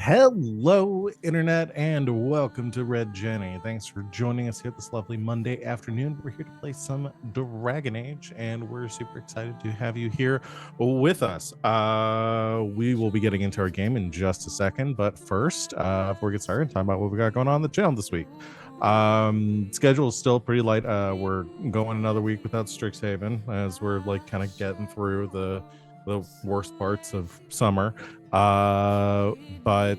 Hello, Internet, and welcome to Red Jenny. Thanks for joining us here this lovely Monday afternoon. We're here to play some Dragon Age, and we're super excited to have you here with us. We will be getting into our game in just a second, but first, before we get started, talk about what we got going on the channel this week. Schedule is still pretty light. We're going another week without Strixhaven, as we're like kind of getting through the worst parts of summer. But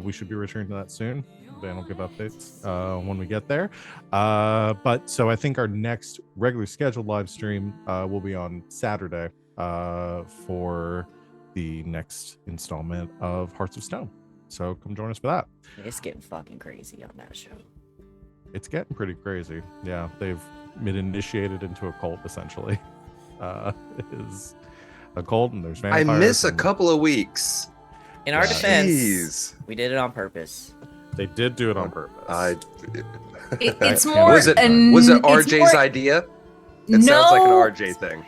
we should be returning to that soon. Van will give updates when we get there. But so I think our next regular scheduled live stream will be on Saturday for the next installment of Hearts of Stone. So come join us for that. It's getting fucking crazy on that show. It's getting pretty crazy. Yeah, they've been initiated into a cult essentially. Is a cult, and there's vampires. I miss a couple of weeks. In our defense, we did it on purpose. They did do it on purpose. It's more. Was it RJ's idea? It sounds like an RJ thing.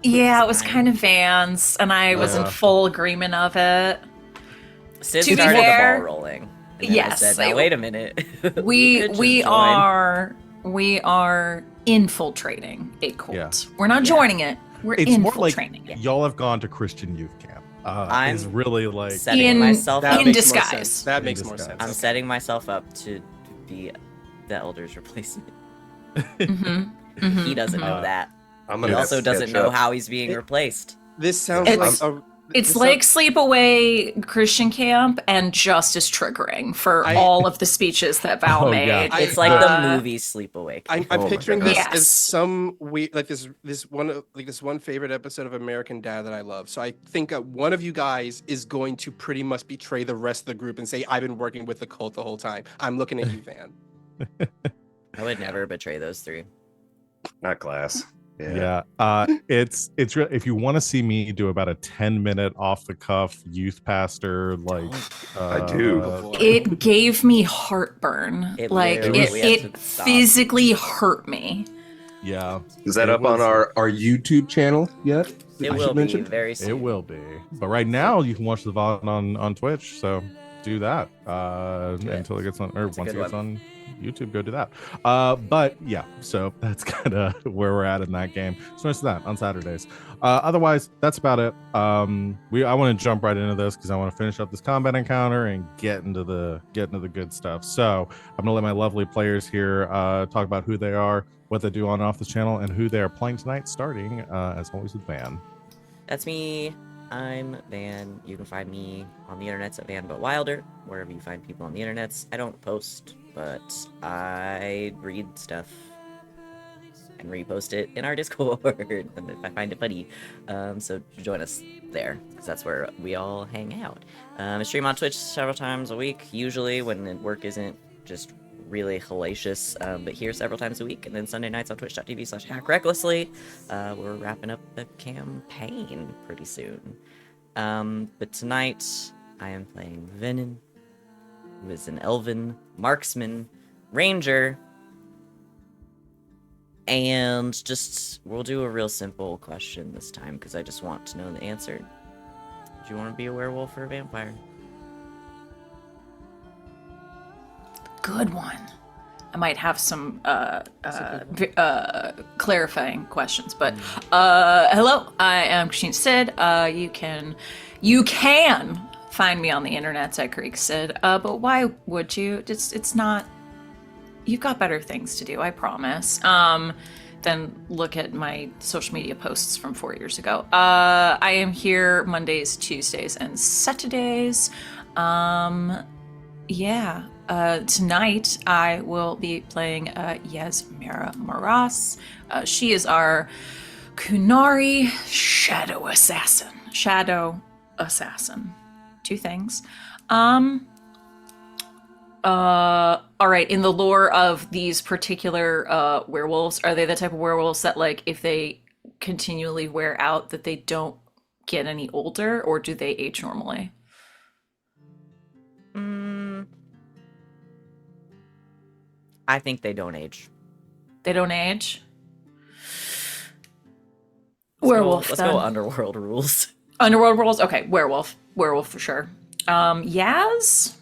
Yeah, it was kind of Van's, and I was in full agreement of it. Sid To be started fair, the ball rolling. And yes, I said, now, wait a minute. we are infiltrating a cult. Yeah. We're not joining it. We're It's more like infiltrating it. y'all have gone to Christian youth camp. I'm is really like setting myself up. In disguise. That makes more sense. I'm setting myself up to be the Elder's replacement. He doesn't know that. He also doesn't know how he's being replaced. This sounds like It's like Sleepaway Christian Camp and just as triggering for all of the speeches that Val made. Yeah. It's like the movie Sleepaway. I'm picturing this Yes. as some weird, like this one favorite episode of American Dad that I love. So I think one of you guys is going to pretty much betray the rest of the group and say, "I've been working with the cult the whole time." I'm looking at you, Van. I would never betray those three. Not Glass. Yeah. It's real. If you want to see me do about a 10-minute off the cuff youth pastor, like I do. It gave me heartburn. It physically hurt me. Yeah. Is that up on our YouTube channel yet? It will be very soon. It will be. But right now you can watch the VOD on Twitch, so do that until it gets on, or once it gets on YouTube, go do that. But yeah, so that's kind of where we're at in that game. So much of that on Saturdays. Otherwise, that's about it. I want to jump right into this because I want to finish up this combat encounter and get into the good stuff. So I'm gonna let my lovely players here talk about who they are, what they do on and off this channel, and who they are playing tonight, starting as always with Van. That's me. I'm Van. You can find me on the internets at Van But Wilder, wherever you find people on the internets. I don't post, but I read stuff and repost it in our Discord and if I find it funny. So join us there, because that's where we all hang out. I stream on Twitch several times a week, usually when work isn't just really hellacious, but here several times a week, and then Sunday nights on twitch.tv/hackrecklessly. We're wrapping up the campaign pretty soon. But tonight I am playing Venehn, who is an elven marksman ranger, and we'll do a real simple question this time because I just want to know the answer. Do you want to be a werewolf or a vampire? Good one. I might have some clarifying questions, but hello, I am Christine Sid. You can find me on the internet at Greek Sid, but why would you? It's not. You've got better things to do, I promise. Then look at my social media posts from 4 years ago. I am here Mondays, Tuesdays, and Saturdays. Tonight I will be playing Yasmera Moras. She is our Kunari Shadow Assassin. Two things. All right, in the lore of these particular werewolves, are they the type of werewolves that, like, if they continually wear out, that they don't get any older, or do they age normally? I think they don't age. They don't age? Let's Werewolf, go then. underworld rules. Underworld rules? Okay, werewolf. Werewolf for sure. Yaz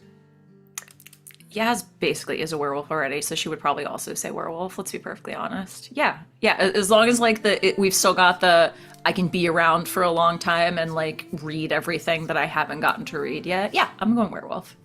basically is a werewolf already, so she would probably also say werewolf. Let's be perfectly honest. Yeah. As long as like we've still got the I can be around for a long time and like read everything that I haven't gotten to read yet. Yeah, I'm going werewolf.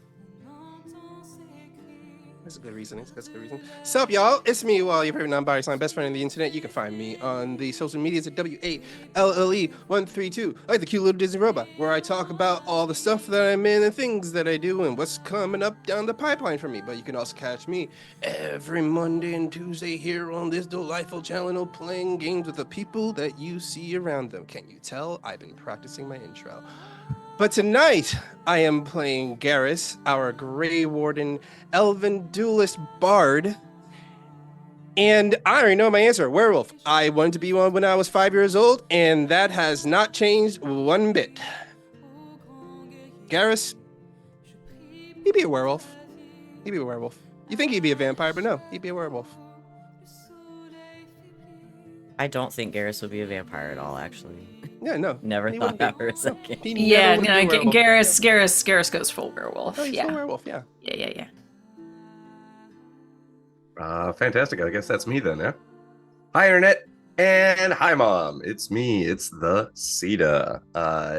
That's a good reason. That's a good reason. Sup, y'all? It's me, your favorite non-binary slime best friend on the internet. You can find me on the social medias at WALLE132, like the cute little Disney robot, where I talk about all the stuff that I'm in and things that I do and what's coming up down the pipeline for me. But you can also catch me every Monday and Tuesday here on this delightful channel playing games with the people that you see around them. Can't you tell? I've been practicing my intro. But tonight, I am playing Garas, our Grey Warden, Elven Duelist Bard. And I already know my answer, werewolf. I wanted to be one when I was 5 years old, and that has not changed one bit. Garas, he'd be a werewolf. He'd be a werewolf. You think he'd be a vampire, but no, he'd be a werewolf. I don't think Garrus would be a vampire at all, actually. Yeah, no. Never thought that for a second. Yeah, no, Garrus goes full werewolf. Oh, he's full werewolf, yeah. Yeah. Fantastic. I guess that's me then, yeah? Hi, Internet, and hi, Mom. It's me. It's the Sita.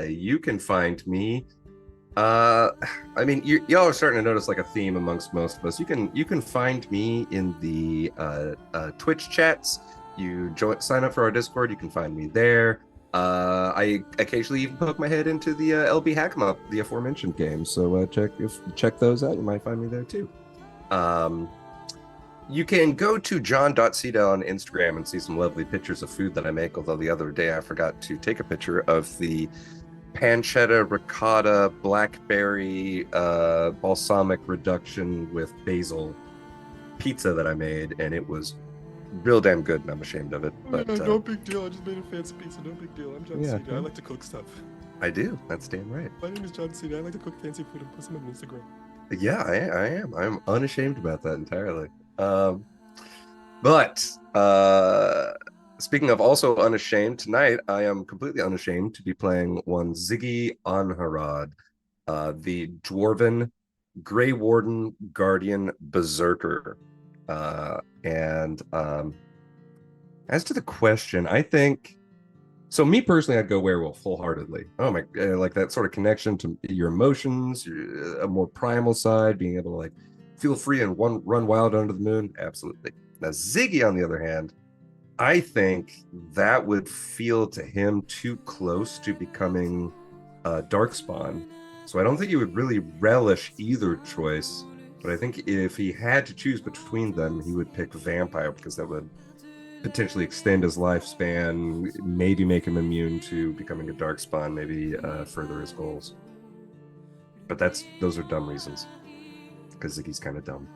You can find me. I mean, y'all are starting to notice like a theme amongst most of us. You can find me in the Twitch chats. You sign up for our Discord. You can find me there. I occasionally even poke my head into the LB Hack'em Up, the aforementioned game. So check those out. You might find me there too. You can go to john.cita on Instagram and see some lovely pictures of food that I make, although the other day I forgot to take a picture of the pancetta, ricotta, blackberry, balsamic reduction with basil pizza that I made, and it was real damn good, and I'm ashamed of it. But no big deal. I just made a fancy pizza. No big deal. I'm John Cena. I like to cook stuff. I do. That's damn right. My name is John Cena. I like to cook fancy food and post them on Instagram. Yeah, I am. I'm unashamed about that entirely. But speaking of also unashamed, tonight I am completely unashamed to be playing one Ziggy Anharad, the Dwarven Grey Warden Guardian Berserker. And as to the question, I think so. Me personally, I'd go werewolf wholeheartedly. Oh my, like that sort of connection to your emotions, a more primal side, being able to like feel free and run wild under the moon. Absolutely. Now, Ziggy, on the other hand, I think that would feel to him too close to becoming Darkspawn. So I don't think he would really relish either choice. But I think if he had to choose between them, he would pick vampire, because that would potentially extend his lifespan, maybe make him immune to becoming a darkspawn, maybe further his goals. But those are dumb reasons, because Ziggy's kind of dumb.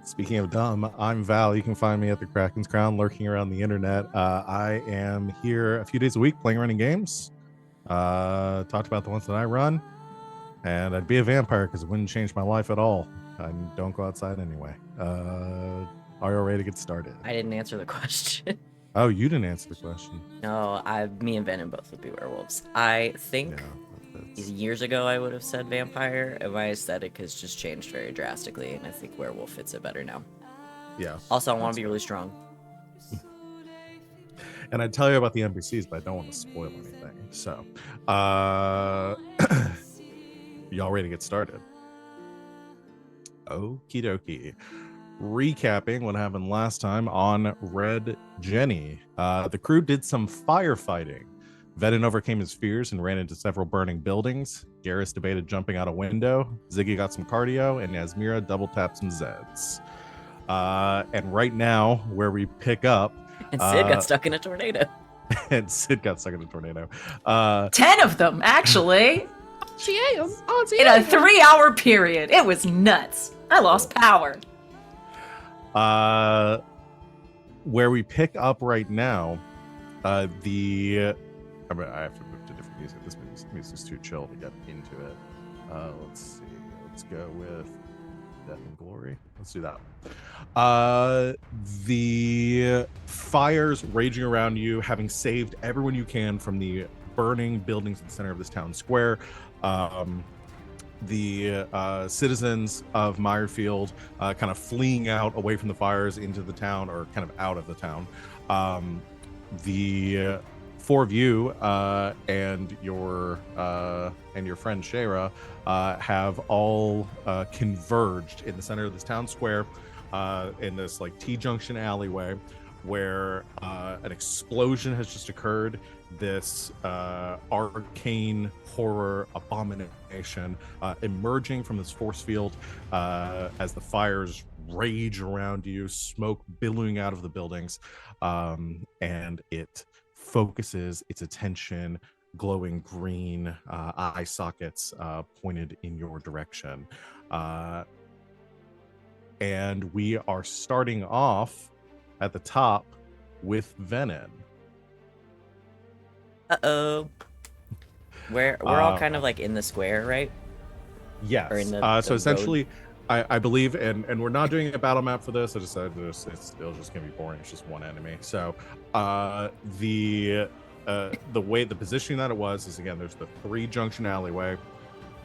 Speaking of dumb, I'm Val. You can find me at the Kraken's Crown, lurking around the internet. I am here a few days a week playing running games. Talked about the ones that I run. And I'd be a vampire because it wouldn't change my life at all. I don't go outside anyway. Are you ready to get started? I didn't answer the question. Oh, you didn't answer the question. No, me and Venehn both would be werewolves. I think years ago I would have said vampire, and my aesthetic has just changed very drastically, and I think werewolf fits it better now. Yeah. Also, I want to be really strong. And I'd tell you about the NPCs, but I don't want to spoil anything. So, y'all ready to get started? Okie dokie. Recapping what happened last time on Red Jenny. The crew did some firefighting. Venehn overcame his fears and ran into several burning buildings. Garas debated jumping out a window. Ziggy got some cardio, and Yasmera double tapped some Zeds. And right now, where we pick up... And Sid got stuck in a tornado. And Sid got stuck in a tornado. 10 of them, actually. She am. In a 3-hour period. It was nuts. I lost power. Where we pick up right now, I have to move to different music. This music's too chill to get into it. Let's see. Let's go with Death and Glory. Let's do that. The fires raging around you, having saved everyone you can from the burning buildings in the center of this town square. The citizens of Meyerfield kind of fleeing out away from the fires into the town, or kind of out of the town. The four of you and your friend Shayra have all converged in the center of this town square in this like T-junction alleyway, where an explosion has just occurred. This arcane horror abomination emerging from this force field as the fires rage around you, smoke billowing out of the buildings, and it focuses its attention, glowing green eye sockets pointed in your direction. And we are starting off at the top with Venehn. Uh-oh. We're all kind of like in the square, right? Yes. Or in the so essentially, I believe, and we're not doing a battle map for this. I just said this, it's still just gonna be boring. It's just one enemy. So the way the positioning that it was is, again, there's the 3-junction alleyway.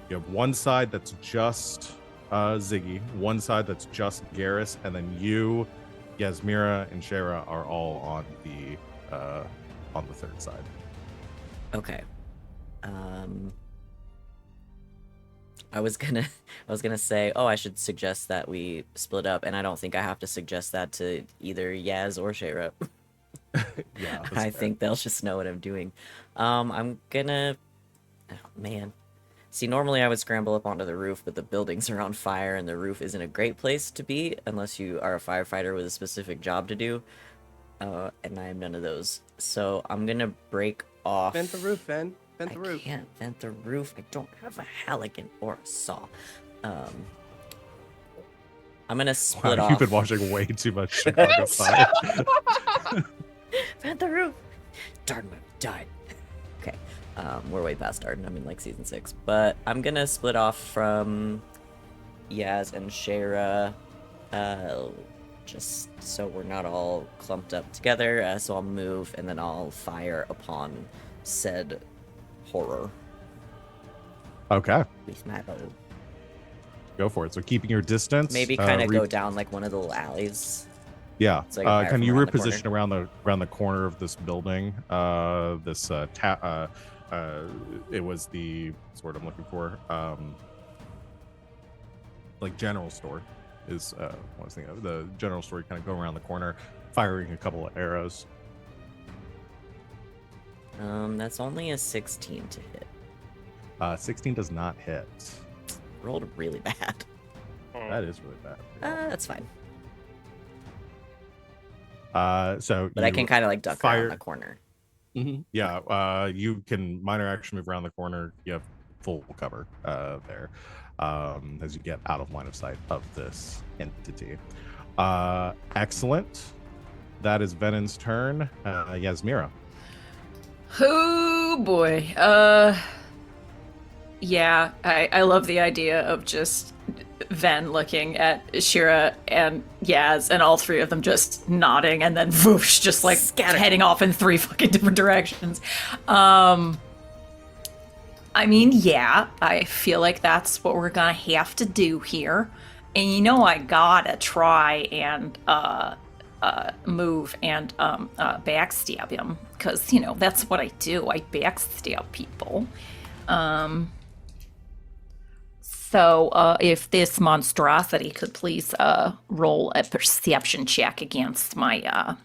You have one side that's just Ziggy, one side that's just Garas, and then you, Yasmera, and Shayra are all on the third side. Okay. I was gonna say, I should suggest that we split up, and I don't think I have to suggest that to either Yaz or Shayra. Yeah, I think they'll just know what I'm doing. I'm gonna... Oh, man. See, normally I would scramble up onto the roof, but the buildings are on fire, and the roof isn't a great place to be unless you are a firefighter with a specific job to do. And I am none of those. So I'm gonna break off... Vent the roof, Ven. Vent the roof. I can't vent the roof. I don't have a halligan or a saw. I'm gonna split off. You've been watching way too much Chicago Fire. Vent the roof. Darden would have died. Okay. We're way past Darden. I'm in like season 6. But I'm gonna split off from Yaz and Shayra. Just so we're not all clumped up together. So I'll move and then I'll fire upon said horror. Okay. With my bow. Go for it. So keeping your distance. Maybe kind of go down like one of the little alleys. Yeah. So can you reposition around the corner of this building? It was the word I'm looking for. Like general store is what I was thinking of. The general store. You kind of go around the corner, firing a couple of arrows. That's only a 16 to hit. 16 does not hit. Rolled really bad. That is really bad. That's fine. But I can kind of like duck around the corner. Mm-hmm. Yeah, you can minor action move around the corner. You have full cover there as you get out of line of sight of this entity. Excellent. That is Venehn's turn. Yasmera. Oh boy. Yeah, I love the idea of just Ven looking at Shira and Yaz and all three of them just nodding and then whoosh, just like heading off in 3 fucking different directions. I mean, yeah, I feel like that's what we're gonna have to do here. And I gotta try and move and backstab him, because that's what I do. I backstab people. So if this monstrosity could please roll a perception check against my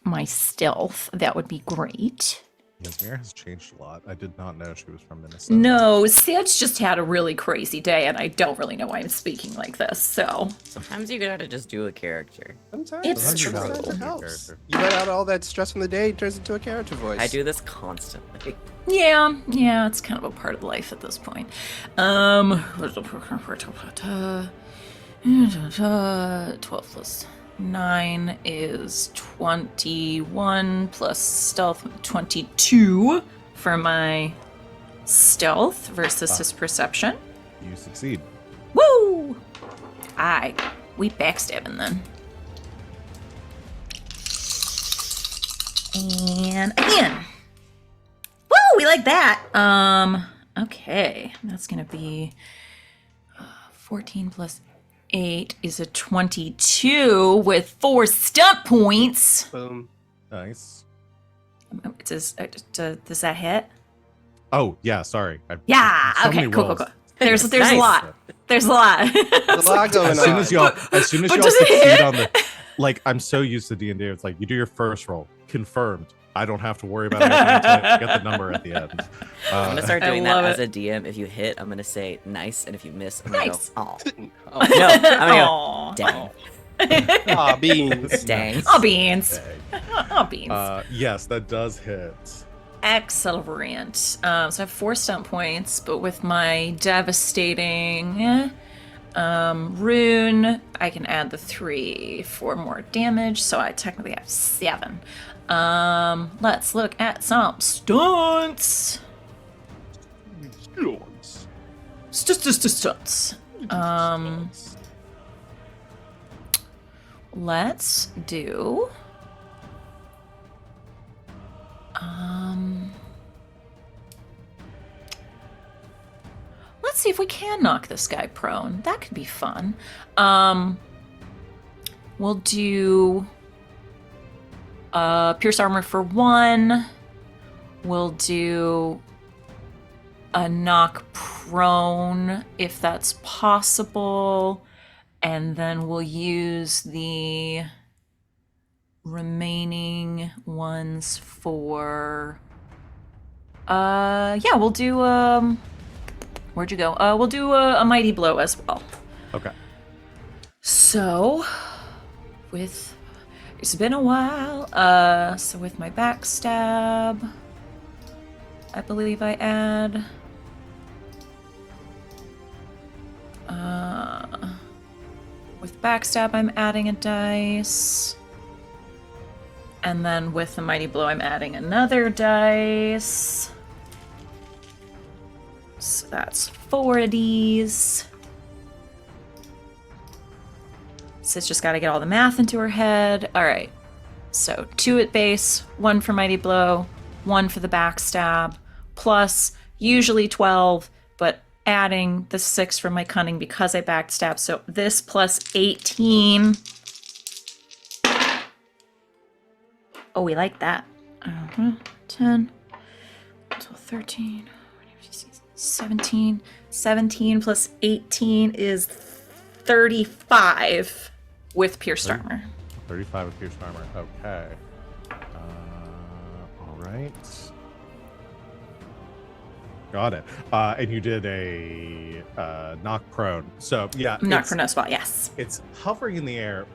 my stealth, that would be great. Yasmera has changed a lot. I did not know she was from Minnesota. No, Sid's just had a really crazy day, and I don't really know why I'm speaking like this, so... Sometimes you gotta just do a character. Sometimes It's true. it helps. You let out all that stress from the day, it turns into a character voice. I do this constantly. Yeah, it's kind of a part of life at this point. 12 plus 9 is 21 plus stealth, 22 for my stealth versus his perception. You succeed. Woo! We backstabbing then. And again. Woo! We like that. Okay, that's gonna be 14 plus 8 is a 22 with 4 stunt points. Boom. Nice. Does that hit? Oh yeah, sorry. Yeah. So Okay. many Cool. rolls. There's a Nice. lot. There's a lot. There's a lot going As on. soon as y'all But does it succeed hit? on the, like, I'm so used to D&D. It's like you do your first roll, confirmed. I don't have to worry about anything until I get the number at the end. I'm gonna start I doing that love as it. a DM. If you hit, I'm gonna say nice, and if you miss, I'm gonna Nice. go, oh. Oh, No, I'm gonna Aw. go, dang. aw, beans. Dang. Oh, beans. Dang. Oh, beans. Yes, that does hit. Excellent. So I have 4 stunt points, but with my devastating rune, I can add the 3 for more damage, so I technically have 7. Let's look at some stunts. Stunts. Let's do. Let's see if we can knock this guy prone. That could be fun. We'll do pierce armor for 1. We'll do a knock prone if that's possible, and then we'll use the remaining ones for we'll do where'd you go? We'll do a mighty blow as well. Okay. So it's been a while. So with my backstab, I believe I add with backstab I'm adding a dice. And then with the mighty blow, I'm adding another dice. So that's 4 of these. Sis just got to get all the math into her head. All right. So 2 at base, 1 for mighty blow, 1 for the backstab, plus usually 12, but adding the 6 from my cunning because I backstab. So this plus 18. Oh, we like that. 10, 12, 13, 17. 17 plus 18 is 35 with pierced armor. 35 with pierced armor. Okay. All right. Got it. And you did a knock prone. So yeah, Knock prone as well. Yes. it's hovering in the air.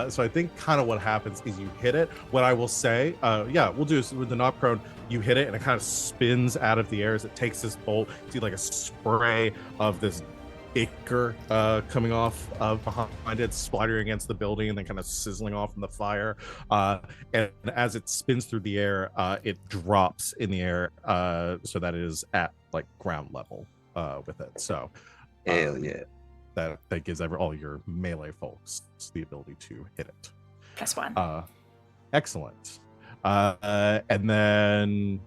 So I think kind of what happens is you hit it. What I will say, we'll do this with the knock prone. You hit it and it kind of spins out of the air as it takes this bolt. You see like a spray of this ichor coming off behind it, splattering against the building and then kind of sizzling off in the fire. And as it spins through the air, it drops in the air so that it is at like ground level with it. So Hell yeah. that gives all your melee folks the ability to hit it. Plus 1. Excellent. And then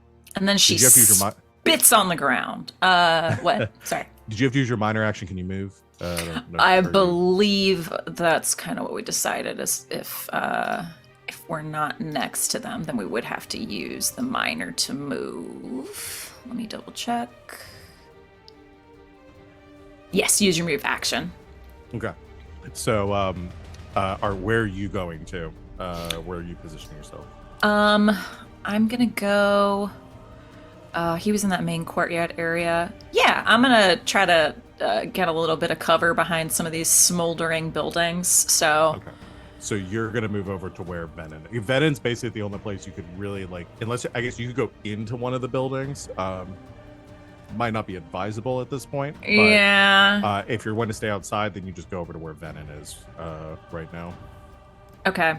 She did you have to use your spits on the ground. What? Sorry. Did you have to use your minor action? Can you move? don't know I if you- believe that's kind of what we decided is if we're not next to them, then we would have to use the minor to move. Let me double check. Yes, use your move action. Okay. So, where are you going to? Where are you positioning yourself? I'm gonna go. He was in that main courtyard area. Yeah, I'm gonna try to get a little bit of cover behind some of these smoldering buildings. So. Okay. So you're gonna move over to where Venehn. Venen's basically the only place you could really unless I guess you could go into one of the buildings. Might not be advisable at this point. But, Yeah. if you're wanting to stay outside, then you just go over to where Venehn is right now. Okay.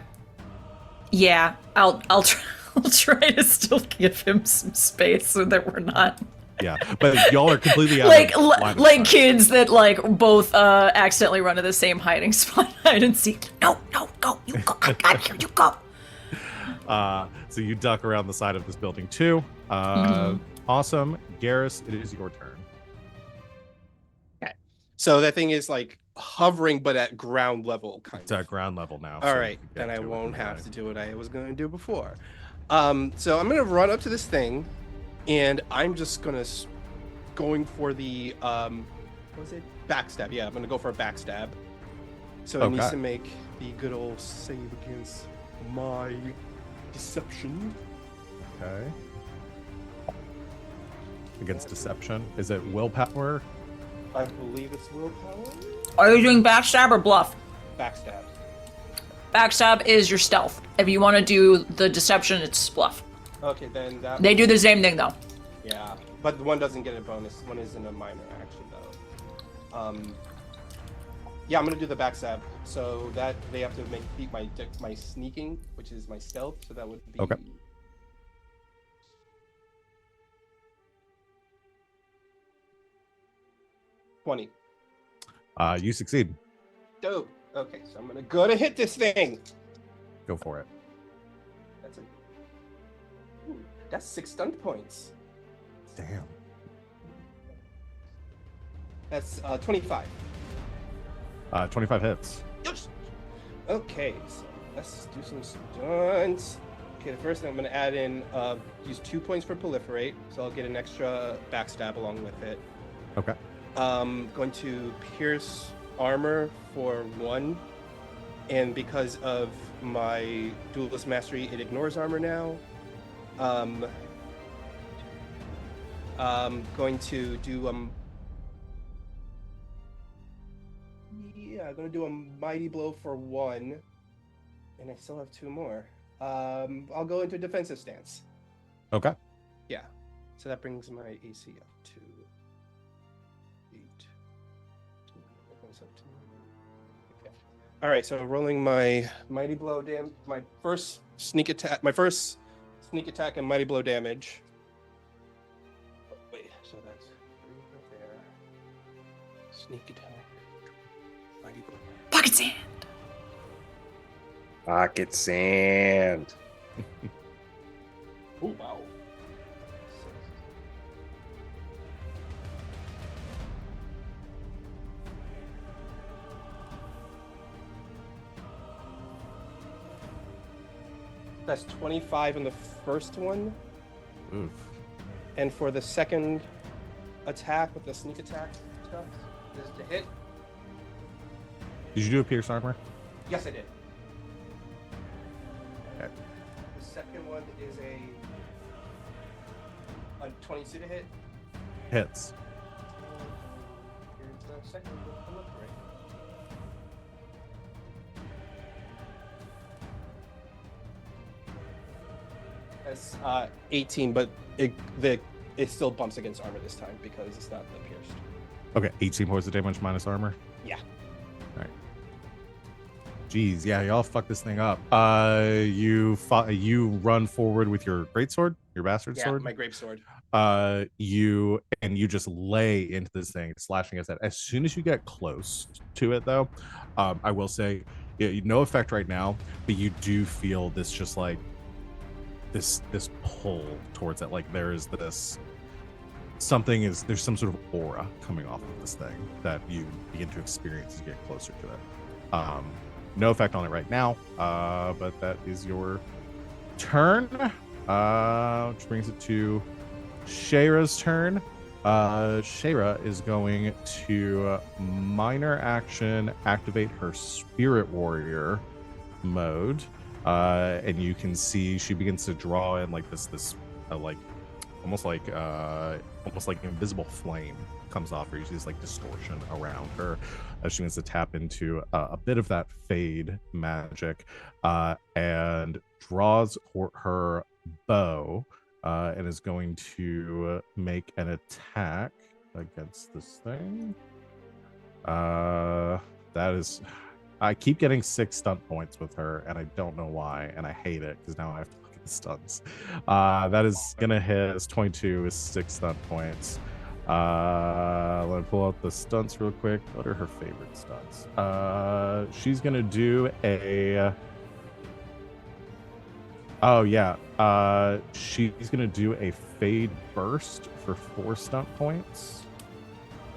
Yeah, I'll try. I'll try to still give him some space so that we're not Yeah, but y'all are completely out like of line of like sight. kids that like both accidentally run to the same hiding spot. Hide and seek. No, go. You go. I got here. You go. So you duck around the side of this building too. Awesome. Garas, it is your turn. Okay. So that thing is like hovering, but at ground level, kind It's of. at ground level now. All so right, you can then get I to it won't right have away. to do what I was going to do before. So I'm going to run up to this thing, and I'm just going for the what was it? Backstab. Yeah, I'm going to go for a backstab. So it needs Okay. to make the good old save against my deception. Okay. Against deception. Is it willpower? I believe it's willpower. Are you doing backstab or bluff? Backstab. Backstab is your stealth. If you want to do the deception, it's bluff. Okay, then that. They do the same thing though. Yeah, but one doesn't get a bonus. One isn't a minor action though. Yeah, I'm gonna do the backstab. So that they have to beat my sneaking, which is my stealth. So that would be Okay. $20. You succeed. Dope. Okay, so I'm gonna go to hit this thing. Go for it. That's 6 stun points. Damn. That's 25. 25 hits. Yes. Okay, so let's do some stunts. Okay, the first thing I'm gonna add in, use 2 points for proliferate, so I'll get an extra backstab along with it. Okay. Going to pierce armor for 1, and because of my duelist mastery, it ignores armor now. Going to do I'm gonna do a mighty blow for 1, and I still have 2 more. I'll go into defensive stance. Okay. Yeah, so that brings my AC up to 8. Okay. All right, so rolling my mighty blow my first sneak attack and mighty blow damage. Wait, so that's 3 right there. Sneak attack. Mighty blow. Pocket sand. Pocket sand. Oh wow. That's 25 in the first one. Oof. And for the second attack with the sneak attack stuff, is to hit. Did you do a pierce armor? Yes, I did. Okay. The second one is a 22 to hit. Hits. Here's the second one. That's 18, but it still bumps against armor this time because it's not the pierced. Okay. 18 points of damage minus armor. Yeah. All right. Jeez, yeah, y'all fuck this thing up. You run forward with your greatsword, your bastard sword. My grape sword. You just lay into this thing, slashing its head. As soon as you get close to it, though, I will say, no effect right now, but you do feel this just like this pull towards it. Like there's some sort of aura coming off of this thing that you begin to experience as you get closer to it. No effect on it right now, but that is your turn, which brings it to Shayra's turn. Shayra is going to minor action activate her Spirit Warrior mode, and you can see she begins to draw in like this like almost like invisible flame comes off her. You see this like distortion around her as she begins to tap into a bit of that fade magic, and draws her bow, and is going to make an attack against this thing. That is, I keep getting 6 stunt points with her, and I don't know why, and I hate it because now I have to look at the stunts. That is gonna hit as 22 is 6 stunt points. Let me pull out the stunts real quick. What are her favorite stunts? She's gonna do a She's gonna do a fade burst for 4 stunt points.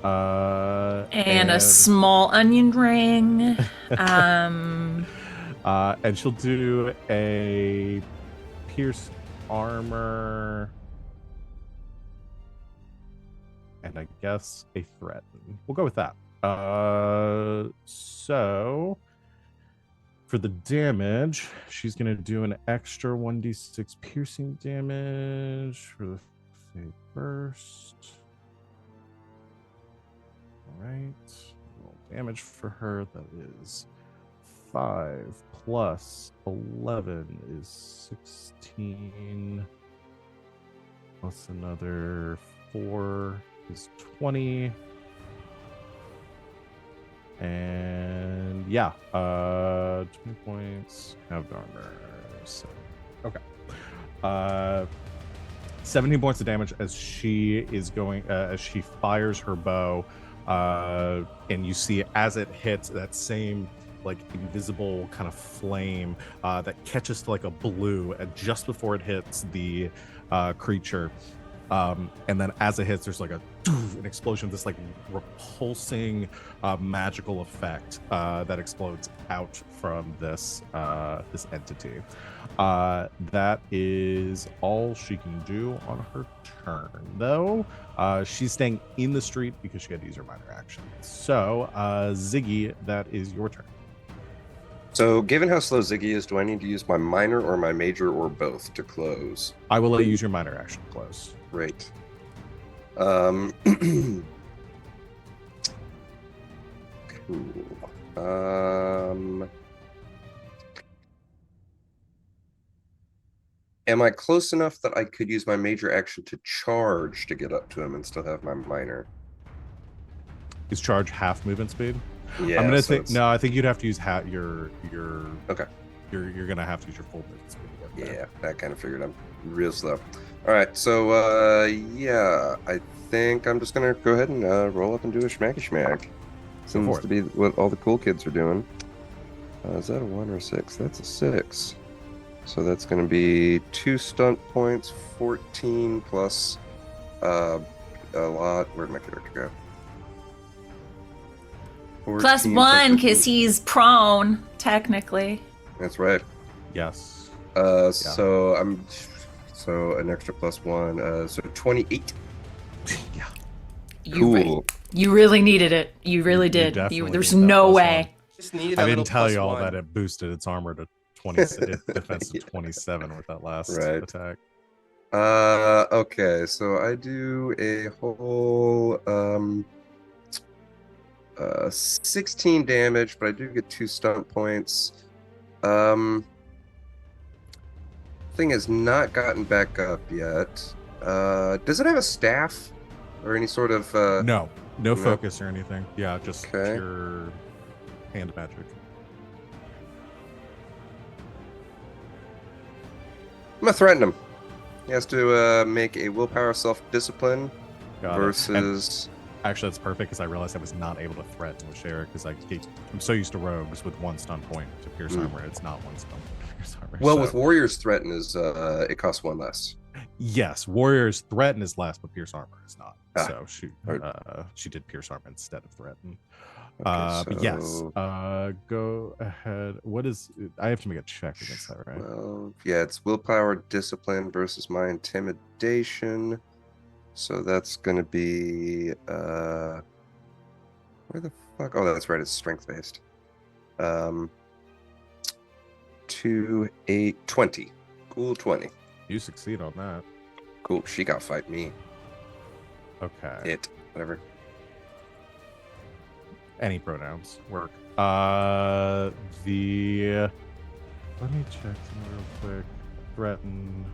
And a small onion ring. And she'll do a pierce armor, and I guess a threaten. We'll go with that. So for the damage, she's gonna do an extra 1d6 piercing damage for the fade burst. All right, roll damage for her. That is 5 plus 11 is 16, plus another 4 is 20. And yeah, 20 points, halved armor. So, okay. 17 points of damage as she is going, as she fires her bow. And you see as it hits, that same like invisible kind of flame that catches to like a blue and just before it hits the creature. And then as it hits, there's like an explosion, this like repulsing magical effect that explodes out from this this entity. That is all she can do on her turn, though. She's staying in the street because she had to use her minor action. So, Ziggy, that is your turn. So, given how slow Ziggy is, do I need to use my minor or my major or both to close? I will let you use your minor action to close. Great. Cool. Am I close enough that I could use my major action to charge to get up to him and still have my minor? Is charge half movement speed? Yeah. I'm gonna think. No, I think you'd have to use your. Okay. You're gonna have to use your full movement speed. Yeah, that kind of figured. I'm real slow. All right, so yeah, I think I'm just gonna go ahead and roll up and do a schmacky schmack. Seems to be what all the cool kids are doing. Is that a 1 or a 6? That's a 6. So that's gonna be 2 stunt points, 14 plus a lot. Where'd my character go? Plus 1 because he's prone, technically. That's right. Yes. So I'm an extra plus 1. So 28. Yeah. Cool. You really needed it. You really did. There's no way. I didn't tell you all that it boosted its armor to 20, defense to 27 with that last attack. Okay, so I do a whole 16 damage, but I do get 2 stunt points. Thing has not gotten back up yet. Does it have a staff or any sort of No focus or anything. Yeah, just pure hand magic. I'm gonna threaten him. He has to make a willpower self-discipline versus. Actually, that's perfect because I realized I was not able to threaten with Shara because I'm so used to rogues with 1 stun point to pierce armor. It's not 1 stun point to pierce armor. Well, with warriors, threaten is it costs 1 less. Yes, warriors threaten is less, but pierce armor is not. So she did pierce armor instead of threaten. But yes, go ahead. What is? I have to make a check against that, right? Well, yeah, it's willpower discipline versus my intimidation. So that's gonna be where the fuck? Oh, that's right. It's strength based. 2, 8, 20. Cool 20. You succeed on that. Cool. She got fight me. Okay. Whatever. Any pronouns work. Let me check some real quick. Threaten.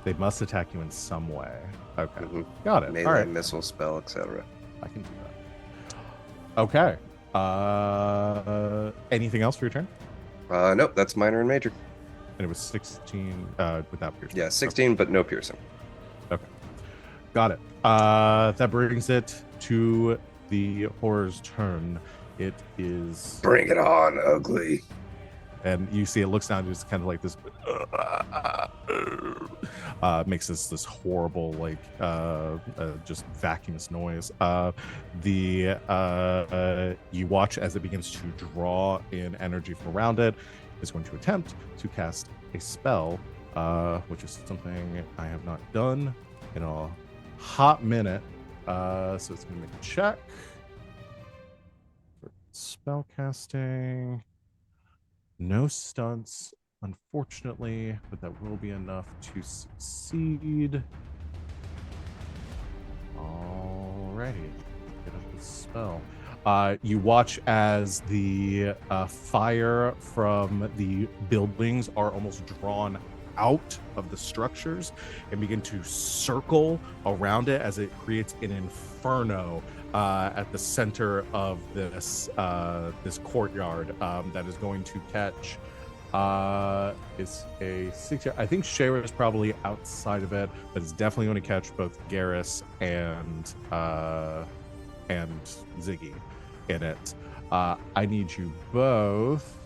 They must attack you in some way. Okay. Got it. Melee, all right. missile, spell, etc. I can do that. Okay. Anything else for your turn? Nope, that's minor and major. And it was 16 without piercing. Yeah, 16, but no piercing. Okay. Got it. That brings it to the horror's turn. It is. Bring it on, ugly. and you see it looks down, just kind of like this, makes this horrible like just vacuumous noise. You watch as it begins to draw in energy from around it. It's going to attempt to cast a spell, which is something I have not done in a hot minute. So it's going to make a check for spell casting. No stunts, unfortunately, but that will be enough to succeed. Alrighty, get up the spell. You watch as the fire from the buildings are almost drawn out of the structures and begin to circle around it as it creates an inferno at the center of this courtyard that is going to catch. It's a 6. I think Shayra is probably outside of it, but it's definitely going to catch both Garas and Ziggy in it. I need you both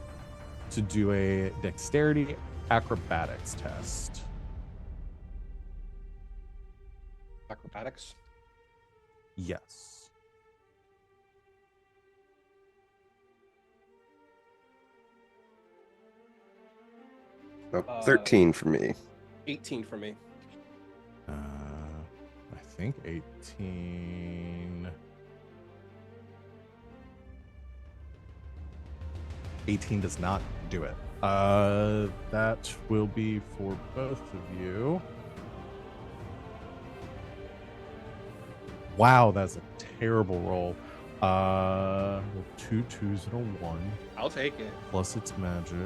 to do a dexterity acrobatics test. Acrobatics. Yes. Oh, 13 for me. 18 for me. I think 18. 18 does not do it. That will be for both of you. Wow, that's a terrible roll. 2 2s and a 1. I'll take it. Plus its magic.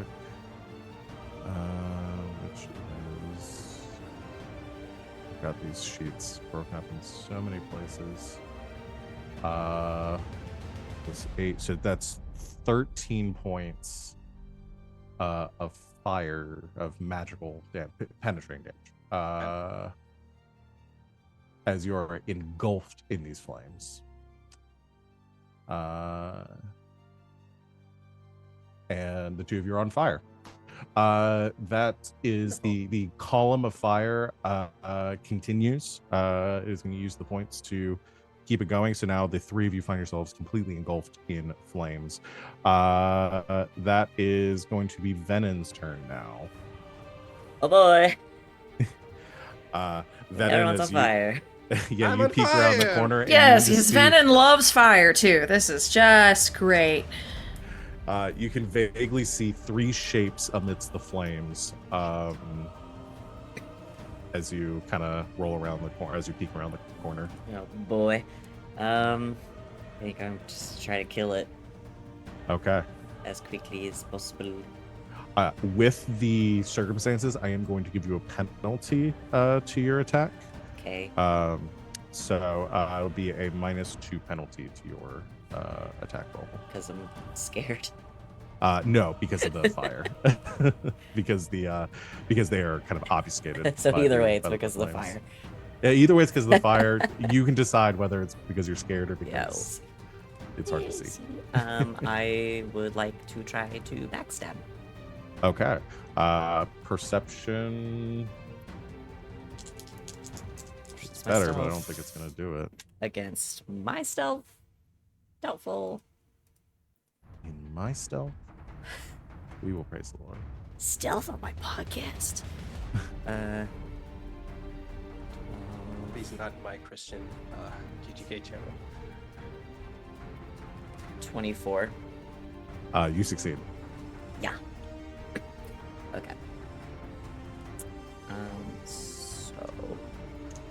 Which is... I've got these sheets broken up in so many places. This 8, so that's 13 points of fire, of magical penetrating damage. As you are engulfed in these flames. And the two of you are on fire. That is the column of fire continues. It is going to use the points to keep it going. So now the three of you find yourselves completely engulfed in flames. That is going to be Venehn's turn now. Oh boy. Venehm, Everyone's on fire. Yeah, I'm you on peek around the fire. corner. And Yes, you just because see, Venehn loves fire too. This is just great. you can vaguely see three shapes amidst the flames as you kind of roll around the corner, as you peek around the corner. Oh boy. I think I'm just trying to kill it Okay. as quickly as possible. With the circumstances, I am going to give you a penalty to your attack. Okay. So it'll be a -2 penalty to your attack roll. Because I'm scared. No, because of the fire. because they are kind of obfuscated. So by either the- way, it's by because of the flames. fire. Yeah, either way, it's because of the fire. You can decide whether it's because you're scared or because Yeah, we'll see. it's hard to see. I would like to try to backstab. Okay. Perception. It's My better, but I don't stealth think it's gonna do it. against my stealth. Doubtful. In my stealth, we will praise the Lord. Stealth on my podcast. Please not my Christian GGK channel. 24. You succeed. Yeah. Okay. So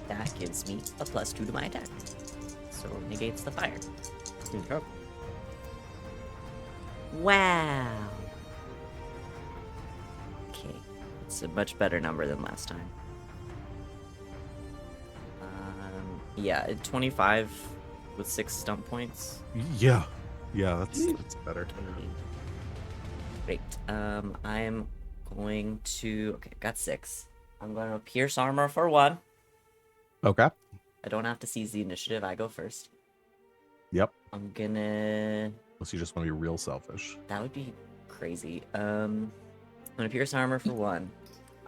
that gives me a +2 to my attack. So negates the fire. Okay. Wow. Okay. It's a much better number than last time. Yeah, 25 with 6 stump points. Yeah, that's better. Great. I'm going to. Okay, got 6. I'm going to pierce armor for 1. Okay. I don't have to seize the initiative. I go first. Yep. I'm gonna. Unless you just want to be real selfish. That would be crazy. I'm gonna pierce armor for 1.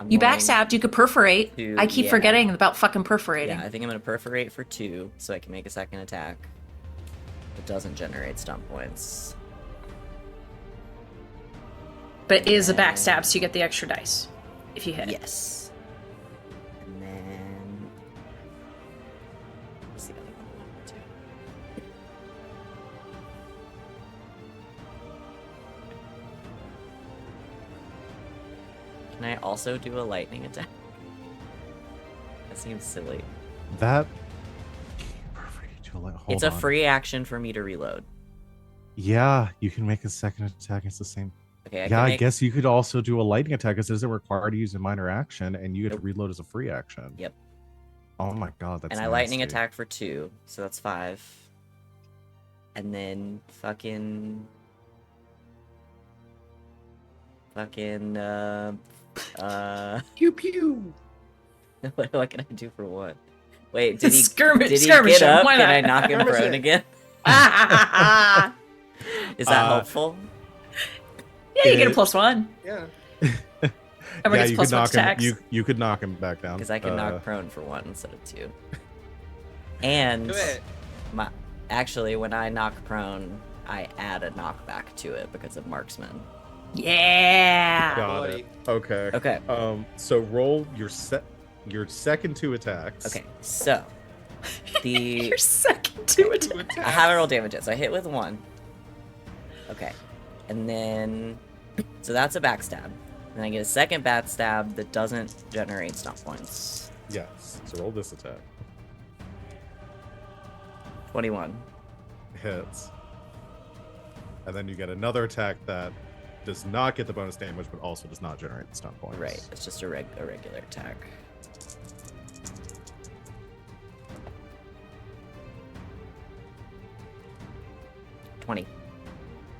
You backstabbed. You could perforate. I keep yeah. forgetting about fucking perforating. Yeah, I think I'm gonna perforate for 2, so I can make a second attack. It doesn't generate stun points. But it is a backstab, so you get the extra dice if you hit. Yes. And then what's the other one? Can I also do a lightning attack? That seems silly. That. It's a free action for me to reload. Yeah, you can make a second attack. It's the same. Okay. I guess you could also do a lightning attack because it doesn't require to use a minor action, and you get to reload as a free action. Yep. Oh my god, that's. And I lightning attack for 2, so that's 5. And then fucking. Pew pew. What can I do for 1? Wait, did he Skirmish get him. up? Why Can I not? knock him Skirmish prone it. again? Is that helpful? Yeah, you get a +1. Yeah. Everybody you gets could +1 knock him. attacks. You could knock him back down Because I can knock prone for 1 instead of 2. And Do it. actually, when I knock prone, I add a knockback to it because of marksman. Yeah. Got it. Okay. Okay. So roll your second 2 attacks. Okay. So the Your second 2 attacks. I have to roll damage it. So I hit with 1. Okay. And then so that's a backstab. And I get a second backstab that doesn't generate stun points. Yes. So roll this attack. 21. Hits. And then you get another attack that does not get the bonus damage, but also does not generate the stun points. Right. It's just a regular attack.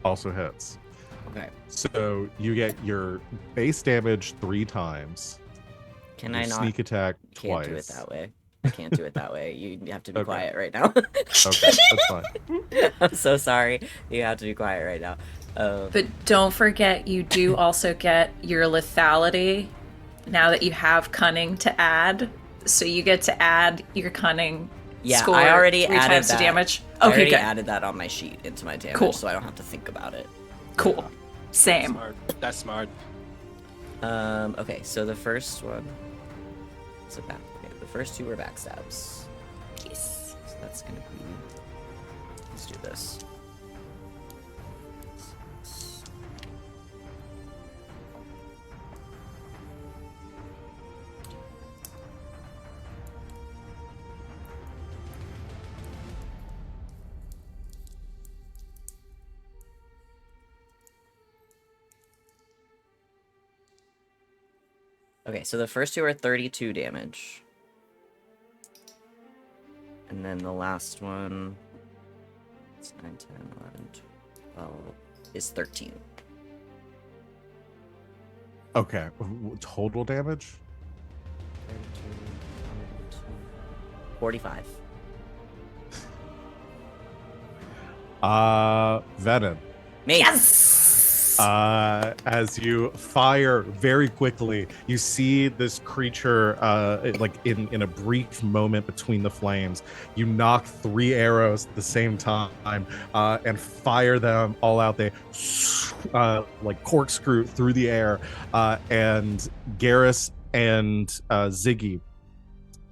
Also hits. Okay. So you get your base damage 3 times. Can your I not? sneak attack Can't twice. do it that way. I can't do it that way. You have to be Okay. quiet right now. Okay, that's fine. I'm so sorry. You have to be quiet right now. But don't forget, you do also get your lethality now that you have cunning to add. So you get to add your cunning Yeah, score I already 3 added times that. the damage. I Okay, already good. added that on my sheet into my damage, Cool. so I don't have to think about it. Cool. Same. Smart. That's smart. Okay, so the first one. Okay, the first 2 were backstabs. Yes. So that's gonna be. Let's do this. Okay, so the first 2 are 32 damage. And then the last one is 9, 10, 11, 12 is 13. Okay. Total damage? 45. Venehn. Me. Yes! As you fire very quickly, you see this creature like in a brief moment between the flames. You knock 3 arrows at the same time and fire them all out. They like corkscrew through the air, and Garas and Ziggy,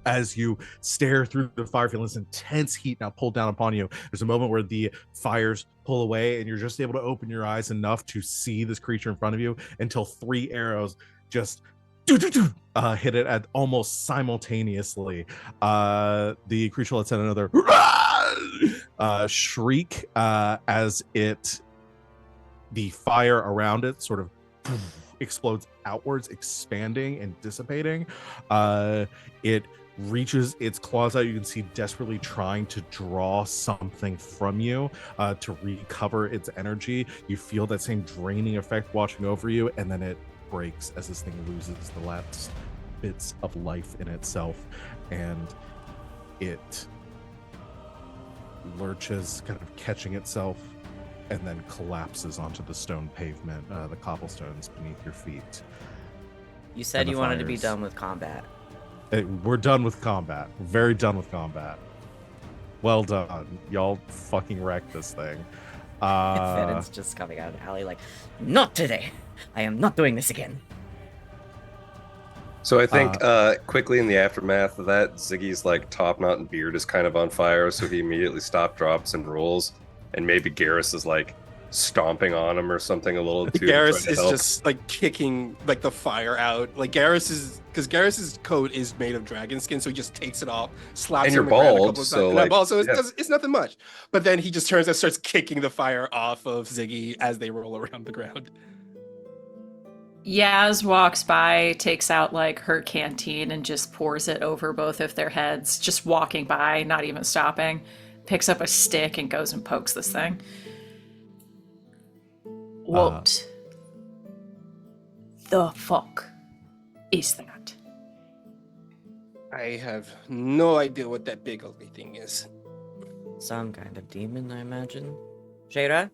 as you stare through the fire, feel this intense heat now pulled down upon you. There's a moment where the fires pull away and you're just able to open your eyes enough to see this creature in front of you until 3 arrows just hit it at almost simultaneously. The creature lets out another shriek as the fire around it sort of explodes outwards, expanding and dissipating. It reaches its claws out. You can see desperately trying to draw something from you to recover its energy. You feel that same draining effect watching over you, and then it breaks as this thing loses the last bits of life in itself, and it lurches, kind of catching itself, and then collapses onto the stone pavement, the cobblestones beneath your feet. You said And the you wanted to be fires. done with combat. We're done with combat. We're very done with combat. Well done. Y'all fucking wrecked this thing. Venen's just coming out of the alley like, not today. I am not doing this again. So I think quickly in the aftermath of that, Ziggy's like top knot and beard is kind of on fire, so he immediately drops, and rolls. And maybe Garas is like stomping on him or something a little too. Garrus is just like kicking like the fire out. Like because Garrus's coat is made of dragon skin, so he just takes it off, slaps And him you're on the ground a bald, couple of so, times. And like, I'm bald, so yeah. it's nothing much. But then he just turns and starts kicking the fire off of Ziggy as they roll around the ground. Yaz walks by, takes out like her canteen and just pours it over both of their heads, just walking by, not even stopping. Picks up a stick and goes and pokes this thing. What the fuck is that? I have no idea what that big ugly thing is. Some kind of demon, I imagine. Shayra?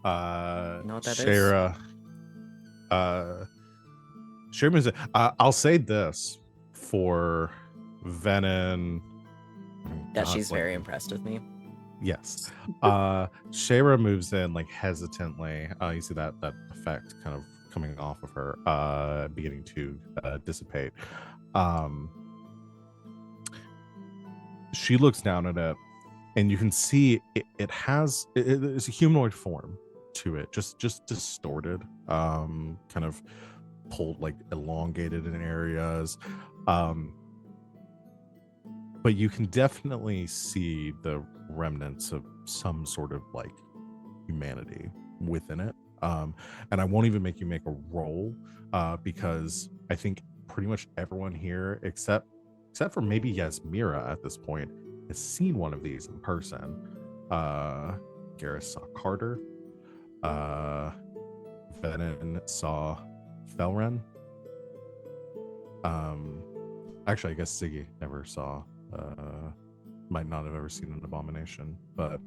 Know what that is? Shayra. Shayra's. I'll say this for Venehn. That she's very impressed with me. Yes. Shayra moves in like hesitantly. You see that effect kind of coming off of her, beginning to dissipate. She looks down at it, and you can see it's a humanoid form to it, just distorted, kind of pulled, like elongated in areas. But you can definitely see the remnants of some sort of like humanity within it. And I won't even make you make a roll, because I think pretty much everyone here, except for maybe Yasmera at this point, has seen one of these in person. Garas saw Carter. Venehn saw Felren. Actually, I guess Ziggy never saw. Might not have ever seen an abomination, but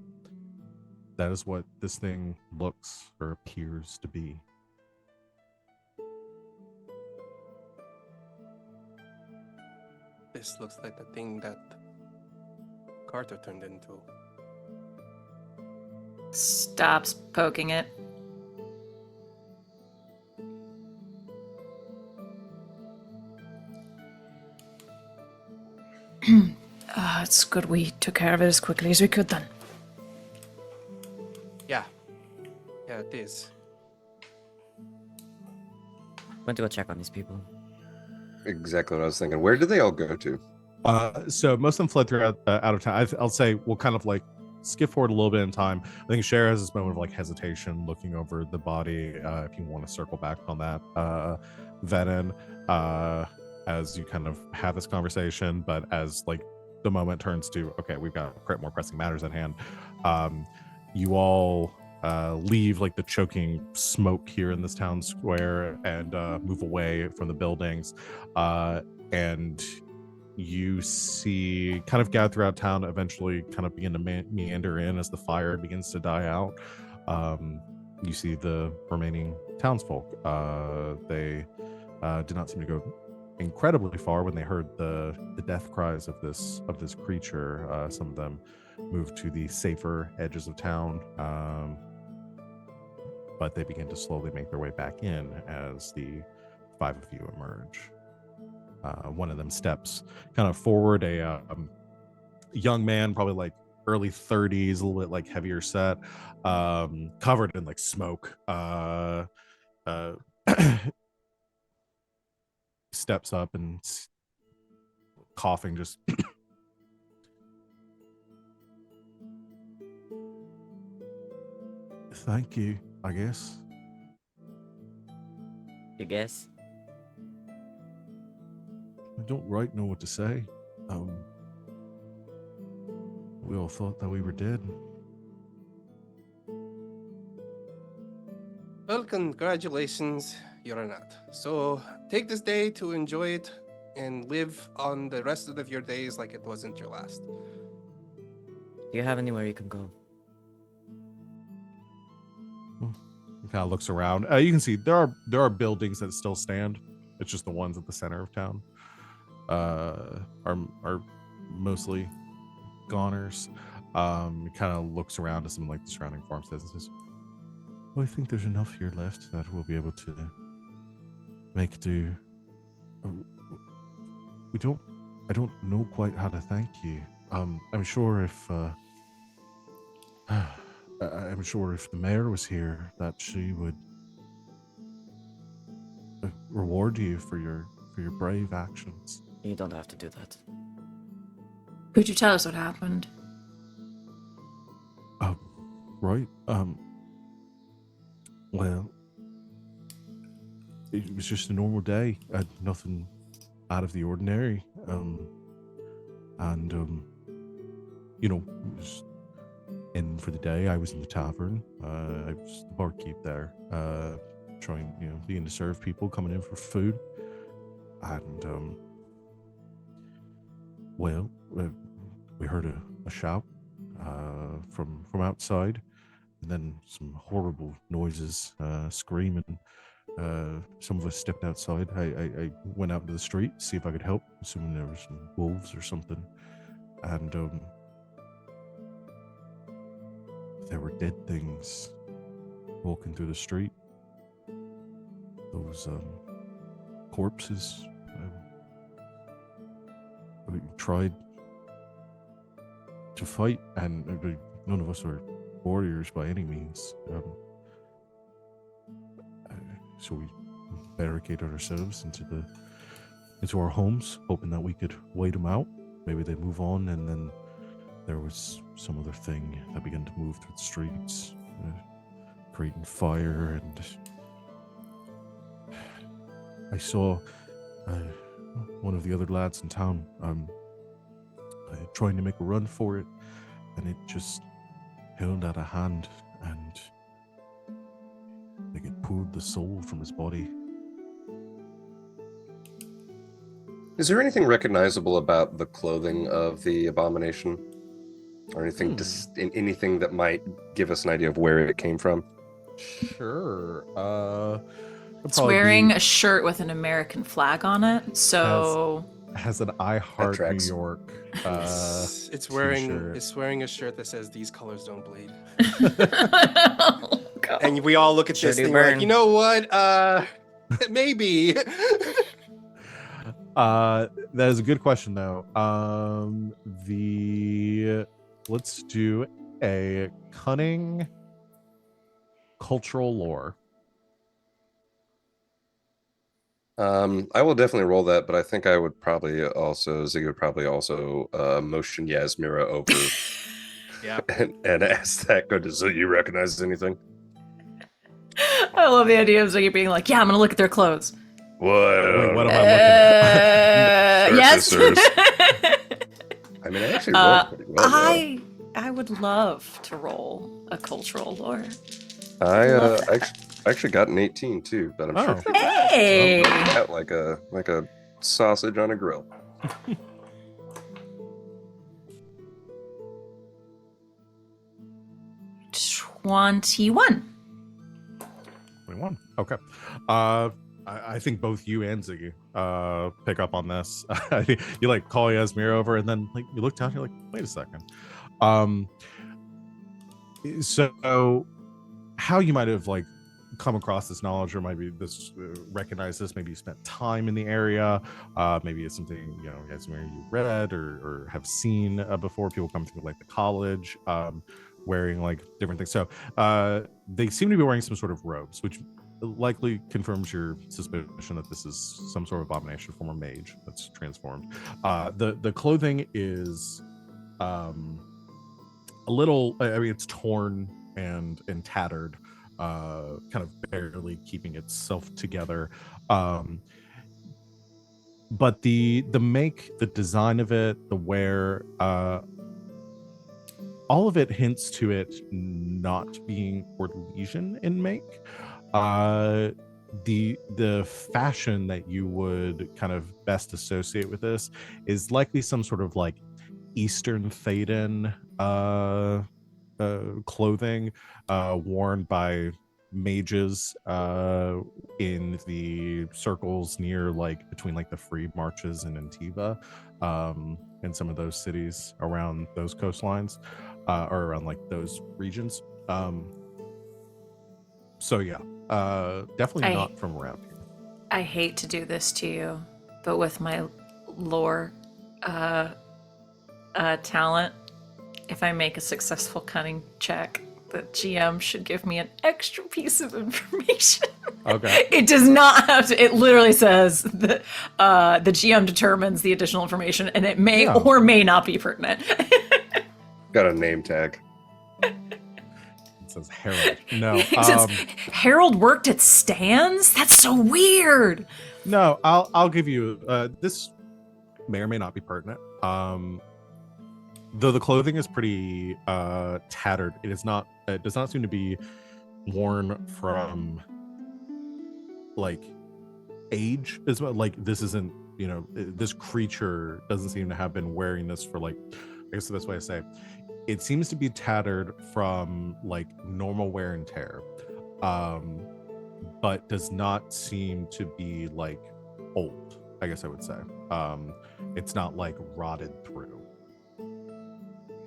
that is what this thing looks or appears to be. This looks like the thing that Carter turned into. Stops poking it. It's good we took care of it as quickly as we could then. Yeah, it is. Went to go check on these people. Exactly what I was thinking. Where did they all go to? So most of them fled throughout out of town. I'll say we'll kind of like skip forward a little bit in time. I think Shayra has this moment of like hesitation, looking over the body. If you want to circle back on that, Venehn, as you kind of have this conversation, but as like the moment turns to, okay, we've got more pressing matters at hand. You all leave like the choking smoke here in this town square and move away from the buildings, and you see kind of gather throughout town, eventually kind of begin to meander in as the fire begins to die out. You see the remaining townsfolk. They did not seem to go incredibly far when they heard the death cries of this creature. Some of them moved to the safer edges of town, but they begin to slowly make their way back in as the five of you emerge. One of them steps kind of forward, a young man, probably like early 30s, a little bit like heavier set, covered in like smoke, steps up and coughing, just thank you, I guess. You guess? I don't right know what to say. We all thought that we were dead. Well, congratulations, you're not. So take this day to enjoy it and live on the rest of your days like it wasn't your last. Do you have anywhere you can go? kind of looks around. You can see there are buildings that still stand. It's just the ones at the center of town are mostly goners. He kind of looks around to some like the surrounding farmsteads and says, "Well, I think there's enough here left that we'll be able to make do. I don't know quite how to thank you. I'm sure if I'm sure if the mayor was here, that she would reward you for your brave actions." You don't have to do that. Could you tell us what happened? Right. Well, it was just a normal day. Nothing out of the ordinary. You know, just in for the day. I was in the tavern. I was the barkeep there, trying, being to serve people coming in for food. And well, we heard a shout from outside, and then some horrible noises, screaming. Some of us stepped outside. I went out into the street to see if I could help, assuming there was some wolves or something. And there were dead things walking through the street. Those corpses. We tried to fight, and none of us are warriors by any means. So we barricaded ourselves into our homes, hoping that we could wait them out. Maybe they'd move on, and then there was some other thing that began to move through the streets, creating fire. And I saw one of the other lads in town trying to make a run for it, and it just held out a hand, and like it pulled the soul from his body. Is there anything recognizable about the clothing of the abomination, or anything anything that might give us an idea of where it came from? Sure. It's wearing a shirt with an American flag on it, so has an I Heart New York. It's wearing a shirt that says "These colors don't bleed." Oh, and we all look at this thing like, you know what? Maybe. That is a good question, though. Let's do a cunning cultural lore. I will definitely roll that, but I think I would probably also, Ziggy would probably also motion Yasmera over Yeah. and ask that, so you recognize anything? I love the idea of Ziggy being like, yeah, I'm gonna look at their clothes. What? Wait, what am I looking at? Yes. I mean, I actually rolled pretty well. I would love to roll a cultural lore. I actually got an 18 too, but I'm sure Hey! I'll like a sausage on a grill. 21. 21. Okay. I think both you and Ziggy pick up on this. You like call Yasmera over, and then like you look down, you're like, wait a second. So how you might have like come across this knowledge, or maybe this recognize this, maybe you spent time in the area, maybe it's something Yasmera you read or have seen before. People come through like the college wearing like different things. So they seem to be wearing some sort of robes, which likely confirms your suspicion that this is some sort of abomination, former mage that's transformed. The clothing is a little, I mean, it's torn and tattered, kind of barely keeping itself together. But the make, the design of it, the wear, all of it hints to it not being Orlesian in make. The fashion that you would kind of best associate with this is likely some sort of like Eastern Thedan clothing worn by mages in the circles near between the free marches in Antiva, and some of those cities around those coastlines, or around those regions. So yeah, definitely not from around here. I hate to do this to you, but with my lore talent, if I make a successful cunning check, the GM should give me an extra piece of information. Okay. It does not have to. It literally says that the GM determines the additional information, and it may or may not be pertinent. Got a name tag. It says Harold. No. It says Harold worked at Stan's? That's so weird. No, I'll give you this may or may not be pertinent. Though the clothing is pretty tattered, it does not seem to be worn from age as well. This isn't, this creature doesn't seem to have been wearing this for I guess the best way to say it seems to be tattered from normal wear and tear, but does not seem to be old, I guess I would say. It's not rotted through,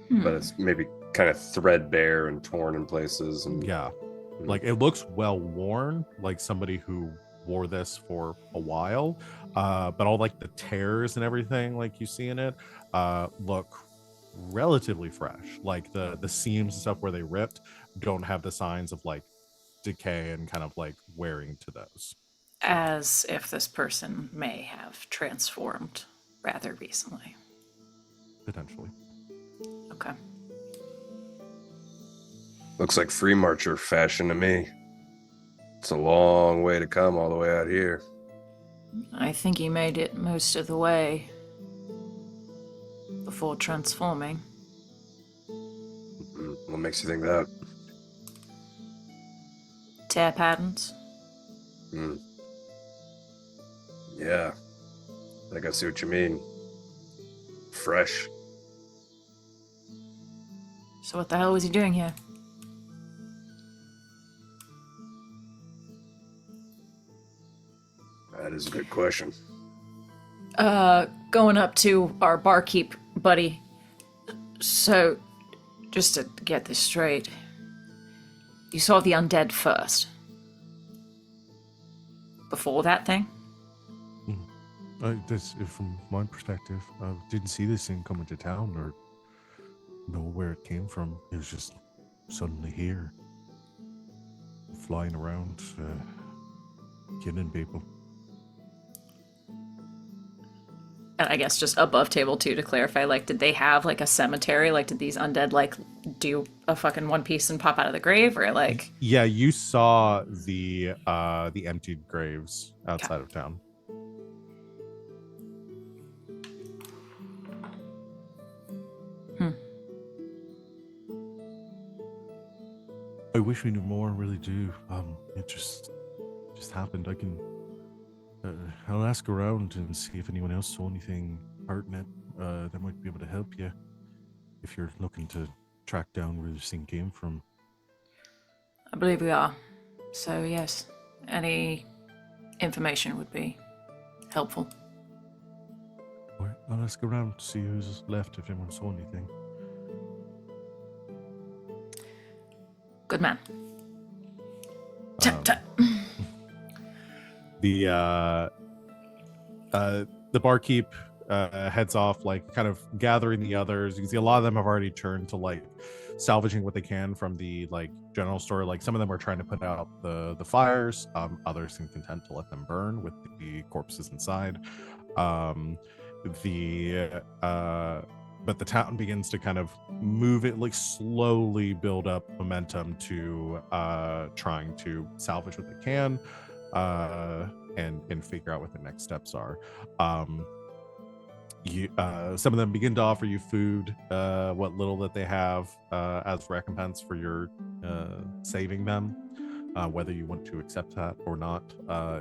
but it's maybe kind of threadbare and torn in places. And it looks well worn, like somebody who wore this for a while, but all the tears and everything you see in it look relatively fresh. The seams and stuff where they ripped don't have the signs of decay and kind of wearing to those. As if this person may have transformed rather recently. Potentially. Okay. Looks like free marcher fashion to me. It's a long way to come all the way out here. I think he made it most of the way before transforming. What makes you think that? Tear patterns? Yeah. I think I see what you mean. Fresh. So what the hell was he doing here? That is a good question. Going up to our barkeep buddy. So, just to get this straight, you saw the undead first? Before that thing? From my perspective, I didn't see this thing coming to town or know where it came from. It was just suddenly here, flying around, killing people. And I guess just above table too, to clarify, did they have a cemetery? Did these undead do a fucking one piece and pop out of the grave, or Yeah, you saw the emptied graves outside of town. I wish we knew more. Really do. It just happened. I can. I'll ask around and see if anyone else saw anything pertinent that might be able to help you if you're looking to track down where this thing came from. I believe we are. So yes, any information would be helpful. All right, I'll ask around to see who's left if anyone saw anything. Good man. The barkeep heads off, kind of gathering the others. You can see a lot of them have already turned to salvaging what they can from the general store. Some of them are trying to put out the fires. Others seem content to let them burn with the corpses inside. But the town begins to kind of move it, slowly build up momentum to trying to salvage what they can, and figure out what the next steps are. Some of them begin to offer you food, what little that they have, as recompense for your saving them. Whether you want to accept that or not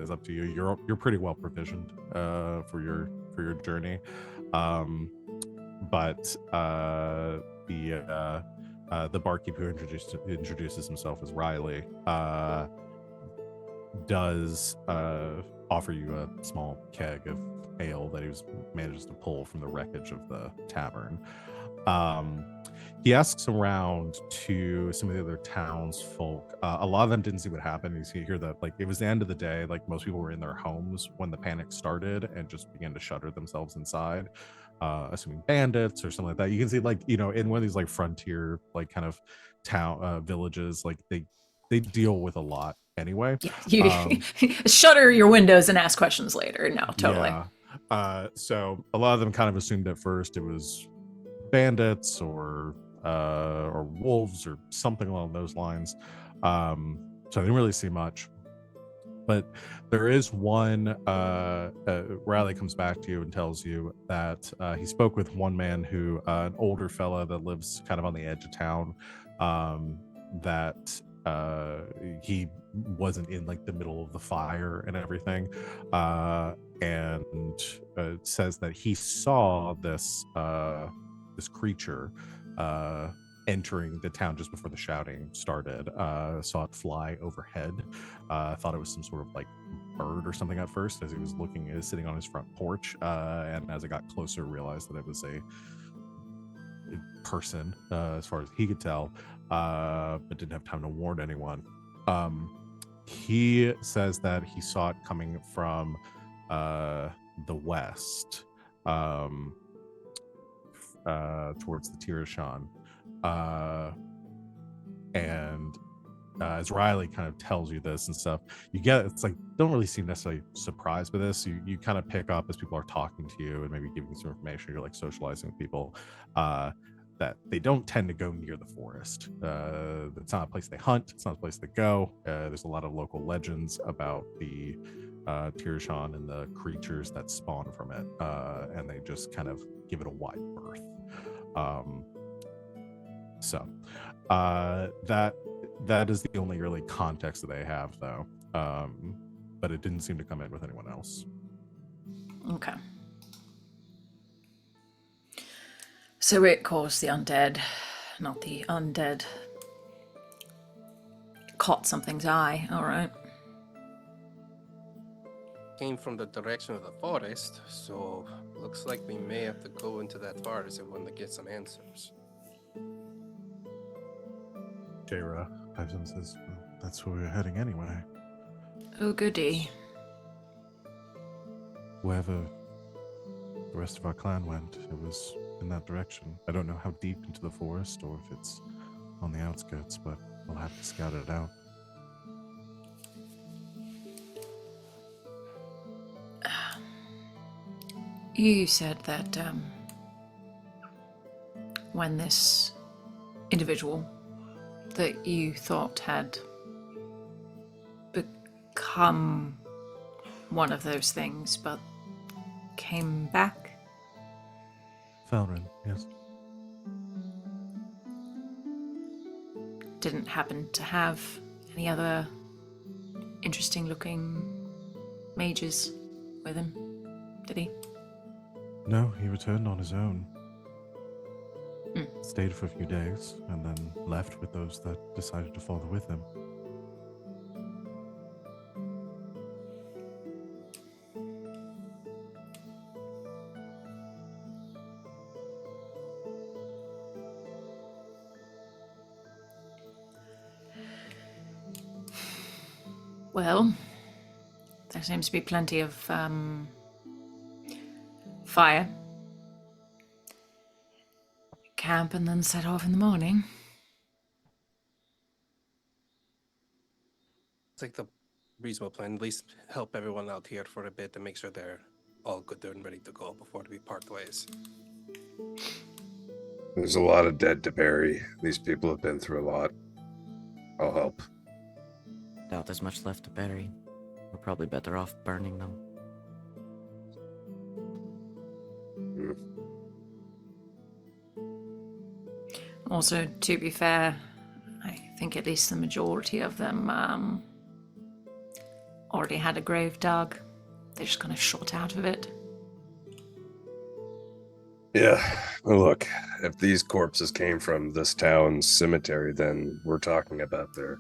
is up to you. You're pretty well provisioned for your journey. But the barkeep who introduces himself as Riley, does offer you a small keg of ale that he manages to pull from the wreckage of the tavern. He asks around to some of the other townsfolk. A lot of them didn't see what happened. You hear that like it was the end of the day. Like most people were in their homes when the panic started and just began to shutter themselves inside. Assuming bandits or something like that. You can see like, you know, in one of these like frontier like kind of town villages, like they deal with a lot anyway. Yeah, you shutter your windows and ask questions later. No, totally. Yeah. So a lot of them kind of assumed at first it was bandits or wolves or something along those lines. So I didn't really see much. But there is one, Riley comes back to you and tells you that he spoke with one man who, an older fella that lives kind of on the edge of town, that he wasn't in like the middle of the fire and everything, and says that he saw this creature entering the town just before the shouting started. Saw it fly overhead. Thought it was some sort of like bird or something at first as he was sitting on his front porch, and as it got closer realized that it was a person, as far as he could tell, but didn't have time to warn anyone. He says that he saw it coming from the west, towards the Tirashan. And as Riley kind of tells you this and stuff, you get it's like don't really seem necessarily surprised by this. You kind of pick up as people are talking to you and maybe giving you some information. You're like socializing with people, that they don't tend to go near the forest. It's not a place they hunt. It's not a place they go. There's a lot of local legends about the Tirashan and the creatures that spawn from it, and they just kind of give it a wide berth. So that is the only really context that they have, though. But it didn't seem to come in with anyone else. Okay. So it caused the undead, not the undead. Caught something's eye, alright. Came from the direction of the forest, so looks like we may have to go into that forest if we want to get some answers. Jayra Ivan says, that's where we're heading anyway. Oh, goody. Wherever the rest of our clan went, it was in that direction. I don't know how deep into the forest or if it's on the outskirts, but we'll have to scout it out. You said that when this individual that you thought had become one of those things, but came back? Felrin, yes. Didn't happen to have any other interesting looking mages with him, did he? No, he returned on his own. Stayed for a few days, and then left with those that decided to follow with him. Well, there seems to be plenty of fire. Camp and then set off in the morning. It's like the reasonable plan. At least help everyone out here for a bit and make sure they're all good and ready to go before we part ways. There's a lot of dead to bury. These people have been through a lot. I'll help. Doubt there's much left to bury. We're probably better off burning them. Also, to be fair, I think at least the majority of them already had a grave dug. They just kind of shot out of it. Yeah, well, look, if these corpses came from this town's cemetery, then we're talking about their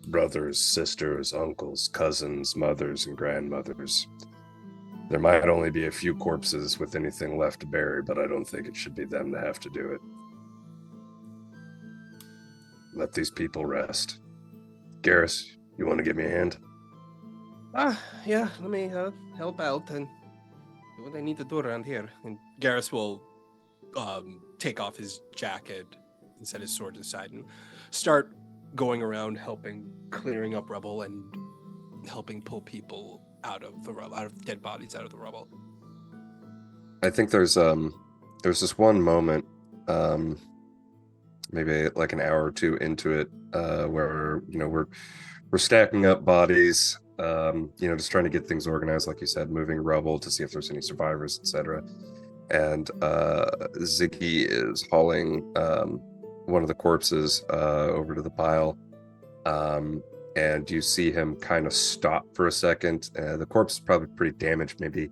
brothers, sisters, uncles, cousins, mothers, and grandmothers. There might only be a few corpses with anything left to bury, but I don't think it should be them to have to do it. Let these people rest. Garas, you want to give me a hand? Yeah, let me help out and do what I need to do around here. And Garrus will take off his jacket and set his sword aside and start going around helping clearing up rubble and helping pull people out of the rubble, out of dead bodies out of the rubble. I think there's this one moment, maybe like an hour or two into it, where we're stacking up bodies, just trying to get things organized, like you said, moving rubble to see if there's any survivors, etc. And Ziggy is hauling one of the corpses over to the pile, and you see him kind of stop for a second. The corpse is probably pretty damaged. Maybe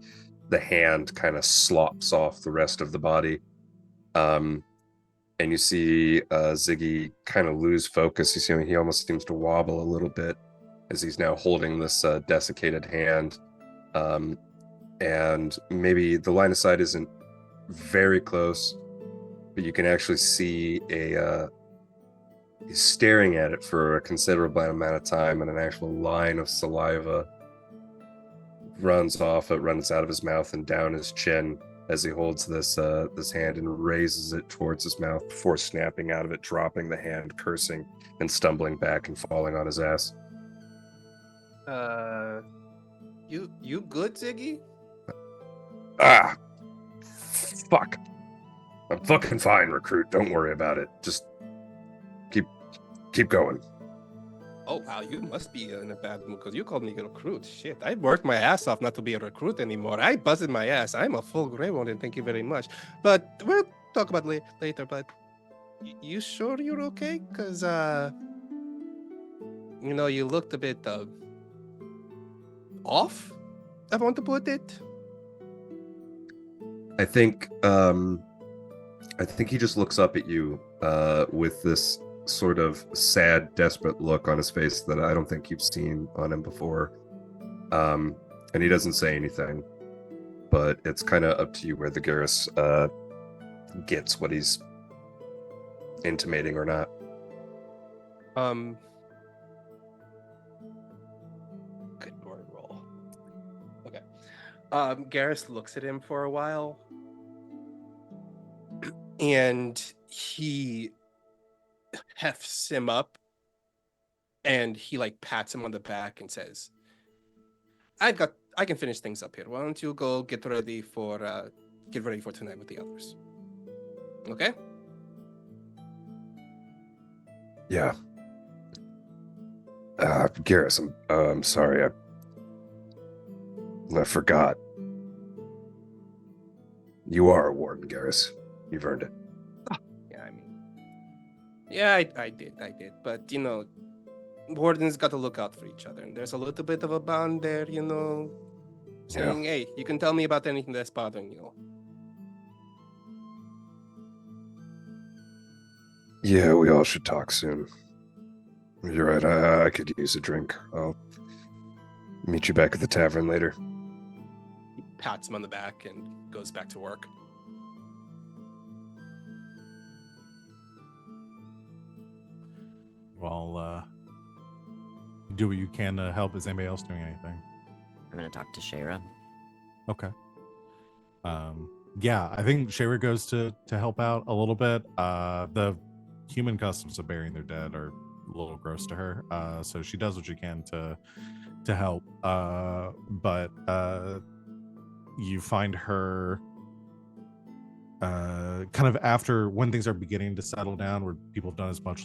the hand kind of slops off the rest of the body. And you see Ziggy kind of lose focus. You see he almost seems to wobble a little bit as he's now holding this desiccated hand. And maybe the line of sight isn't very close, but you can actually see he's staring at it for a considerable amount of time, and an actual line of saliva runs out of his mouth and down his chin as he holds this hand and raises it towards his mouth before snapping out of it, dropping the hand, cursing and stumbling back and falling on his ass. You good, Ziggy? Fuck. I'm fucking fine, recruit. Don't worry about it. Just keep going. Oh, wow, you must be in a bad mood because you called me a recruit. Shit, I worked my ass off not to be a recruit anymore. I busted my ass. I'm a full Grey Warden, thank you very much. But we'll talk about later, but you sure you're okay? Because, you looked a bit off, I want to put it. I think he just looks up at you with this sort of sad, desperate look on his face that I don't think you've seen on him before. And he doesn't say anything, but it's kind of up to you whether Garas gets what he's intimating or not. Good word roll. Okay. Garas looks at him for a while, and he hefts him up, and he pats him on the back and says, I can finish things up here. Why don't you go get ready for tonight with the others? Okay? Yeah. Garas, I'm sorry. I forgot. You are a warden, Garas. You've earned it. Yeah, I did. But, wardens got to look out for each other. And there's a little bit of a bond there, saying, hey, you can tell me about anything that's bothering you. Yeah, we all should talk soon. You're right, I could use a drink. I'll meet you back at the tavern later. He pats him on the back and goes back to work. Well, do what you can to help. Is anybody else doing anything? I'm gonna talk to Shayra. Okay. Yeah, I think Shayra goes to help out a little bit. The human customs of burying their dead are a little gross to her, so she does what she can to help. But you find her kind of after when things are beginning to settle down, where people have done as much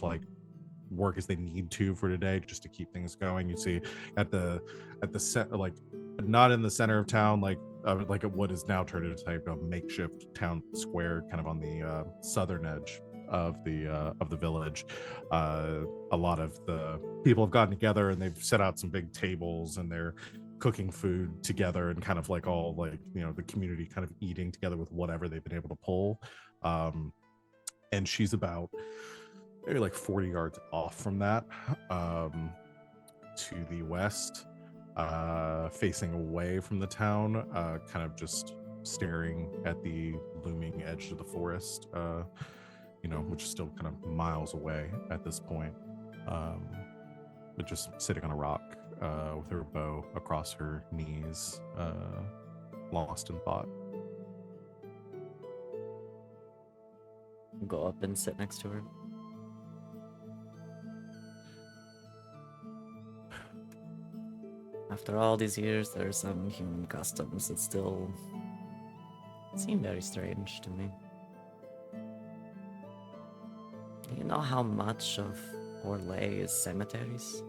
work as they need to for today just to keep things going. You see at the set, not in the center of town, like what is now turned into type of makeshift town square, kind of on the southern edge of the village. A lot of the people have gotten together and they've set out some big tables and they're cooking food together and kind of like all like, the community kind of eating together with whatever they've been able to pull. And she's about maybe like 40 yards off from that, to the west, facing away from the town, kind of just staring at the looming edge of the forest, which is still kind of miles away at this point, but just sitting on a rock, with her bow across her knees, lost in thought. Go up and sit next to her. After all these years, there are some human customs that still seem very strange to me. Do you know how much of Orlais is cemeteries?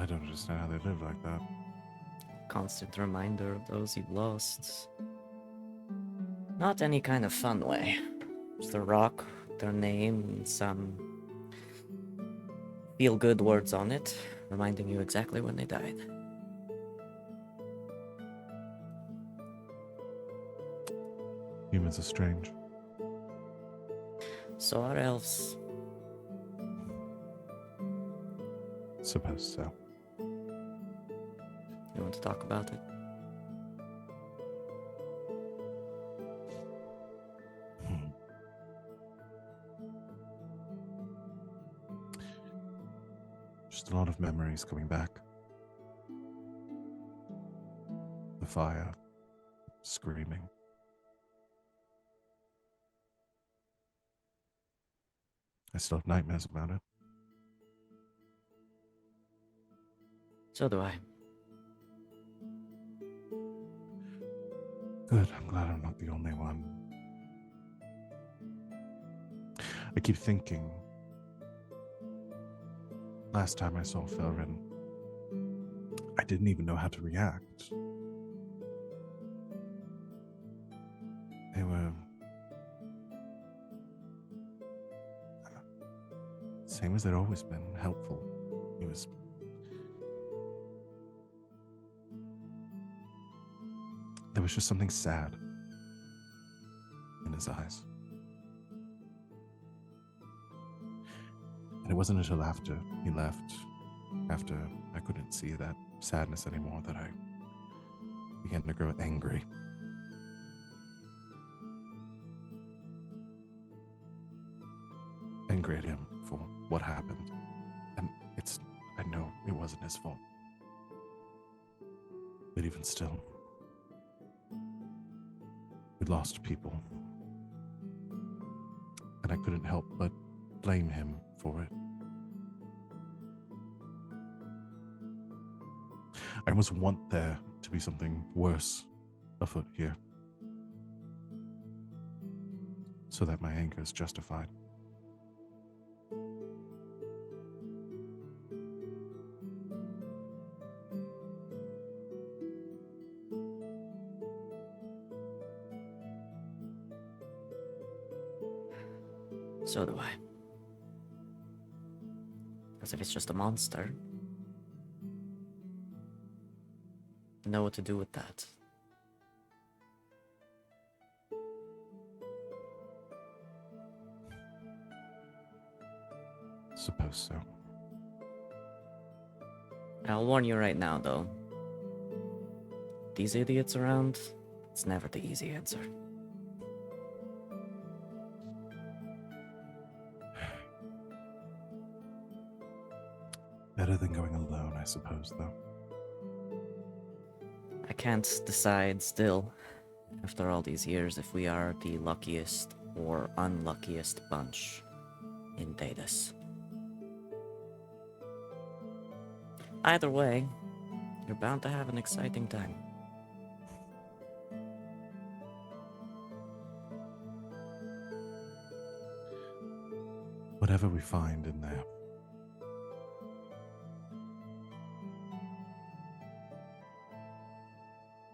I don't understand how they live like that. Constant reminder of those you've lost. Not any kind of fun way. Just a rock, their name, and some feel-good words on it, reminding you exactly when they died. Humans are strange. So are elves. Suppose so. You want to talk about it? Just a lot of memories coming back. The fire, screaming. I still have nightmares about it. So do I. Good, I'm glad I'm not the only one. I keep thinking, last time I saw Felrin, I didn't even know how to react. They were same as they'd always been, helpful. He was there was just something sad in his eyes. And it wasn't until after he left, after I couldn't see that sadness anymore, that I began to grow angry. Angry at him for what happened. And I know it wasn't his fault. But even still, we lost people. And I couldn't help but blame him for it. I almost want there to be something worse afoot here, so that my anger is justified. So do I. Because if it's just a monster, you know what to do with that. Suppose so. I'll warn you right now, though. These idiots around, it's never the easy answer. Better than going alone, I suppose, though. I can't decide still, after all these years, if we are the luckiest or unluckiest bunch in Daedus. Either way, you're bound to have an exciting time. Whatever we find in there,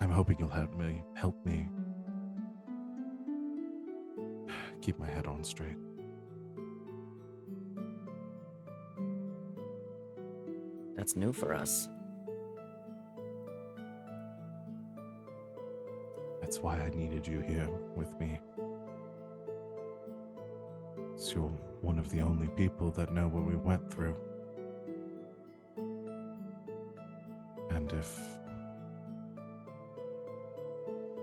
I'm hoping you'll help me keep my head on straight. That's new for us. That's why I needed you here with me. So you're one of the only people that know what we went through. And if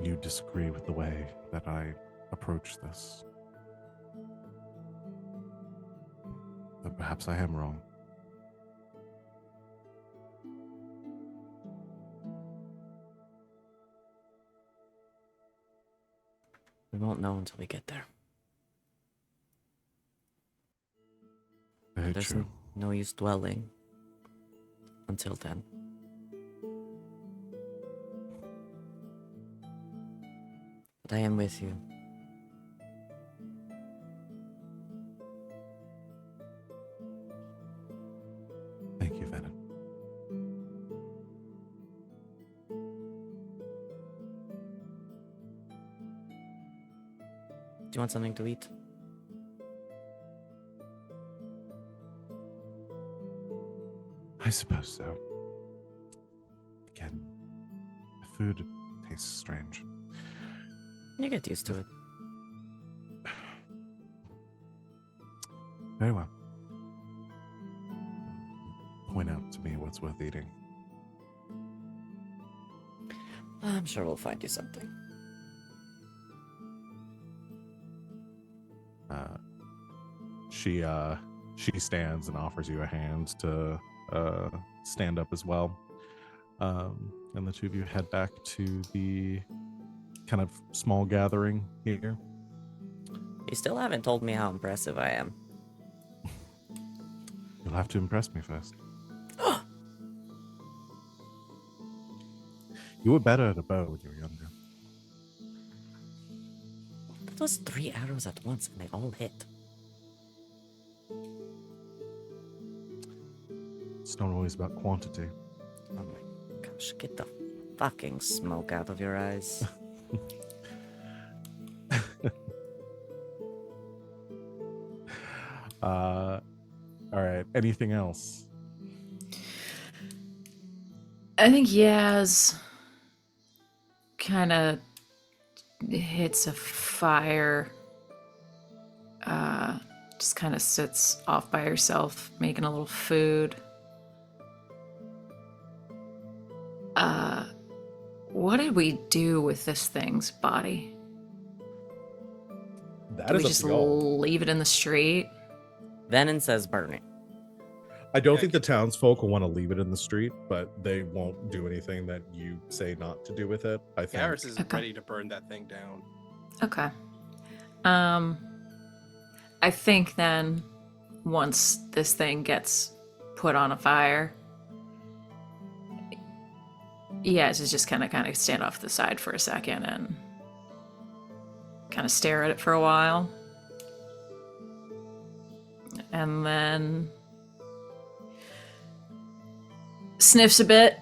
you disagree with the way that I approach this, then perhaps I am wrong. We won't know until we get there. Very There's true. no use dwelling until then. But I am with you. Thank you, Venehn. Do you want something to eat? I suppose so. Again, the food tastes strange. You get used to it. Very well. Point out to me what's worth eating. I'm sure we'll find you something. She stands and offers you a hand to stand up as well. And the two of you head back to the kind of small gathering here. You still haven't told me how impressive I am. You'll have to impress me first. You were better at a bow when you were younger. That was 3 arrows at once and they all hit. It's not always about quantity. Oh my gosh, get the fucking smoke out of your eyes. All right. Anything else? I think Yaz kind of hits a fire. Just kind of sits off by herself, making a little food. What did we do with this thing's body? That Did we just leave it in the street? Venehn says burn it. I don't think the townsfolk will want to leave it in the street, but they won't do anything that you say not to do with it. I think. Garas is Okay. ready to burn that thing down. Okay. I think then once this thing gets put on a fire, Yaz is just kind of stand off to the side for a second and kind of stare at it for a while. And then sniffs a bit,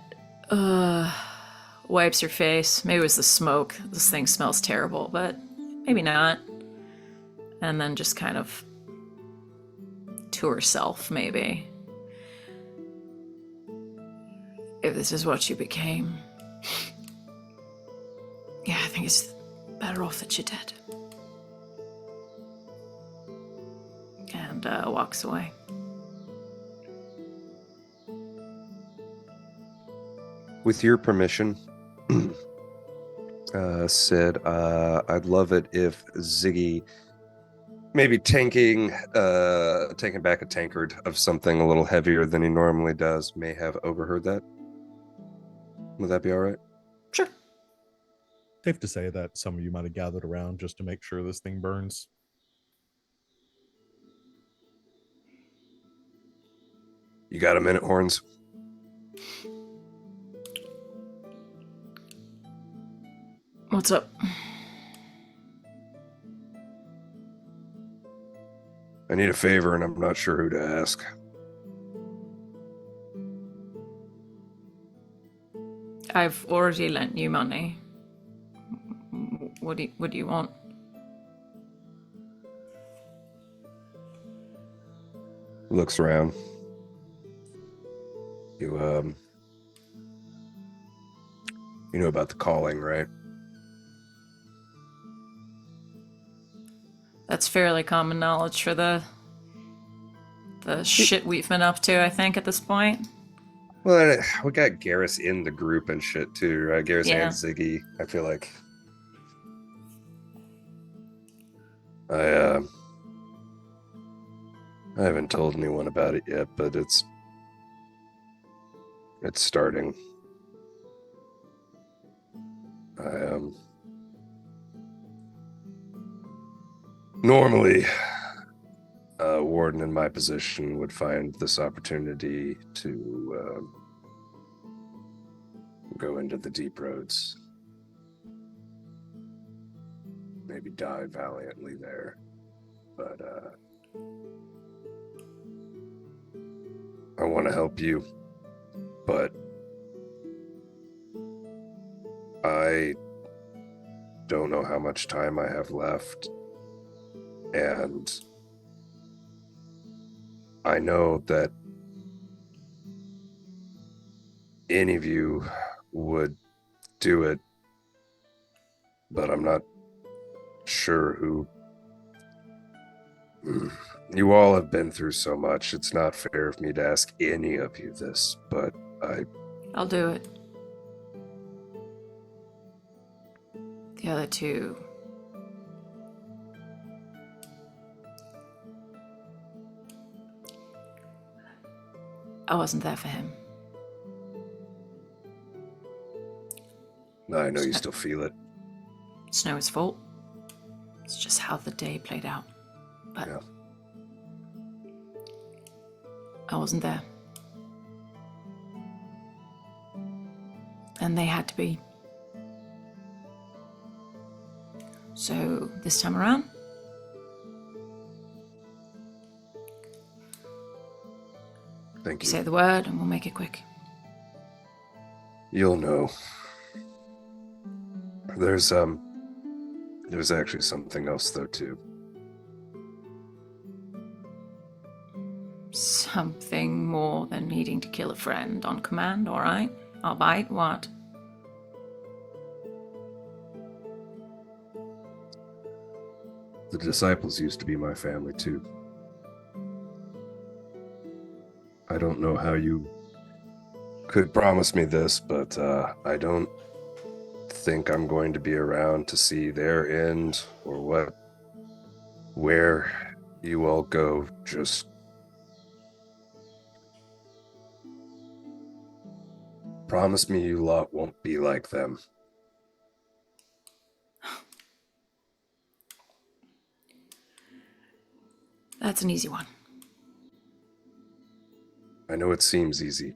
wipes her face. Maybe it was the smoke. This thing smells terrible, but maybe not. And then just kind of to herself, maybe. If this is what you became, yeah, I think it's better off that you did. And walks away. With your permission, Sid, I'd love it if Ziggy maybe taking back a tankard of something a little heavier than he normally does may have overheard that. Would that be all right? Sure. Safe to say that some of you might have gathered around just to make sure this thing burns. You got a minute, Horns? What's up? I need a favor and I'm not sure who to ask. I've already lent you money. What do you want? Looks around. You know about the calling, right? That's fairly common knowledge for the shit we've been up to, I think, at this point. Well, we got Garas in the group and shit too, right? Garas Yeah. and Ziggy. I feel like I haven't told anyone about it yet, but it's starting. Normally, a warden in my position would find this opportunity to go into the deep roads. Maybe die valiantly there. But I want to help you. But I don't know how much time I have left. And I know that any of you would do it, but I'm not sure who. You all have been through so much. It's not fair of me to ask any of you this, but I'll do it. The other two. I wasn't there for him. I know you still feel it. It's no his fault. It's just how the day played out. But Yeah. I wasn't there. And they had to be. So this time around, Thank you you. say the word and we'll make it quick. You'll know. There's actually something else though too. Something more than needing to kill a friend on command, alright? I'll bite, what? The disciples used to be my family too. I don't know how you could promise me this, but I don't think I'm going to be around to see their end or where you all go. Just promise me you lot won't be like them. That's an easy one. I know it seems easy.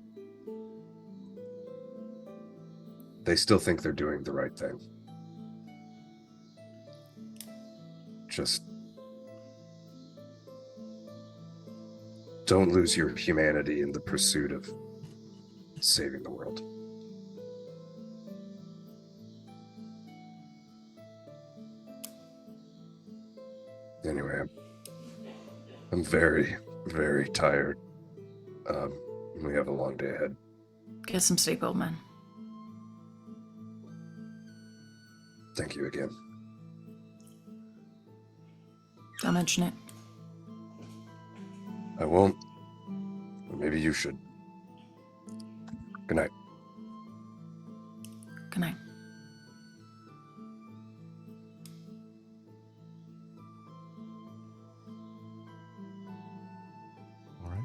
They still think they're doing the right thing. Just don't lose your humanity in the pursuit of saving the world. Anyway, I'm very, very tired. We have a long day ahead. Get some sleep, old man. Thank you again. Don't mention it. I won't. Or maybe you should. Good night. Good night. All right.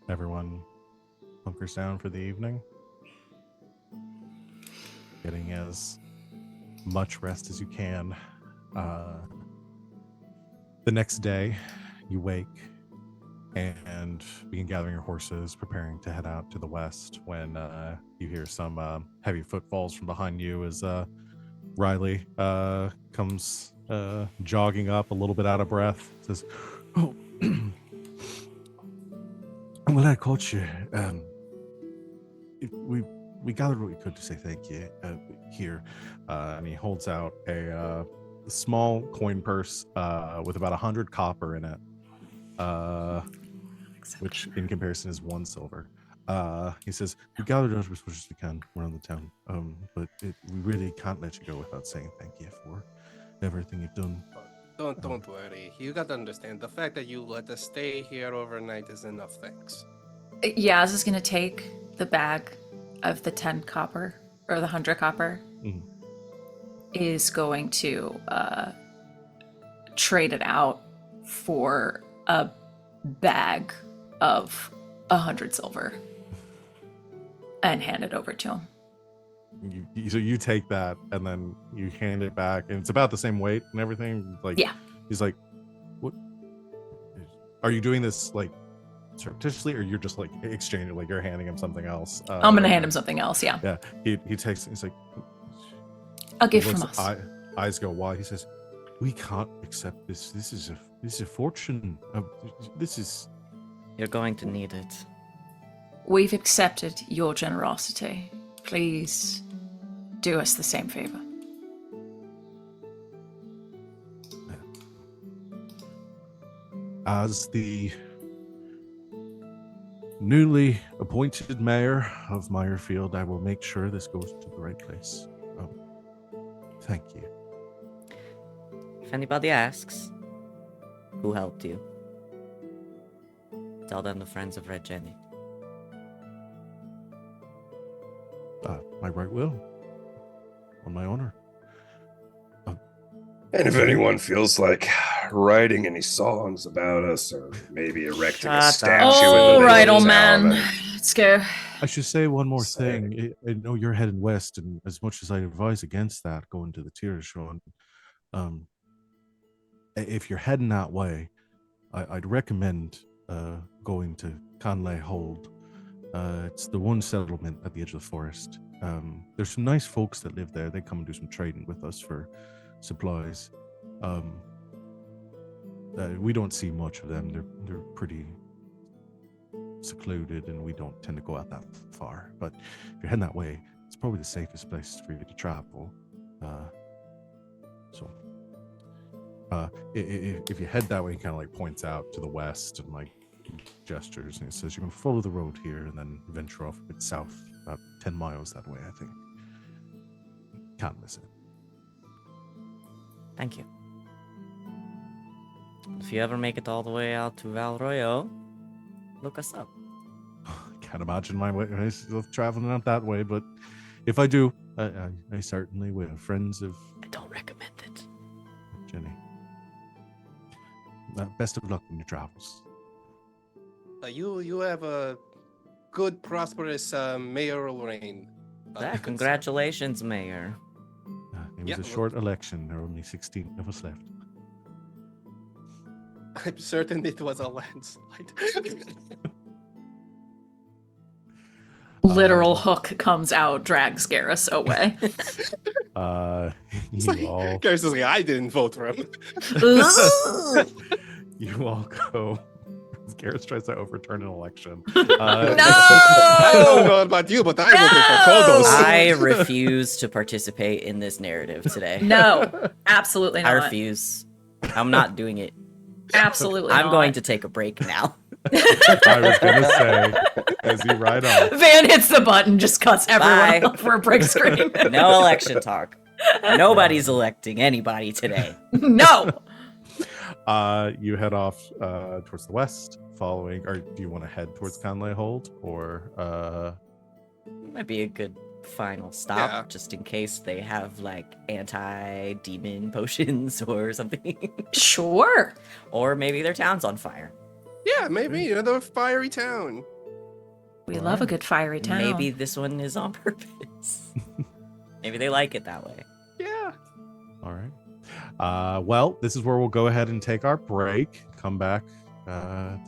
Everyone hunkers down for the evening. Getting as much rest as you can. The next day, you wake and begin gathering your horses, preparing to head out to the west when you hear some heavy footfalls from behind you as Riley comes jogging up a little bit out of breath. Says, "Oh, well, I caught you. We gathered what we could to say thank you here." And he holds out a small coin purse with about 100 copper in it, which in comparison is 1 silver. He says, we gathered as much as we can around the town, but we really can't let you go without saying thank you for everything you've done. Don't worry. You gotta understand, the fact that you let us stay here overnight is enough thanks. Yaz is gonna take the bag of the 10 copper, or the 100 copper, is going to trade it out for a bag of 100 silver and hand it over to him. So you take that and then you hand it back, and it's about the same weight and everything. Like, Yeah. He's like, "What? Are you doing this like surreptitiously, or you're just like exchanging? Like you're handing him something else?" I'm gonna hand him something else. Yeah. Yeah. He takes. He's like, A gift looks- from us. Eyes go wide. He says, "We can't accept this. This is a fortune. This is." You're going to need it. We've accepted your generosity. Please do us the same favor. As the newly appointed mayor of Meyerfield, I will make sure this goes to the right place. Thank you. If anybody asks, who helped you? Tell them the Friends of Red Jenny. My right will. On my honor. And if anyone feels like writing any songs about us, or maybe erecting a Shut up. statue in the All middle right, of old town, man. Let's go. I should say one more Say. thing. I know you're heading west, and as much as I advise against that, going to the tier show, if you're heading that way, I'd recommend going to Conley Hold. It's the one settlement at the edge of the forest. There's some nice folks that live there. They come and do some trading with us for supplies. We don't see much of them. They're pretty secluded, and we don't tend to go out that far. But if you're heading that way, it's probably the safest place for you to travel. If you head that way, he kind of like points out to the west and like gestures, and he says, "You can follow the road here and then venture off a bit south, about 10 miles that way, I think. Can't miss it." Thank you. If you ever make it all the way out to Valroyo, look us up. Can't imagine my way traveling out that way, but if I do, I certainly will. Friends of I don't recommend it. Jenny. Best of luck in your travels. You have a good, prosperous mayoral reign. Congratulations, Mayor. It was Yeah, a short election. There were only 16 of us left. I'm certain it was a landslide. Literal hook comes out, drags Garas away. Garrus is like, I didn't vote for him. You all go. Garrus tries to overturn an election. I don't know about you, but I voted for Kodos. I refuse to participate in this narrative today. No, absolutely I not. refuse. I'm not doing it. Absolutely I'm not. going to take a break now. I was gonna say, as you ride off. Van hits the button, just cuts everyone Bye. off for a break screen. No election talk. Nobody's electing anybody today. No. You head off towards the west, following, or do you want to head towards Conley Hold, or Might be a good final stop, Yeah. just in case they have like anti-demon potions or something. Sure. Or maybe their town's on fire. Yeah, maybe another fiery town. We love a good fiery town. Maybe this one is on purpose. Maybe they like it that way. Yeah. all right. Well, this is where we'll go ahead and take our break. Come back,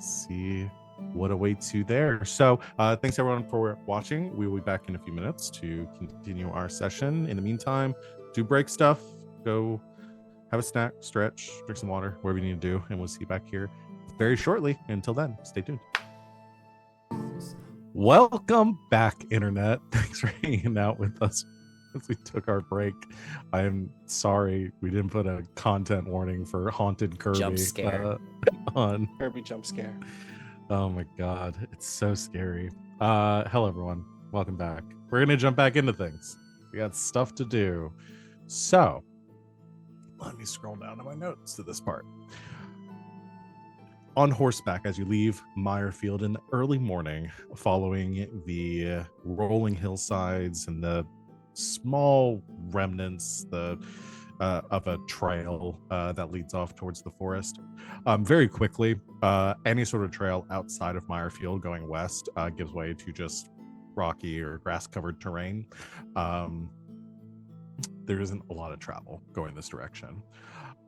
see what awaits you there. So thanks everyone for watching. We will be back in a few minutes to continue our session. In the meantime, do break stuff, go have a snack, stretch, drink some water, whatever you need to do, and we'll see you back here very shortly. Until then, stay tuned. Welcome back, internet. Thanks for hanging out with us as we took our break. I am sorry we didn't put a content warning for Haunted Kirby Jump scare. on. Kirby jump scare. Oh my god, it's so scary. Hello everyone, welcome back. We're gonna jump back into things. We got stuff to do. So, let me scroll down to my notes to this part. On horseback as you leave Meyerfield in the early morning, following the rolling hillsides and the small remnants of a trail that leads off towards the forest. Very quickly, any sort of trail outside of Meyerfield going west gives way to just rocky or grass-covered terrain. There isn't a lot of travel going this direction.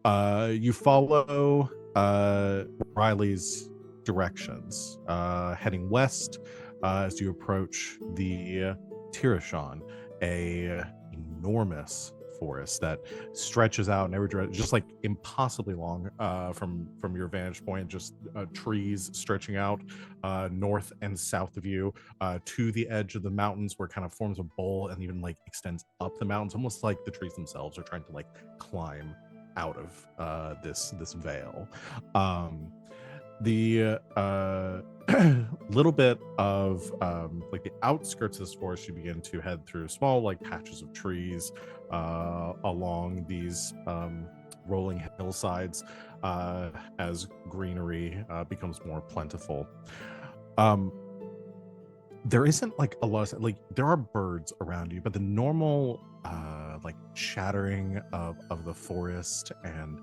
You follow Riley's directions, heading west as you approach the Tirashan, a enormous forest that stretches out in every direction, just like impossibly long from your vantage point, just trees stretching out north and south of you to the edge of the mountains, where it kind of forms a bowl and even like extends up the mountains, almost like the trees themselves are trying to like climb out of this veil. The little bit of like the outskirts of this forest, you begin to head through small like patches of trees along these rolling hillsides as greenery becomes more plentiful. There isn't like a lot of like, there are birds around you, but the normal like chattering of the forest and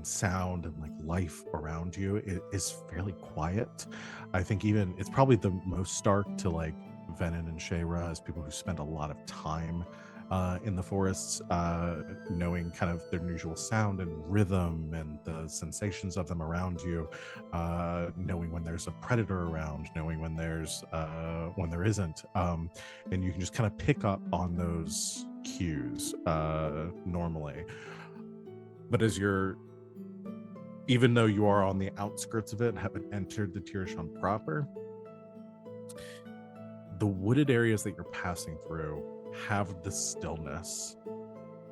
sound and like life around you is fairly quiet. I think even it's probably the most stark to like Venehn and Shayra as people who spend a lot of time in the forests, knowing kind of their usual sound and rhythm and the sensations of them around you, knowing when there's a predator around, knowing when when there isn't, and you can just kind of pick up on those cues normally. But as even though you are on the outskirts of it and haven't entered the Tirashan proper, the wooded areas that you're passing through have the stillness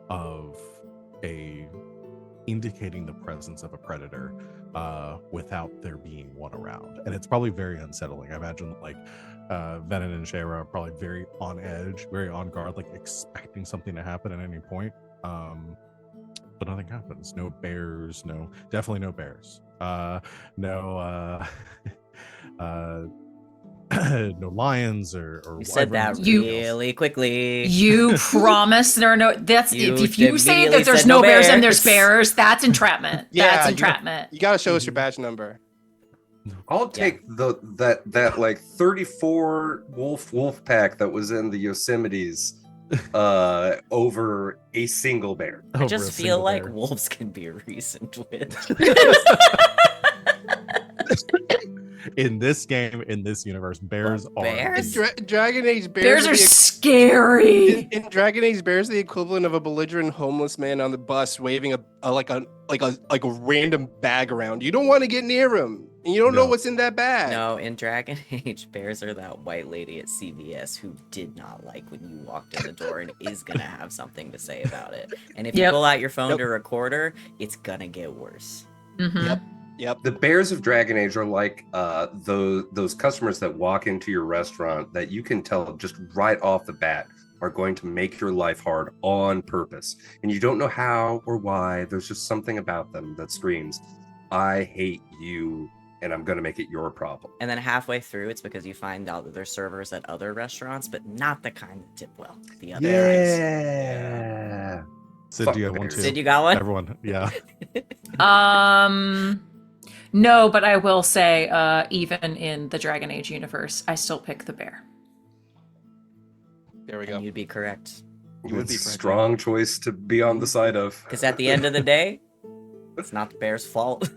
of indicating the presence of a predator without there being one around. And it's probably very unsettling. I imagine like Venehn and Shayra are probably very on edge, very on guard, like expecting something to happen at any point. But nothing happens. No bears, definitely no bears. No lions or You said that wyverns. really quickly. You promise there are no. That's You if you say immediately that there's said no no bears and there's bears. bears, that's entrapment. That's Yeah, entrapment. You gotta show us your badge number. I'll take that like 34 wolf pack that was in the Yosemites over a single bear. I Over just a feel single like bear. wolves can be reasoned with. In this game, in this universe, bears But bears? are Dragon Age Bears are are the scary. in Dragon Age, bears are the equivalent of a belligerent homeless man on the bus waving a random bag around. You don't want to get near him, and you don't know No. what's in that bag. No, in Dragon Age, bears are that white lady at CVS who did not like when you walked in the door and is gonna have something to say about it. And if you Yep. pull out your phone Yep. to record her, it's gonna get worse. Mhm. Yep. The bears of Dragon Age are like those customers that walk into your restaurant that you can tell just right off the bat are going to make your life hard on purpose. And you don't know how or why. There's just something about them that screams, I hate you, and I'm going to make it your problem. And then halfway through, it's because you find out that they're servers at other restaurants, but not the kind that tip well. The other kinds. Yeah. Sid, Fuck do you the have one bears. too? Sid, you got one? Everyone, yeah. No, but I will say, even in the Dragon Age universe, I still pick the bear. There we go. And you'd be correct. You would be It's a correct. strong choice to be on the side of. Because at the end of the day, it's not the bear's fault.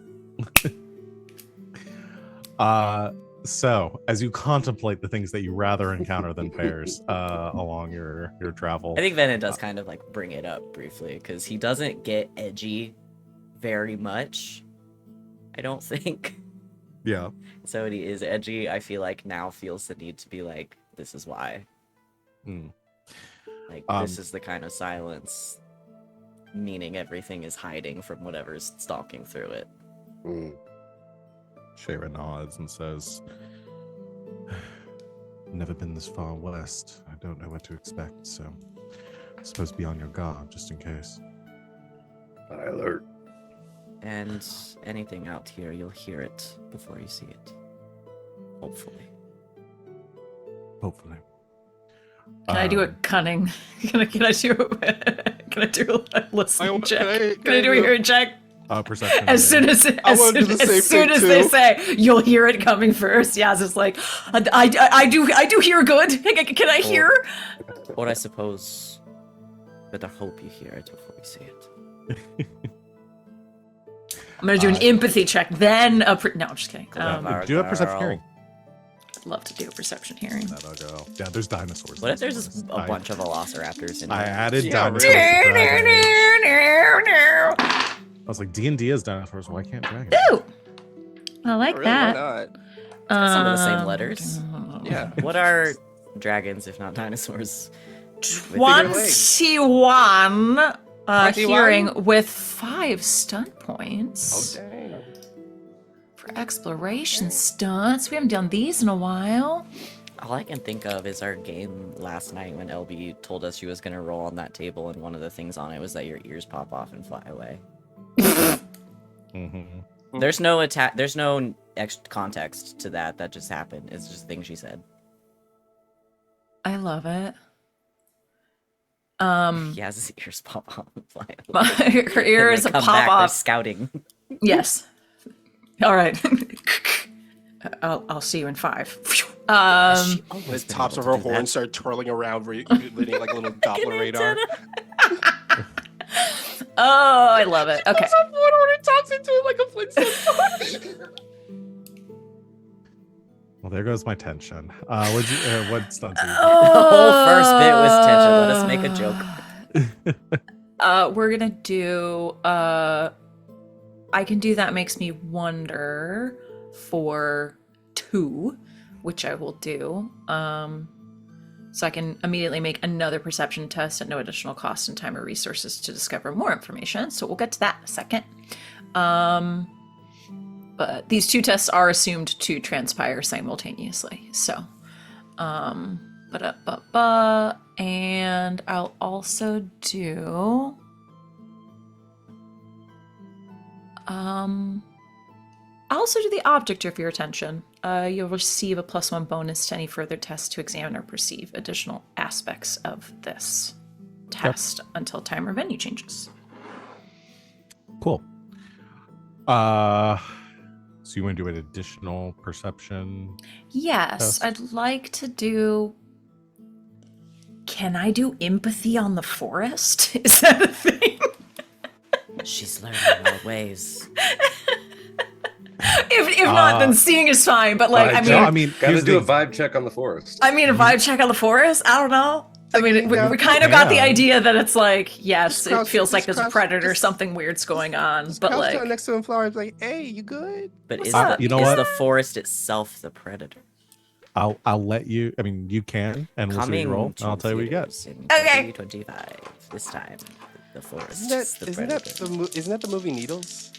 So as you contemplate the things that you rather encounter than bears along your travel, I think Venehn does kind of like bring it up briefly because he doesn't get edgy very much, I don't think. yeah. So when he is edgy, I feel like now feels the need to be like, this is why. Mm. Like, this is the kind of silence, meaning everything is hiding from whatever's stalking through it. Mm. Shayra nods and says, never been this far west. I don't know what to expect, so I suppose be on your guard just in case. High alert. And anything out here, you'll hear it before you see it. Hopefully. Hopefully. Can I do a cunning? Can I do a listening check? Can I do a hearing check? Perception. As soon as they say you'll hear it coming first, Yaz is like, I do hear good. Can I hear? Or I suppose better hope you hear it before you see it. I'm gonna do an empathy check, then no, I'm just kidding. Do a perception hearing. I'd love to do a perception hearing. That'll go. Yeah, there's dinosaurs. What if there's just a bunch of velociraptors in I here? added dinosaurs. I was like, D&D is dinosaurs. Why can't dragons? Ooh, I like Really, that. why not? Some of the same letters. Yeah. What are dragons if not dinosaurs? 21 21? hearing with 5 stunt points. Oh, dang. For exploration stunts. We haven't done these in a while. All I can think of is our game last night when LB told us she was going to roll on that table, and one of the things on it was that your ears pop off and fly away. Mm-hmm. There's no attack. There's no context to that. That just happened. It's just a thing she said. I love it. Yeah, his ears pop off and fly away. Her ears And they come pop back, they're off. scouting. Yes. All right. I'll see you in 5. His tops of her horns start twirling around, leading like a little Doppler radar. Oh, I love it. Okay. Talks into it like a Flintstone. Well, there goes my tension. What stunts? The whole first bit was tension. Let us make a joke. We're gonna do I can do that makes me wonder for 2, which I will do. So I can immediately make another perception test at no additional cost and time or resources to discover more information. So we'll get to that in a second. But these 2 tests are assumed to transpire simultaneously. So, and I'll also do, the object of your attention. You'll receive a +1 bonus to any further tests to examine or perceive additional aspects of this test until time or venue changes. Cool. So you want to do an additional perception? Yes, test? I'd like to do. Can I do empathy on the forest? Is that a thing? She's learning our ways. If not, then seeing is fine. But like, Vibe I mean, gotta here's do a the- vibe check on the forest. a vibe check on the forest. I don't know. I mean, we kind of got the idea that it's like, yes, it feels like there's a predator, something weird's going on, but Crouch like, down next to him, Flower's like, "Hey, you good?" But What's is, up? the, You know is what? the forest itself the predator? I'll let you. I mean, you can, and we'll see what you roll. And I'll tell you what you get. In Okay. 2025. This time, the forest Isn't is the isn't predator. isn't that the movie Needles?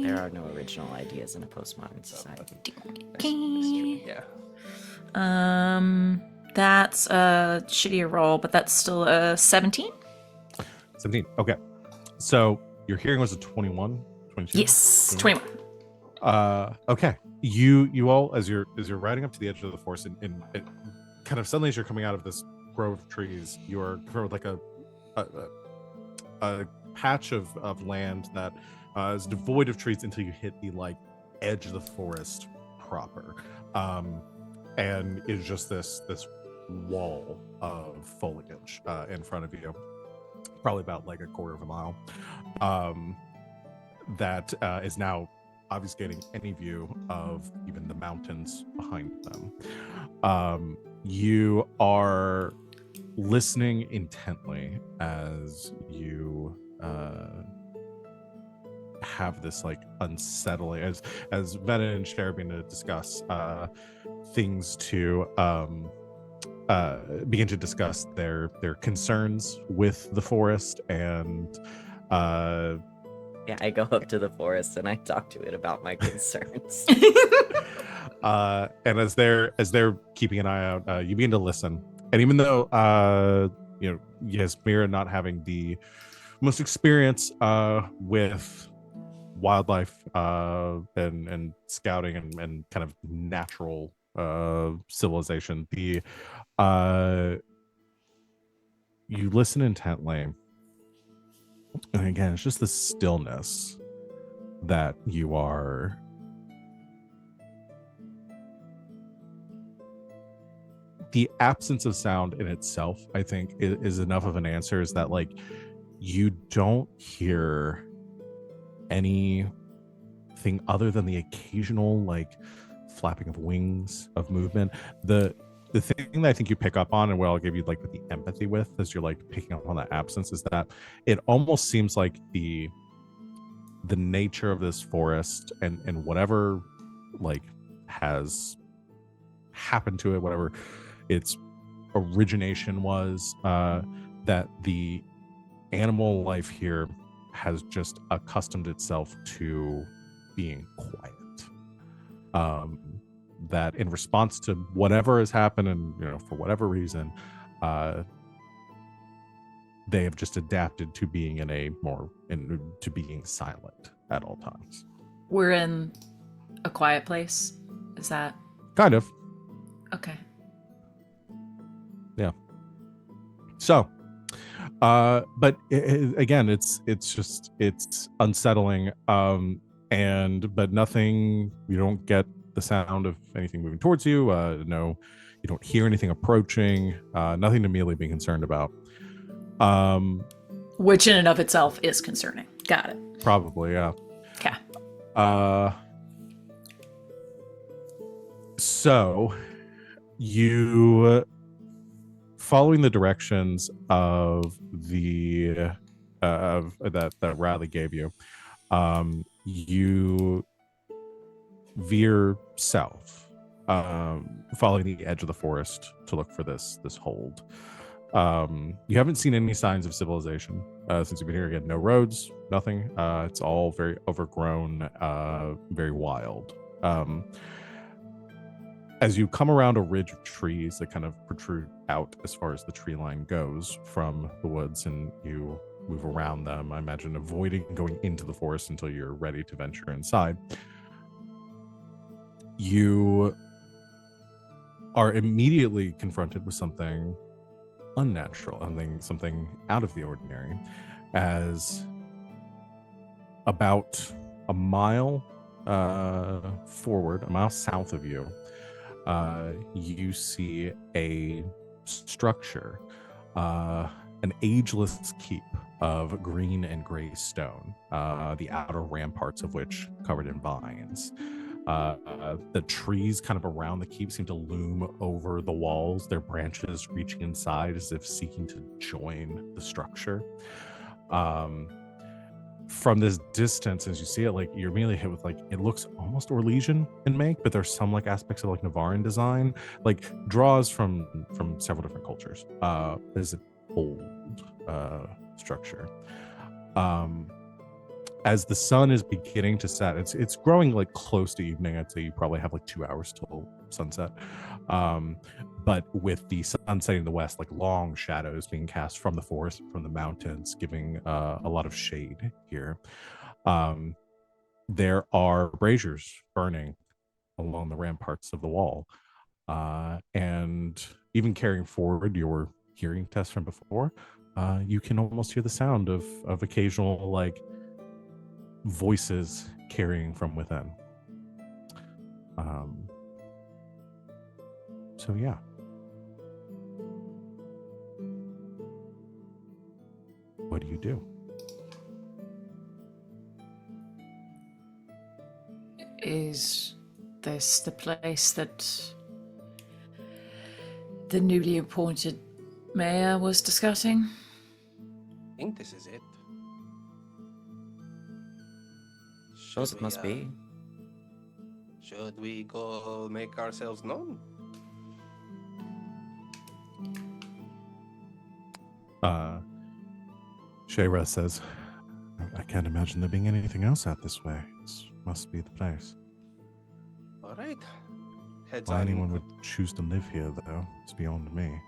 There are no original ideas in a postmodern society. Yeah. That's a shittier roll, but that's still a 17. 17. Okay. So your hearing was a 21, 22? Yes, 21. Okay. You all, as you're riding up to the edge of the forest, and kind of suddenly as you're coming out of this grove of trees, you're confronted with like a patch of land that is devoid of trees until you hit the like edge of the forest proper, and it's just this wall of foliage in front of you, probably about like a quarter of a mile, that is now obfuscating any view of even the mountains behind them. You are listening intently as you have this like unsettling, as Venehn and Cher begin to discuss things to begin to discuss their concerns with the forest and Yeah, I go up to the forest and I talk to it about my concerns. And as they're keeping an eye out, you begin to listen. And even though Yasmera not having the most experience with wildlife and scouting and kind of natural civilization, you listen intently. And again, it's just the stillness that you are the absence of sound in itself, I think, is enough of an answer. Is that like you don't hear anything other than the occasional like flapping of wings of movement. The thing that I think you pick up on, and what I'll give you like the empathy with as you're like picking up on that absence, is that it almost seems like the nature of this forest and whatever like has happened to it, whatever its origination was, that the animal life here has just accustomed itself to being quiet. That in response to whatever has happened, and for whatever reason, they have just adapted to being to being silent at all times. We're in a quiet place. Is that kind of? Okay. Yeah. So, but again, it's unsettling. But nothing. You don't get the sound of anything moving towards you. No, you don't hear anything approaching. Nothing to immediately be concerned about. Which in and of itself is concerning. Got it. Probably, yeah. Okay. So you, following the directions of the that Riley gave you, you veer south, following the edge of the forest to look for this hold. You haven't seen any signs of civilization since you've been here. Again, no roads, nothing. It's all very overgrown, very wild. As you come around a ridge of trees that kind of protrude out as far as the tree line goes from the woods, and you move around them, I imagine avoiding going into the forest until you're ready to venture inside, you are immediately confronted with something unnatural, something out of the ordinary, as about a mile forward, a mile south of you, you see a structure, an ageless keep of green and gray stone, the outer ramparts of which covered in vines. The trees kind of around the keep seem to loom over the walls, their branches reaching inside as if seeking to join the structure. From this distance, as you see it, like you're immediately hit with like, it looks almost Orlesian in make, but there's some like aspects of like Navaran design, like draws from several different cultures. There's an old structure. As the sun is beginning to set, it's growing like close to evening. I'd say you probably have like 2 hours till sunset. But with the sun setting in the west, like long shadows being cast from the forest, from the mountains, giving a lot of shade here. There are braziers burning along the ramparts of the wall. And even carrying forward your hearing test from before, you can almost hear the sound of occasional like voices carrying from within. So yeah. What do you do? Is this the place that the newly appointed mayor was discussing? I think this is it. Suppose it must be. Should we go make ourselves known? Shayra says, I can't imagine there being anything else out this way. This must be the place. All right. Heads Why on. anyone would choose to live here, though, is beyond me.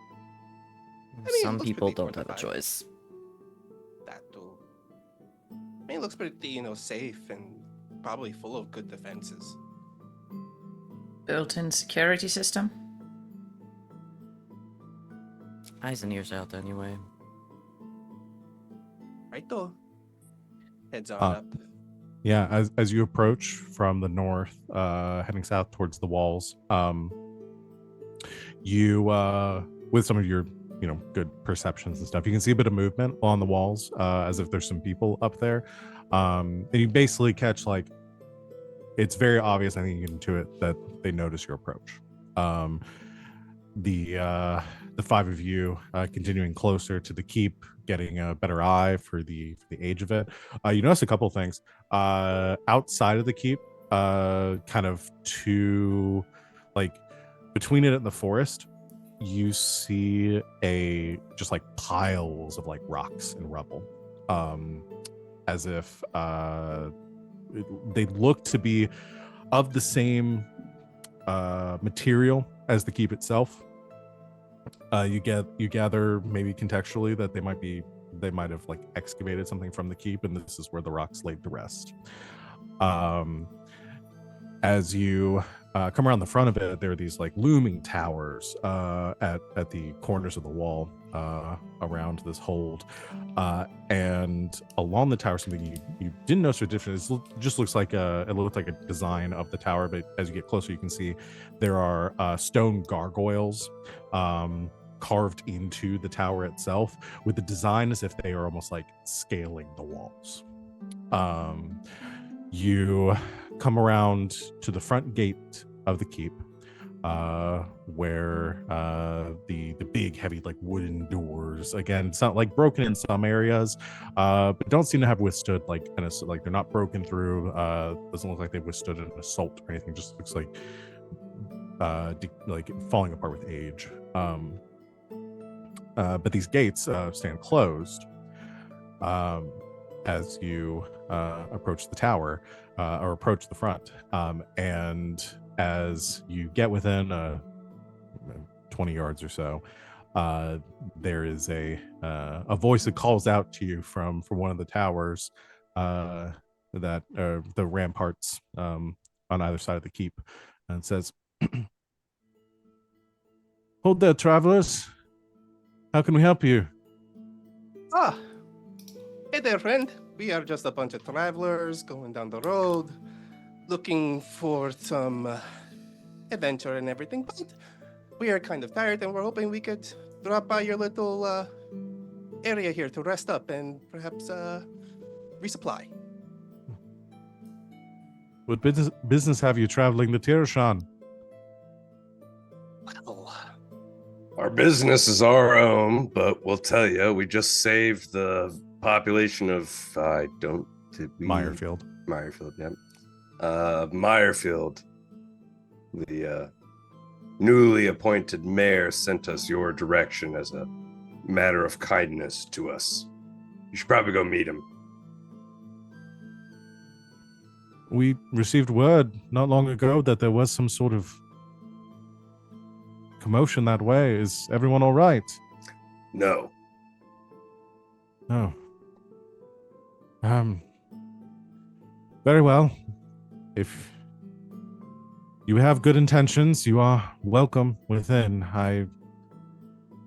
mean, it Some looks people pretty don't have a fortified. choice. That too. I mean, it looks pretty, safe and probably full of good defenses. Built-in security system. Eyes and ears out anyway. Right though. Heads on Uh, up. Yeah, as you approach from the north, heading south towards the walls, you with some of your good perceptions and stuff, you can see a bit of movement on the walls, as if there's some people up there, and you basically catch, like, it's very obvious, I think you can intuit that they notice your approach. The five of you continuing closer to the keep, getting a better eye for the age of it. You notice a couple things outside of the keep, kind of to, like, between it and the forest. You see just like piles of, like, rocks and rubble, as if they look to be of the same material as the keep itself. You gather maybe contextually that they might have, like, excavated something from the keep, and this is where the rocks laid to rest. As you come around the front of it, there are these, like, looming towers at the corners of the wall around this hold, and along the tower, something you didn't notice are different. It just looks like it looked like a design of the tower, but as you get closer, you can see there are stone gargoyles carved into the tower itself, with the design as if they are almost like scaling the walls. You come around to the front gate of the keep, where the big heavy, like, wooden doors, again, it's not, like, broken in some areas, but don't seem to have withstood, like, like, they're not broken through. Doesn't look like they've withstood an assault or anything. Just looks like like falling apart with age. But these gates stand closed as you approach the tower, or approach the front, and as you get within 20 yards or so, there is a voice that calls out to you from one of the towers, that the ramparts on either side of the keep, and says, "Hold there, travelers. How can we help you?" Ah, hey there, friend. We are just a bunch of travelers going down the road, looking for some adventure and everything, but we are kind of tired, and we're hoping we could drop by your little area here to rest up and perhaps resupply. What business have you traveling to Tirashan? Well, Our business is our own, but we'll tell you, we just saved the population of Meyerfield. Meyerfield, yeah. Meyerfield. The newly appointed mayor sent us your direction as a matter of kindness to us. You should probably go meet him. We received word not long ago that there was some sort of commotion that way. Is everyone all right? No. Oh. Very well. If you have good intentions, you are welcome within. I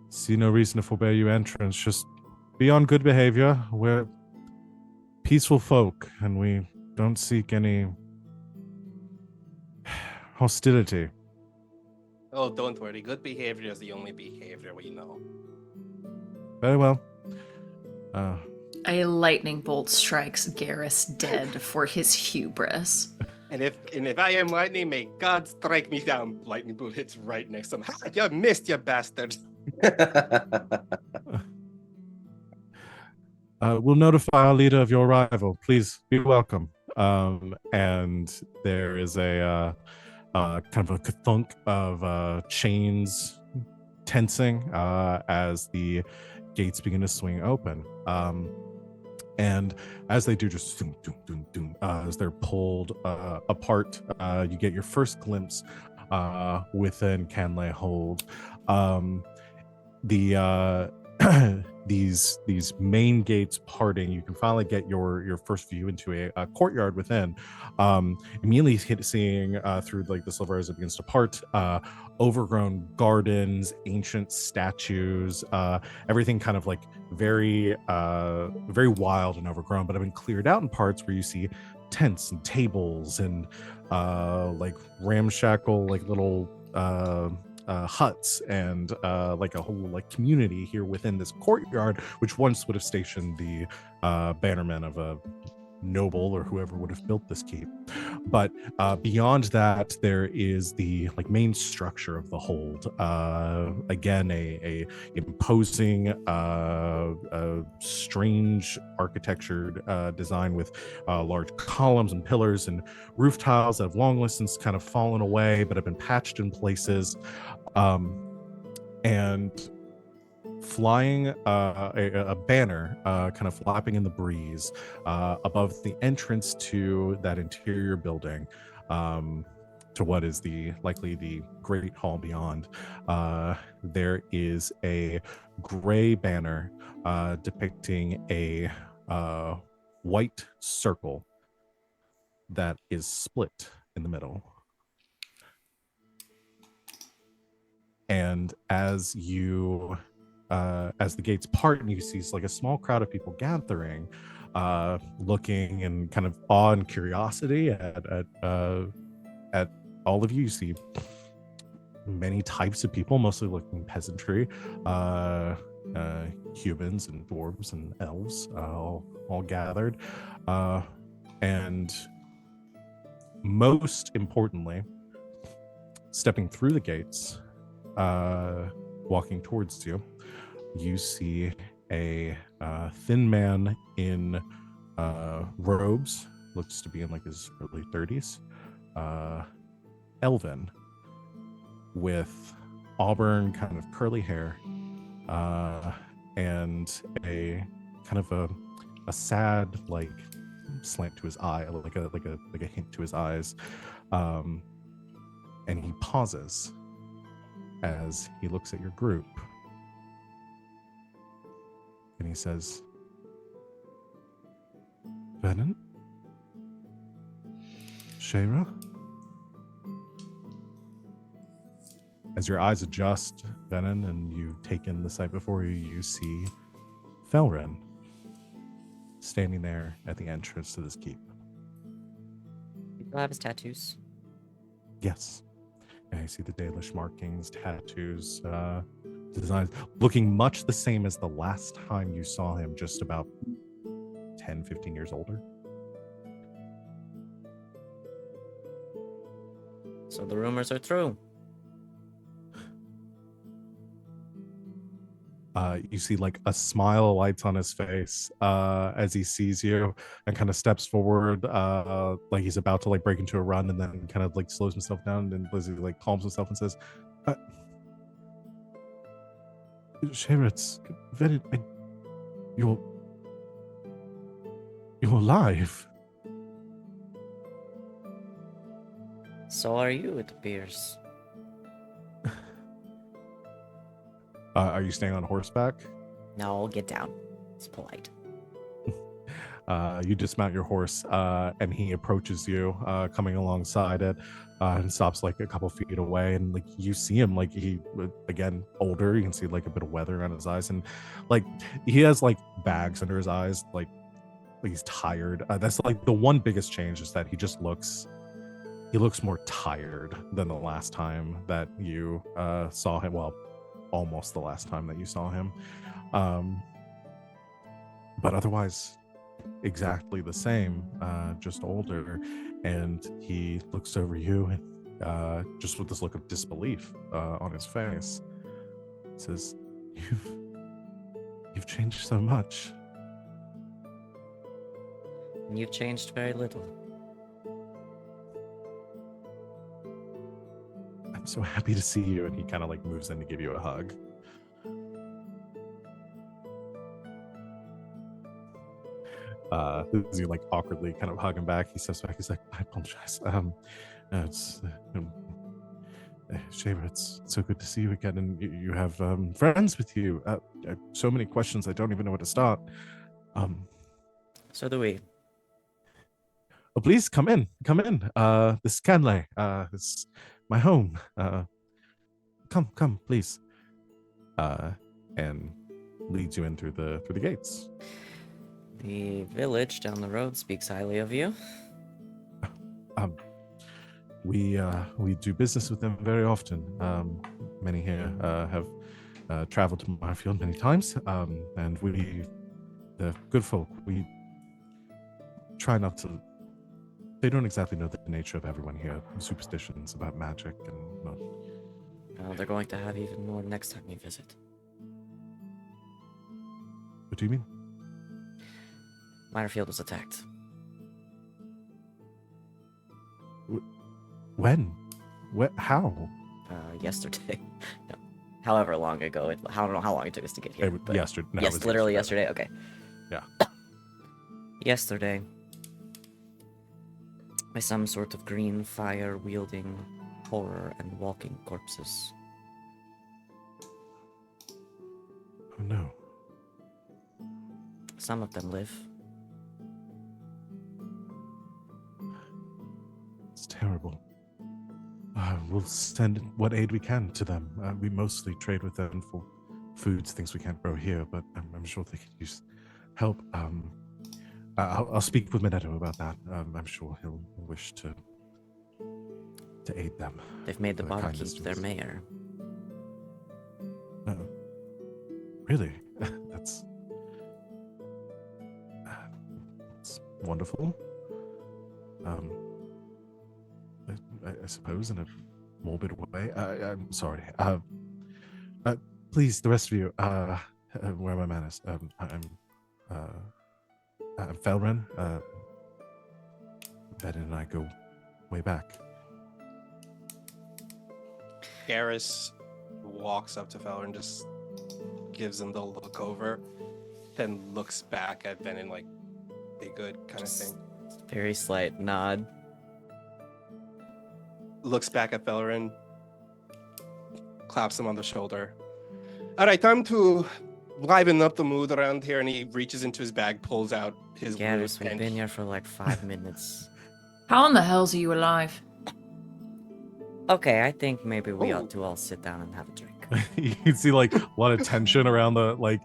see no reason to forbear you entrance. Just be on good behavior. We're peaceful folk, and we don't seek any hostility. oh, don't worry. Good behavior is the only behavior we know. Very well. A lightning bolt strikes Garas dead for his hubris. And if I am lightning, may God strike me down. Lightning bolt hits right next to him. Ha, you missed, you bastard. We'll notify our leader of your arrival. Please be welcome. And there is a kind of a thunk of chains tensing as the gates begin to swing open. And as they do, just doom, doom, doom, doom, as they're pulled apart, you get your first glimpse within Canlay Hold. The these main gates parting, you can finally get your first view into a courtyard within. Immediately seeing through like the silver as it begins to part, overgrown gardens, ancient statues, everything kind of like very very wild and overgrown, but have been cleared out in parts where you see tents and tables and like ramshackle like little huts and like a whole like community here within this courtyard, which once would have stationed the bannermen of a noble or whoever would have built this keep. But beyond that, there is the like main structure of the hold. Again, a imposing, strange architectured design with large columns and pillars and roof tiles that have long since kind of fallen away, but have been patched in places. And flying a banner kind of flapping in the breeze above the entrance to that interior building, to what is likely the great hall beyond. There is a gray banner depicting a white circle that is split in the middle. And as the gates part and you see like a small crowd of people gathering, looking in kind of awe and curiosity at all of you. You see many types of people, mostly looking peasantry, humans and dwarves and elves, all gathered, and most importantly, stepping through the gates, walking towards you, you see a thin man in robes, looks to be in like his early 30s, elven, with auburn kind of curly hair, and a kind of a sad like slant to his eye, like a hint to his eyes, and he pauses as he looks at your group. And he says, Venehn? Shayra? As your eyes adjust, Venehn, and you take in the sight before you, you see Felrin standing there at the entrance to this keep. People have his tattoos. Yes. And I see the Dalish markings, tattoos, designs, looking much the same as the last time you saw him, just about 10, 15 years older. So the rumors are true. You see like a smile lights on his face as he sees you and kind of steps forward, like he's about to like break into a run, and then kind of like slows himself down and like calms himself and says, Shayra, it's very, you're alive. So are you, it appears. Are you staying on horseback? No, get down. It's polite. You dismount your horse, and he approaches you, coming alongside it, and stops like a couple feet away. And like you see him, like he again older. You can see like a bit of weather on his eyes, and like he has like bags under his eyes, like he's tired. That's like the one biggest change, is that he looks more tired than the last time that you saw him. Well, almost the last time that you saw him, but otherwise exactly the same, just older. And he looks over you and just with this look of disbelief on his face, says, you've changed so much. And you've changed very little. I'm so happy to see you. And he kind of like moves in to give you a hug. As you like awkwardly kind of hug him back, he steps back. He's like, I apologize. It's Shaver, it's so good to see you again, and you have friends with you. So many questions, I don't even know where to start. So do we. Oh, please come in. This is Canley. This is my home. Come, please. And leads you in through the gates. The village down the road speaks highly of you. We do business with them very often. Many here have traveled to Marfield many times, and the good folk, we try not to. They don't exactly know the nature of everyone here. Superstitions about magic and. Well, they're going to have even more next time you visit. What do you mean? Minerfield was attacked. When? How? Yesterday. No. However long ago. I don't know how long it took us to get here. But Yesterday. No, yes, literally yesterday. Okay. Yeah. Yesterday. By some sort of green fire-wielding horror and walking corpses. Oh no. Some of them live. It's terrible. We'll send what aid we can to them. We mostly trade with them for foods, things we can't grow here, but I'm sure they could use help. I'll speak with Minetto about that. I'm sure he'll wish to aid them. They've made the for barkeep kindness to their us. mayor. Really? That's wonderful. I suppose in a morbid way. I'm sorry. Please, the rest of you. Where are my manners? I'm Felren. Venehn and I go way back. Garas walks up to Feller and just gives him the look over, then looks back at Venehn like, "Be good," kind of thing. Very slight nod. Looks back at Bellerin, claps him on the shoulder. All right, time to liven up the mood around here. And he reaches into his bag, pulls out his Garas, lute, we've been here for like 5 minutes. How in the hell's are you alive? Okay, I think maybe we Ooh. ought to all sit down and have a drink. You can see like a lot of tension around the like.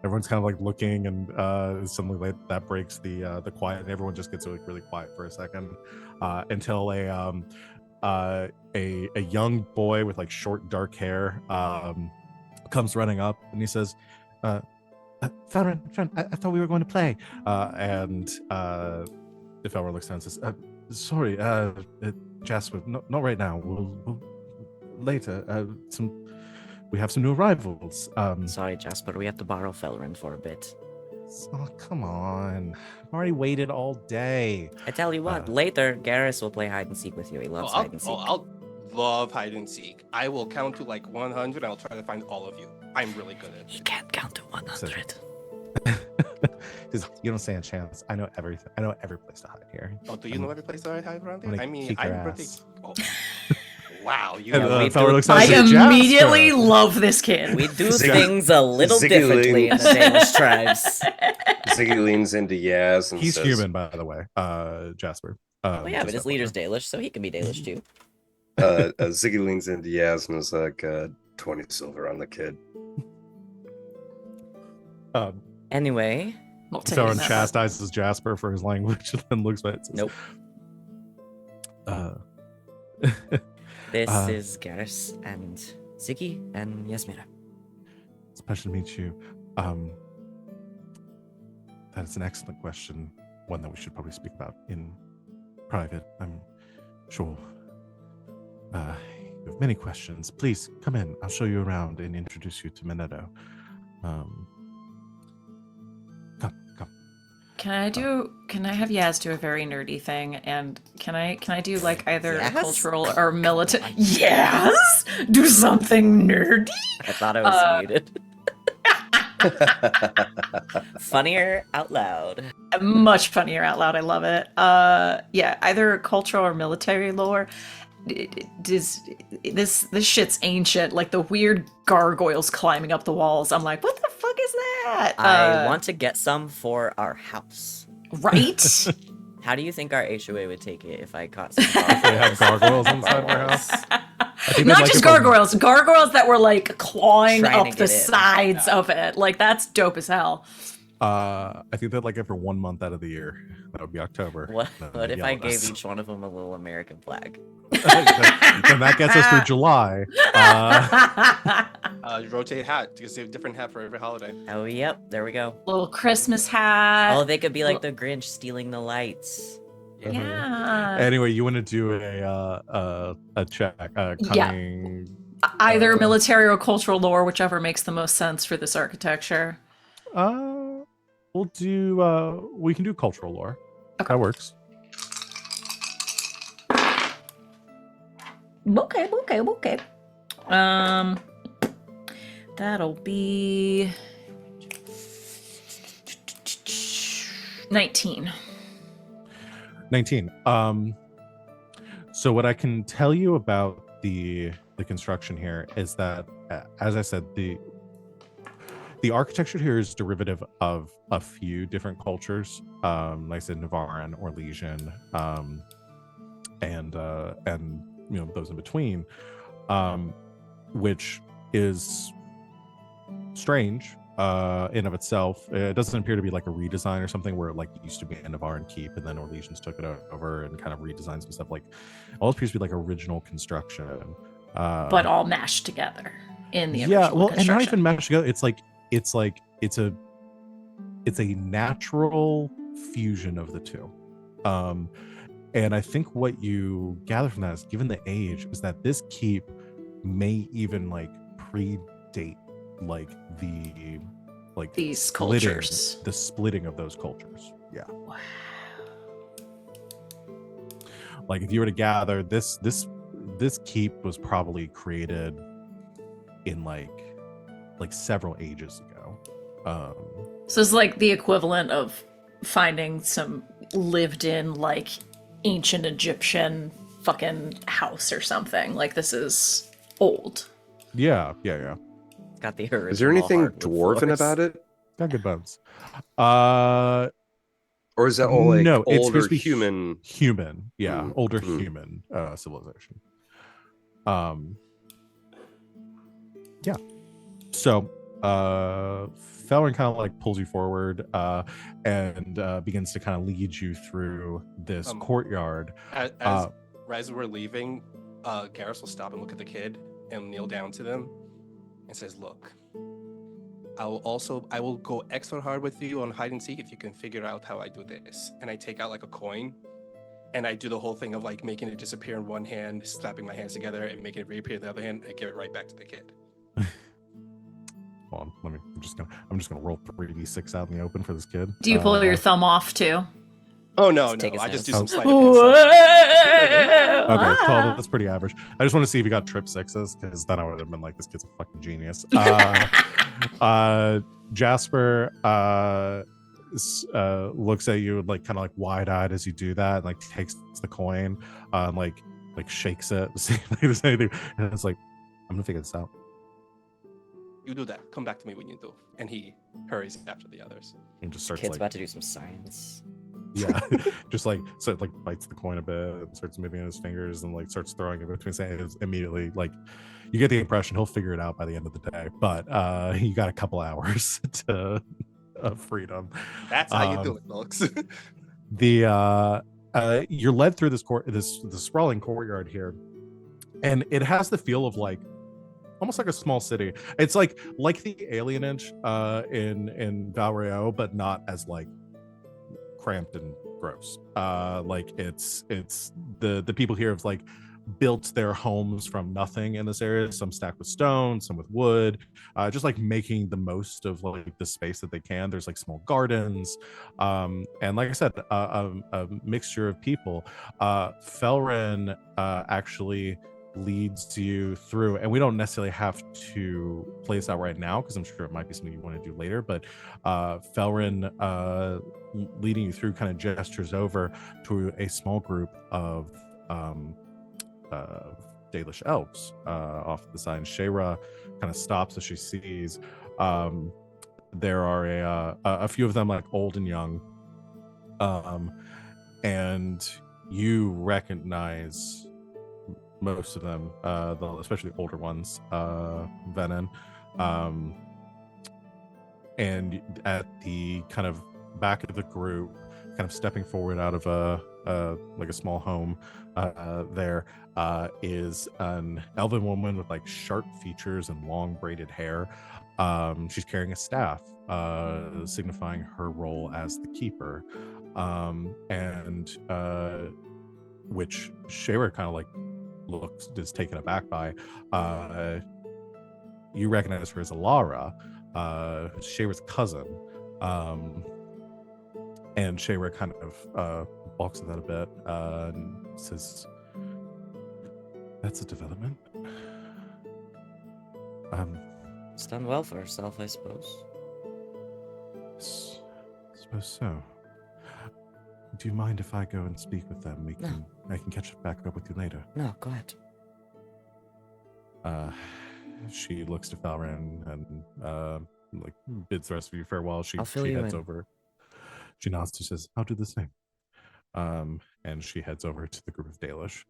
Everyone's kind of like looking, and something like that breaks the quiet, and everyone just gets like really quiet for a second, until a young boy with like short dark hair comes running up, and he says, Felren, I thought we were going to play. And if Felren looks down and says, sorry, Jasper, not right now. We'll later. We have some new arrivals. Sorry, Jasper, we have to borrow Felren for a bit. Oh, come on. I've already waited all day. I tell you what, later, Garas will play hide and seek with you. He loves hide and seek. I'll love hide and seek. I will count to like 100. I'll try to find all of you. I'm really good at He it. can't count to 100. You don't stand a chance. I know everything. I know every place to hide here. Oh, do you know every place that I hide around here? gonna I mean, kick your I'm pretty. ass. Oh. Wow, you And, we Feller do- looks down I and says, immediately "Jasper." love this kid. We do Ziggy- things a little Ziggy differently in leans- the Danish tribes. Ziggy leans into Yaz and He's says, human, by the way, Jasper. Oh yeah, but just his FYI. leader's Dalish, so he can be Dalish too. Ziggy leans into Yaz and is like, 20 silver on the kid. Anyway, Not taking Felren that. chastises Jasper for his language, and then looks at it and says, nope. "Uh, This is Garas and Ziggy and Yasmera. It's a pleasure to meet you. That is an excellent question, one that we should probably speak about in private. I'm sure you have many questions. Please come in. I'll show you around and introduce you to Minetto. Come. Can I have Yaz do a very nerdy thing, and can I do like either Yes? a cultural or military? Yes, do something nerdy. I thought I was muted. Funnier out loud. Much funnier out loud. I love it. Yeah, either cultural or military lore. This shit's ancient. Like the weird gargoyles climbing up the walls. I'm like, what the fuck is that? I want to get some for our house. Right? How do you think our HOA would take it if I caught some They had gargoyles inside their house. I think they'd Not like just it when- gargoyles that were like clawing Trying to up the get in. sides of it. Like that's dope as hell. I think they'd like it for 1 month out of the year. That would be October. What Then what they'd if yell I at gave us. each one of them a little American flag? Then that gets us through July. Rotate hat. You can save a different hat for every holiday. Oh, yep. There we go. Little Christmas hat. Oh, they could be like the Grinch stealing the lights. Yeah. Anyway, you want to do a check, cunning. Either military or cultural lore, whichever makes the most sense for this architecture. We'll do. We can do cultural lore. Okay. That works. Okay. That'll be 19. 19. So what I can tell you about the construction here is that, as I said, the architecture here is derivative of a few different cultures, like I said, Navaran, Orlesian, and those in between, which is strange in of itself. It doesn't appear to be like a redesign or something where like it used to be a Navaran keep and then Orlesians took it over and kind of redesigned some stuff. Like all appears to be like original construction, But all mashed together in the original and not construction. even mashed together. It's a natural fusion of the two. And I think what you gather from that is, given the age, is that this keep may even like predate like These splitting, cultures. the splitting of those cultures. Yeah. Wow. Like if you were to gather this keep was probably created in like several ages ago. So it's like the equivalent of finding some lived in like ancient Egyptian fucking house or something. Like this is old. Yeah. It's got the original Is there anything hardwood dwarven floors. about it? Got good bones. Or is that all like no, it's older supposed to be human? Human, yeah, Mm, older mm. human civilization. Yeah. So, Felrin kind of like pulls you forward and begins to kind of lead you through this courtyard. As we're leaving, Garas will stop and look at the kid and kneel down to them and says, "Look, I will go extra hard with you on hide and seek if you can figure out how I do this." And I take out like a coin, and I do the whole thing of like making it disappear in one hand, slapping my hands together, and making it reappear in the other hand, and give it right back to the kid. Hold on, I'm just gonna roll 3d6 out in the open for this kid. Do you pull your thumb off too? Oh no, Just take his I just do hands. some sleight of hand stuff. Okay, 12, that's pretty average. I just want to see if you got trip sixes, because then I would have been like, this kid's a fucking genius. Jasper looks at you like kind of like wide-eyed as you do that, and like takes the coin, like shakes it to see if there's anything, and it's like, I'm gonna figure this out. You do that. Come back to me when you do. And he hurries after the others. And just starts Kid's like, about to do some science. yeah, just like bites the coin a bit and starts moving in his fingers and like starts throwing it between his hands. Immediately, like you get the impression he'll figure it out by the end of the day, but you got a couple hours to freedom. That's how you do it, folks. You're led through this sprawling courtyard here, and it has the feel of like almost like a small city. It's like the alienage in Valrio, but not as like cramped and gross. Like it's the people here have like built their homes from nothing in this area, some stacked with stone, some with wood, just like making the most of like the space that they can. There's like small gardens, and like I said, a mixture of people. Felrin actually leads you through, and we don't necessarily have to play this out right now because I'm sure it might be something you want to do later, but Felrin leading you through kind of gestures over to a small group of Dalish elves off to the side. And Shayra kind of stops as she sees there are a few of them, like old and young, and you recognize most of them, especially the older ones, Venehn, and at the kind of back of the group, kind of stepping forward out of a small home, there is an elven woman with like sharp features and long braided hair. She's carrying a staff, signifying her role as the keeper, and which Shayra kind of like is taken aback by. You recognize her as Alara, Shayra's cousin, and Shayra kind of balks at that a bit and says, "That's a development." It's done well for herself, I suppose. I suppose so. Do you mind if I go and speak with them? I can catch back up with you later. No, go ahead. She looks to Felrin and like bids the rest of you farewell. She heads over. She nods. She says, "I'll do the same." And she heads over to the group of Dalish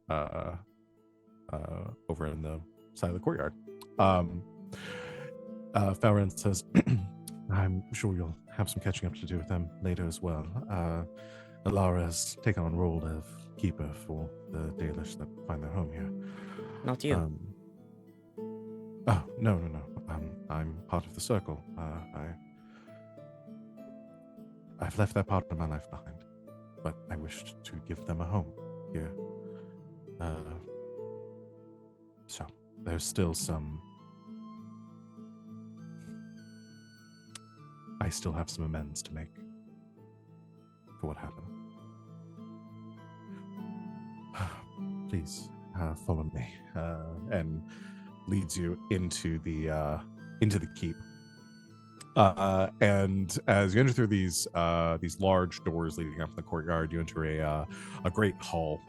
over in the side of the courtyard. Felrin says, "I'm sure you'll have some catching up to do with them later as well. Alara has taken on role of keeper for the Dalish that find their home here." Not you. Oh, no. I'm part of the circle. I've left that part of my life behind, but I wished to give them a home here. So there's still I still have some amends to make for what happened. Please follow me, and leads you into the keep. And as you enter through these large doors leading up to the courtyard, you enter a great hall,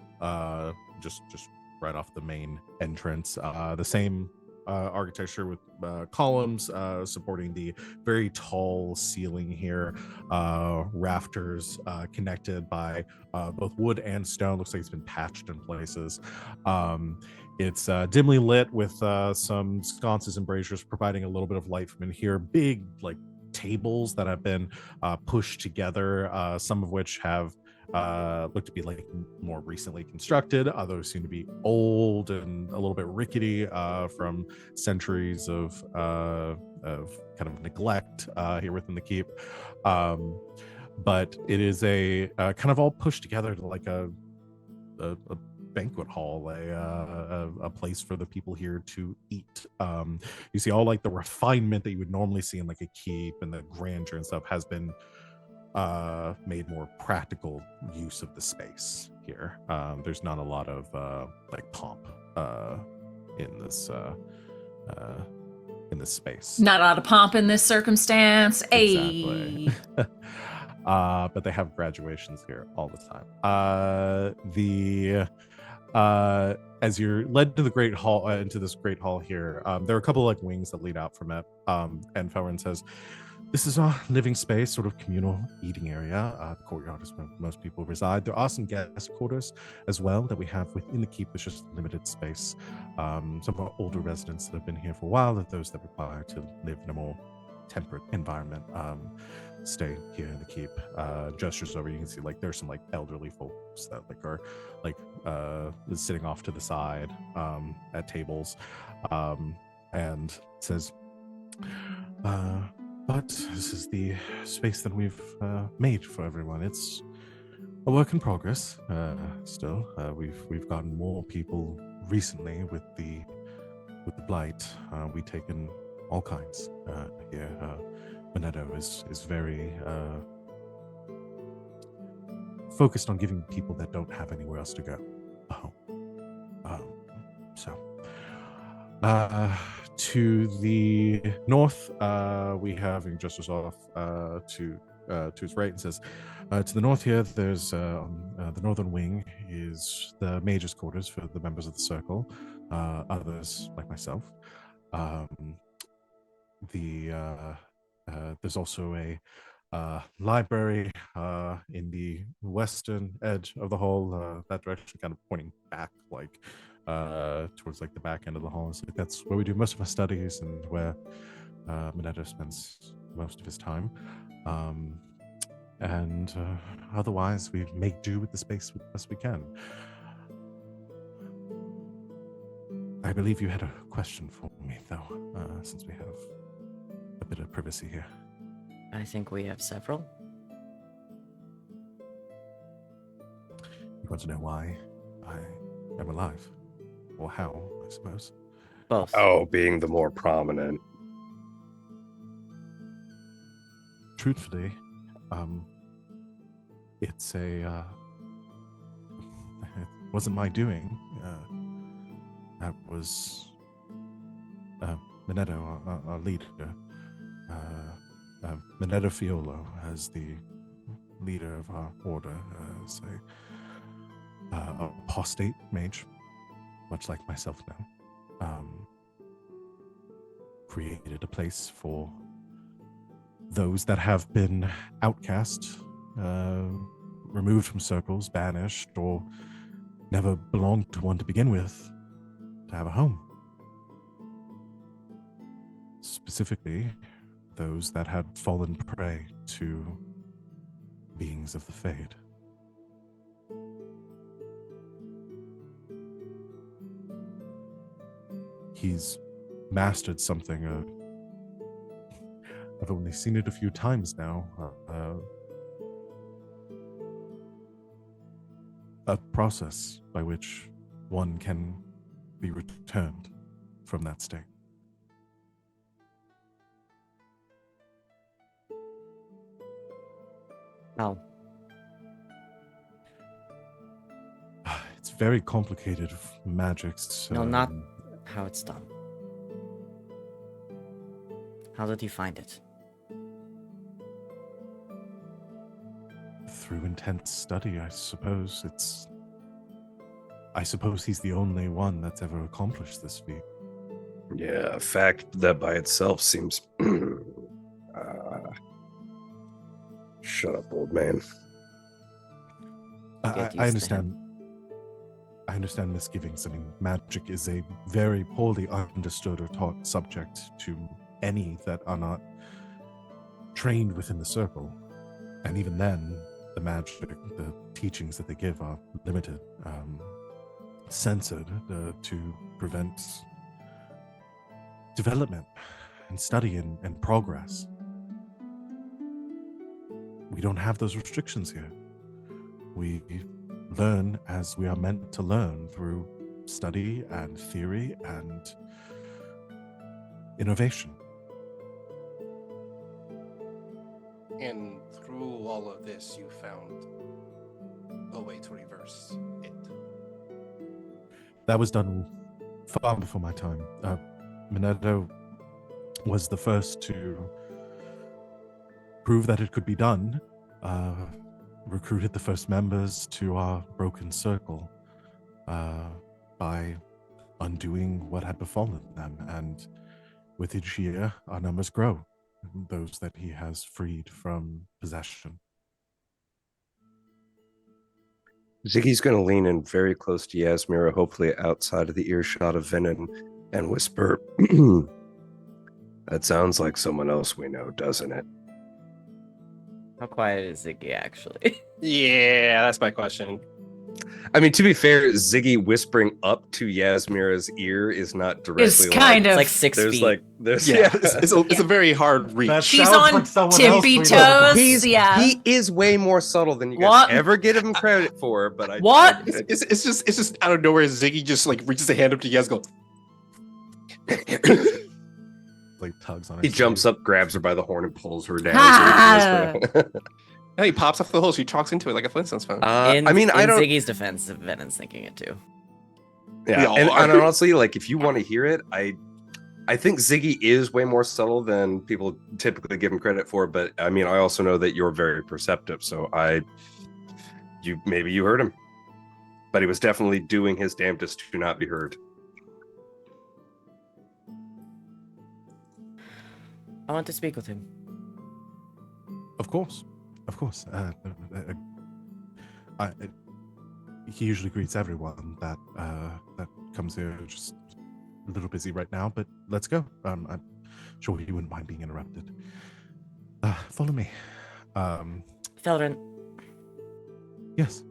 just right off the main entrance. The same architecture with columns supporting the very tall ceiling here, rafters connected by both wood and stone. Looks like it's been patched in places. It's dimly lit with some sconces and braziers providing a little bit of light from in here. Big like tables that have been pushed together, some of which have look to be like more recently constructed. Others seem to be old and a little bit rickety from centuries of kind of neglect here within the keep. But it is a kind of all pushed together to like a banquet hall, a place for the people here to eat. You see all like the refinement that you would normally see in like a keep, and the grandeur and stuff has been made more practical use of the space here. There's not a lot of like pomp in this space. Not a lot of pomp in this circumstance. Exactly. But they have graduations here all the time. As you're led to the great hall, into this great hall here, there are a couple of like wings that lead out from it. And Felrin says, "This is our living space, sort of communal eating area. The courtyard is where most people reside. There are some guest quarters as well that we have within the keep. There's just limited space. Some of our older residents that have been here for a while, and those that require to live in a more temperate environment, stay here in the keep." Gestures over, you can see like there's some like elderly folks that like are like sitting off to the side at tables, and says, "But this is the space that we've made for everyone. It's a work in progress. Still, we've gotten more people recently with the blight. We've taken all kinds here. Venehn is very focused on giving people that don't have anywhere else to go a home. So, to the north, we have just as off to his right, and says, to the north here, there's the northern wing is the mage's quarters for the members of the circle. Others, like myself. There's also a library in the western edge of the hall, that direction, kind of pointing back, like towards like the back end of the hall. So that's where we do most of our studies and where Venehn spends most of his time. And otherwise, we make do with the space as we can. I believe you had a question for me, though, since we have a bit of privacy here. I think we have several. You want to know why I am alive? Or how, I suppose? Both. Oh, being the more prominent. Truthfully, it's it wasn't my doing. That was Venehn, our leader. Venehn Fiolo, as the leader of our order, as a apostate mage, much like myself now, created a place for those that have been outcast, removed from circles, banished, or never belonged to one to begin with, to have a home. Specifically, those that had fallen prey to beings of the Fade. He's mastered something. I've only seen it a few times now. A process by which one can be returned from that state. How? It's very complicated magics. No, not how it's done. How did you find it? Through intense study, I suppose. I suppose he's the only one that's ever accomplished this feat. Yeah, a fact that by itself seems... Shut up, old man. I understand. I understand misgivings. I mean, magic is a very poorly understood or taught subject to any that are not trained within the circle. And even then, the magic, the teachings that they give are limited, censored to prevent development and study and progress. We don't have those restrictions here. We learn as we are meant to learn, through study and theory and innovation. And through all of this, you found a way to reverse it. That was done far before my time. Venehn was the first to prove that it could be done, recruited the first members to our broken circle by undoing what had befallen them. And with each year, our numbers grow, those that he has freed from possession. Ziggy's going to lean in very close to Yasmera, hopefully outside of the earshot of Venehn, and whisper, "That sounds like someone else we know, doesn't it?" How quiet is Ziggy, actually? Yeah, that's my question. I mean, to be fair, Ziggy whispering up to Yasmera's ear is not directly. It's kind It's of like 6 feet. Yeah, it's a very hard reach. She's on tippy toes. He is way more subtle than you guys What? ever give him credit for. But What? It's just out of nowhere. Ziggy just like reaches a hand up to Yas, go. Like tugs on her. He jumps up, grabs her by the horn, and pulls her down. Ah. And he pops off the hole. She talks into it like a Flintstones phone. I mean, I in don't. Ziggy's defense, Venon's thinking it too. Yeah, all and are. honestly, like if you want to hear it, I think Ziggy is way more subtle than people typically give him credit for. But I mean, I also know that you're very perceptive, so maybe you heard him, but he was definitely doing his damnedest to not be heard. I want to speak with him. Of course. He usually greets everyone that comes here. Just a little busy right now, but let's go. I'm sure he wouldn't mind being interrupted. Follow me. Felrin, Yes.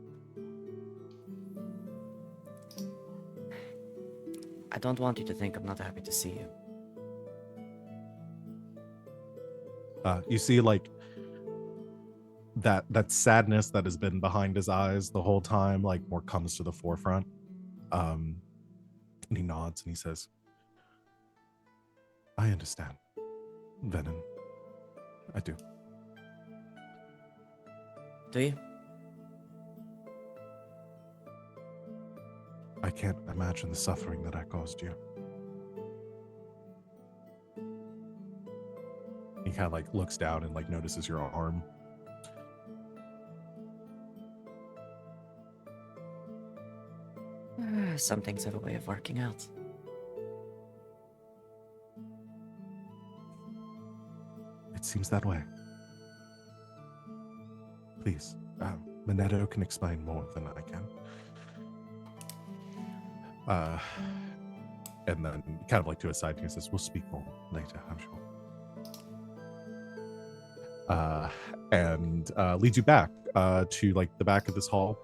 I don't want you to think I'm not happy to see you. You see, like that sadness that has been behind his eyes the whole time, like more comes to the forefront. And he nods and he says, "I understand, Venehn. I do." Do you? I can't imagine the suffering that I caused you. He kind of like looks down and like notices your arm. Some things have a way of working out. It seems that way. Please, Minetto can explain more than I can. And then kind of like to his side, he says, "We'll speak more later, I'm sure." And leads you back to like the back of this hall,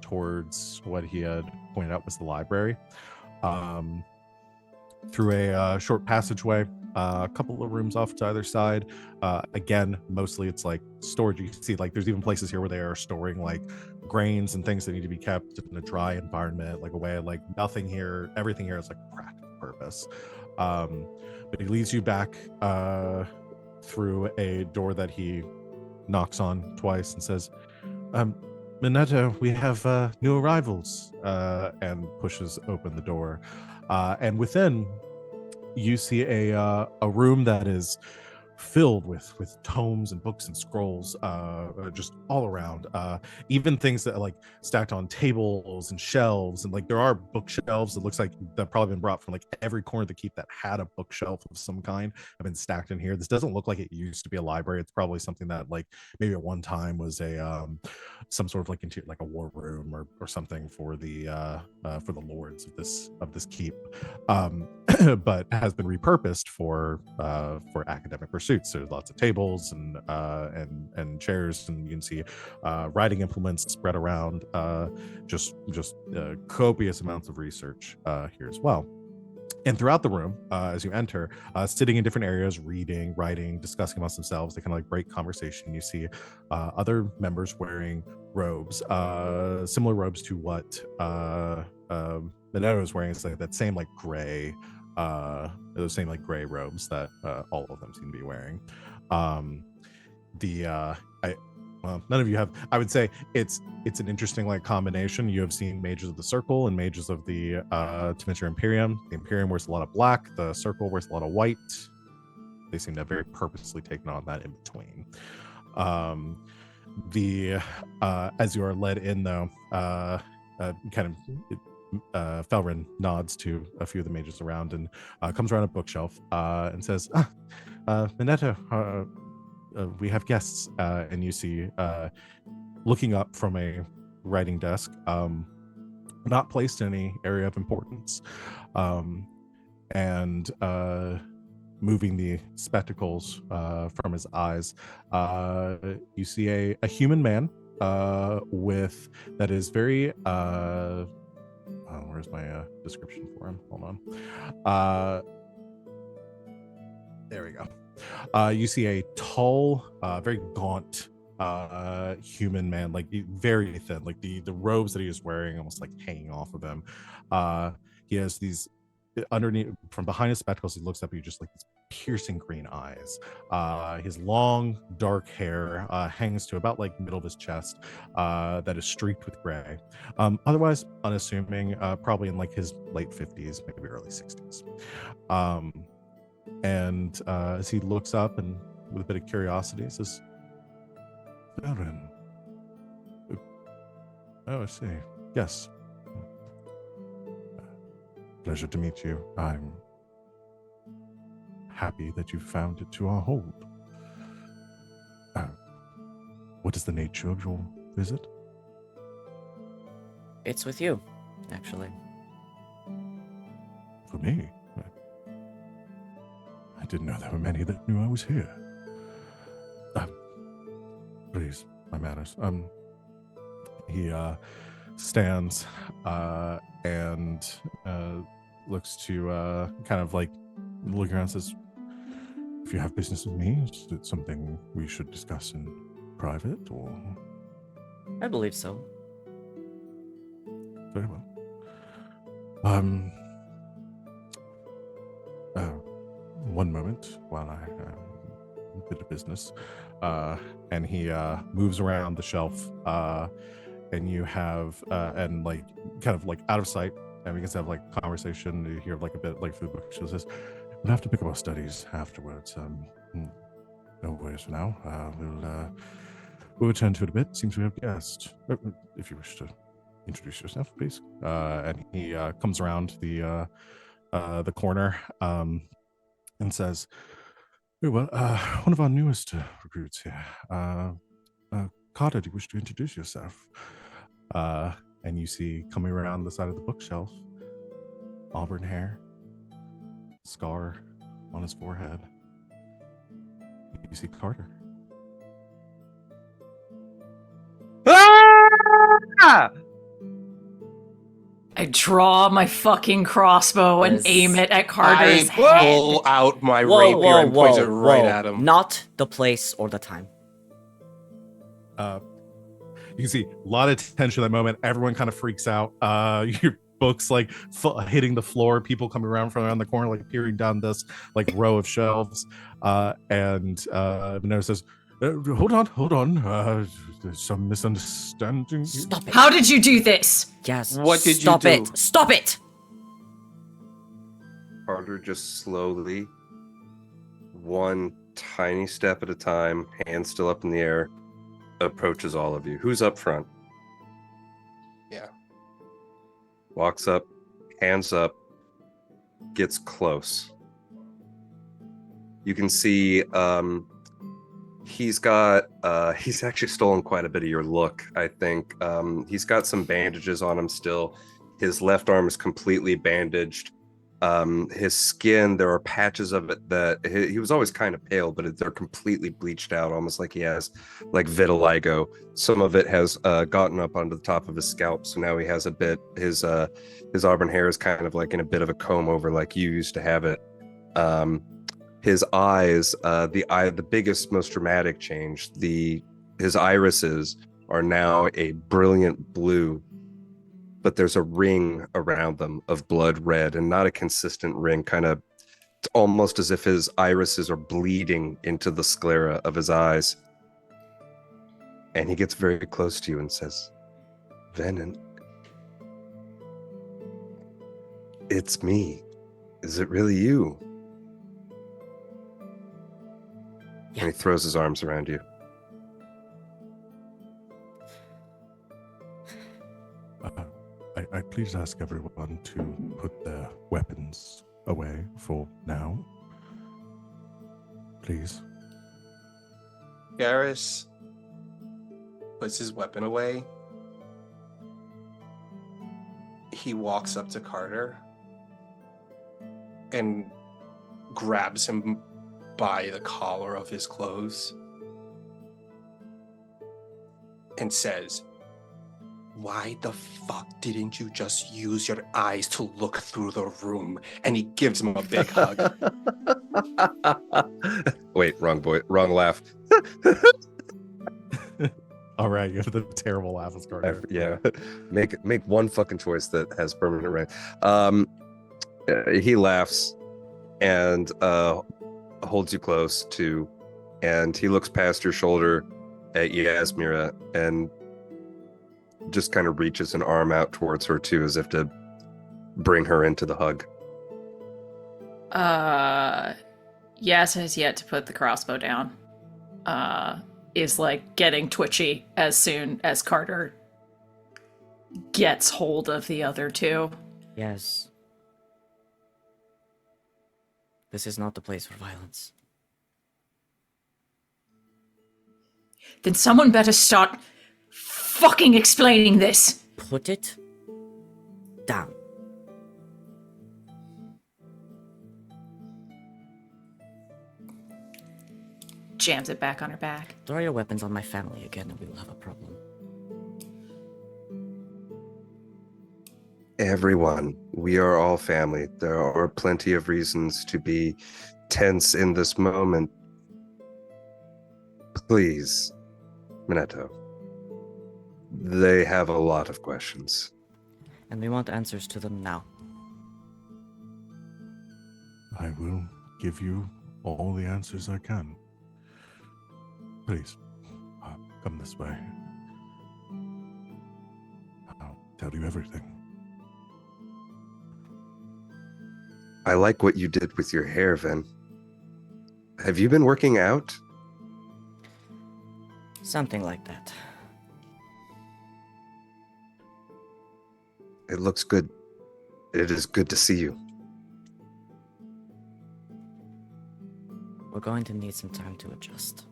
towards what he had pointed out was the library, through a short passageway, a couple of rooms off to either side. Again, mostly it's like storage. You can see like there's even places here where they are storing like grains and things that need to be kept in a dry environment, like away. Like nothing here, everything here is like practical purpose. But he leads you back through a door that he knocks on twice and says, "Minetto, we have new arrivals," and pushes open the door. And within, you see a room that is filled with tomes and books and scrolls, just all around. Even things that are like stacked on tables and shelves, and like there are bookshelves that looks like they've probably been brought from like every corner of the keep that had a bookshelf of some kind have been stacked in here. This doesn't look like it used to be a library. It's probably something that like maybe at one time was a some sort of like interior, like a war room or something for the lords of this keep, but has been repurposed for academic pursuits. So there's lots of tables and chairs, and you can see writing implements spread around. Just copious amounts of research here as well. And throughout the room, as you enter, sitting in different areas, reading, writing, discussing amongst themselves, they kind of like break conversation. You see other members wearing robes, similar robes to what Minetto is wearing. It's like that same like gray, those same like gray robes that all of them seem to be wearing. Well, none of you have. I would say it's an interesting like combination. You have seen mages of the circle and mages of the Temetra Imperium. The Imperium wears a lot of black. The circle wears a lot of white. They seem to have very purposely taken on that in between. As you are led in though, Felrin nods to a few of the mages around and comes around a bookshelf and says, "Minetto, we have guests," and you see looking up from a writing desk, not placed in any area of importance, and moving the spectacles from his eyes, you see a human man with that is very where's my description for him? Hold on. There we go. You see a tall, very gaunt human man, like very thin, like the robes that he is wearing almost like hanging off of him. He has these underneath, from behind his spectacles, he looks up at you, just like these piercing green eyes. His long, dark hair hangs to about like middle of his chest, that is streaked with gray. Otherwise, unassuming, probably in like his late 50s, maybe early 60s. And as he looks up and with a bit of curiosity, says, Venehn. Oh, I see. Yes. Pleasure to meet you. I'm happy that you found it to our hold. What is the nature of your visit? It's with you, actually. For me? I didn't know there were many that knew I was here. Please, my manners. He stands and looks to kind of like look around and says, if you have business with me, is it something we should discuss in private or? I believe so. Very well. One moment while I a bit of business. And he moves around the shelf, and you have and like kind of like out of sight, and we can have like conversation. You hear like a bit like through the book. She says, "We'll have to pick up our studies afterwards. No worries for now. We'll return to it a bit. Seems we have guests. If you wish to introduce yourself, please." And he comes around the corner and says, "Very well, one of our newest recruits here. Carter, do you wish to introduce yourself?" And you see coming around the side of the bookshelf, auburn hair, scar on his forehead. You see Carter. Ah! I draw my fucking crossbow and Yes. aim it at I Carter's pull head. out my Whoa, rapier whoa, and point whoa, it right whoa. at him. Not the place or the time. You can see a lot of tension at that moment. Everyone kind of freaks out. Your books like hitting the floor. People coming around from around the corner, like peering down this like row of shelves. And Venehn says, "Hold on. There's some misunderstanding." Stop it. How did you do this? Yes. What did you Stop do? it. Stop it. Carter just slowly, one tiny step at a time, hands still up in the air, approaches all of you. Who's up front? Yeah. Walks up, hands up, gets close. You can see he's actually stolen quite a bit of your look, I think. He's got some bandages on him still. His left arm is completely bandaged. His skin, there are patches of it that he was always kind of pale, but they're completely bleached out, almost like he has like vitiligo. Some of it has gotten up onto the top of his scalp, so now he has a bit. His auburn hair is kind of like in a bit of a comb over, like you used to have it. His eyes, the biggest, most dramatic change. His irises are now a brilliant blue, but there's a ring around them of blood red, and not a consistent ring. Kind of, it's almost as if his irises are bleeding into the sclera of his eyes. And he gets very close to you and says, "Venehn, it's me. Is it really you?" Yeah. And he throws his arms around you. I please ask everyone to put their weapons away for now. Please. Garas puts his weapon away. He walks up to Carter and grabs him by the collar of his clothes and says, "Why the fuck didn't you just use your eyes to look through the room?" And he gives him a big hug. Wait, wrong laugh. All right, you have the terrible laugh as Carter. Yeah, make one fucking choice that has permanent rank. He laughs, and holds you close too, and he looks past your shoulder at Yasmera and just kind of reaches an arm out towards her too, as if to bring her into the hug. Yas has yet to put the crossbow down. Is like getting twitchy as soon as Carter gets hold of the other two. Yes. This is not the place for violence. Then someone better start fucking explaining this. Put it down. Jams it back on her back. Throw your weapons on my family again and we will have a problem. Everyone, we are all family. There are plenty of reasons to be tense in this moment. Please, Minato. They have a lot of questions. And we want answers to them now. I will give you all the answers I can. Please, come this way. I'll tell you everything. I like what you did with your hair, Venn. Have you been working out? Something like that. It looks good. It is good to see you. We're going to need some time to adjust.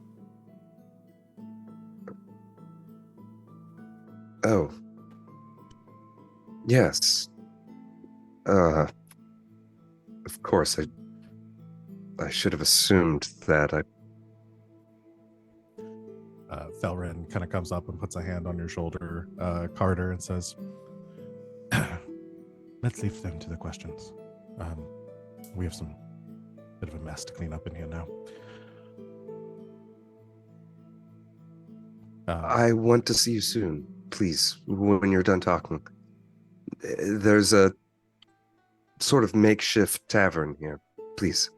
Oh. Yes. Of course, I should have assumed that. Felrin kind of comes up and puts a hand on your shoulder, Carter, and says, let's leave them to the questions. We have some bit of a mess to clean up in here now. I want to see you soon, please, when you're done talking. There's a sort of makeshift tavern here. Please,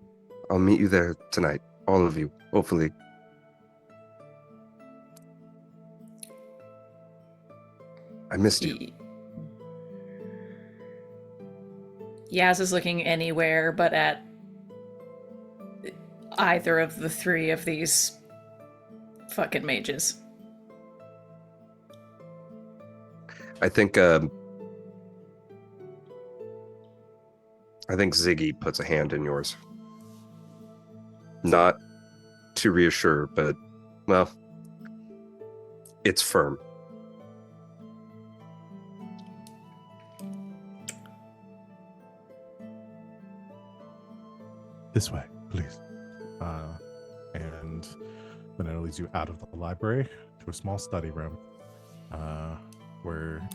I'll meet you there tonight. All of you, hopefully. I missed you. Yaz is looking anywhere but at either of the three of these fucking mages. I think Ziggy puts a hand in yours. Not to reassure, but, well, it's firm. This way, please. And Venehn leads you out of the library to a small study room, where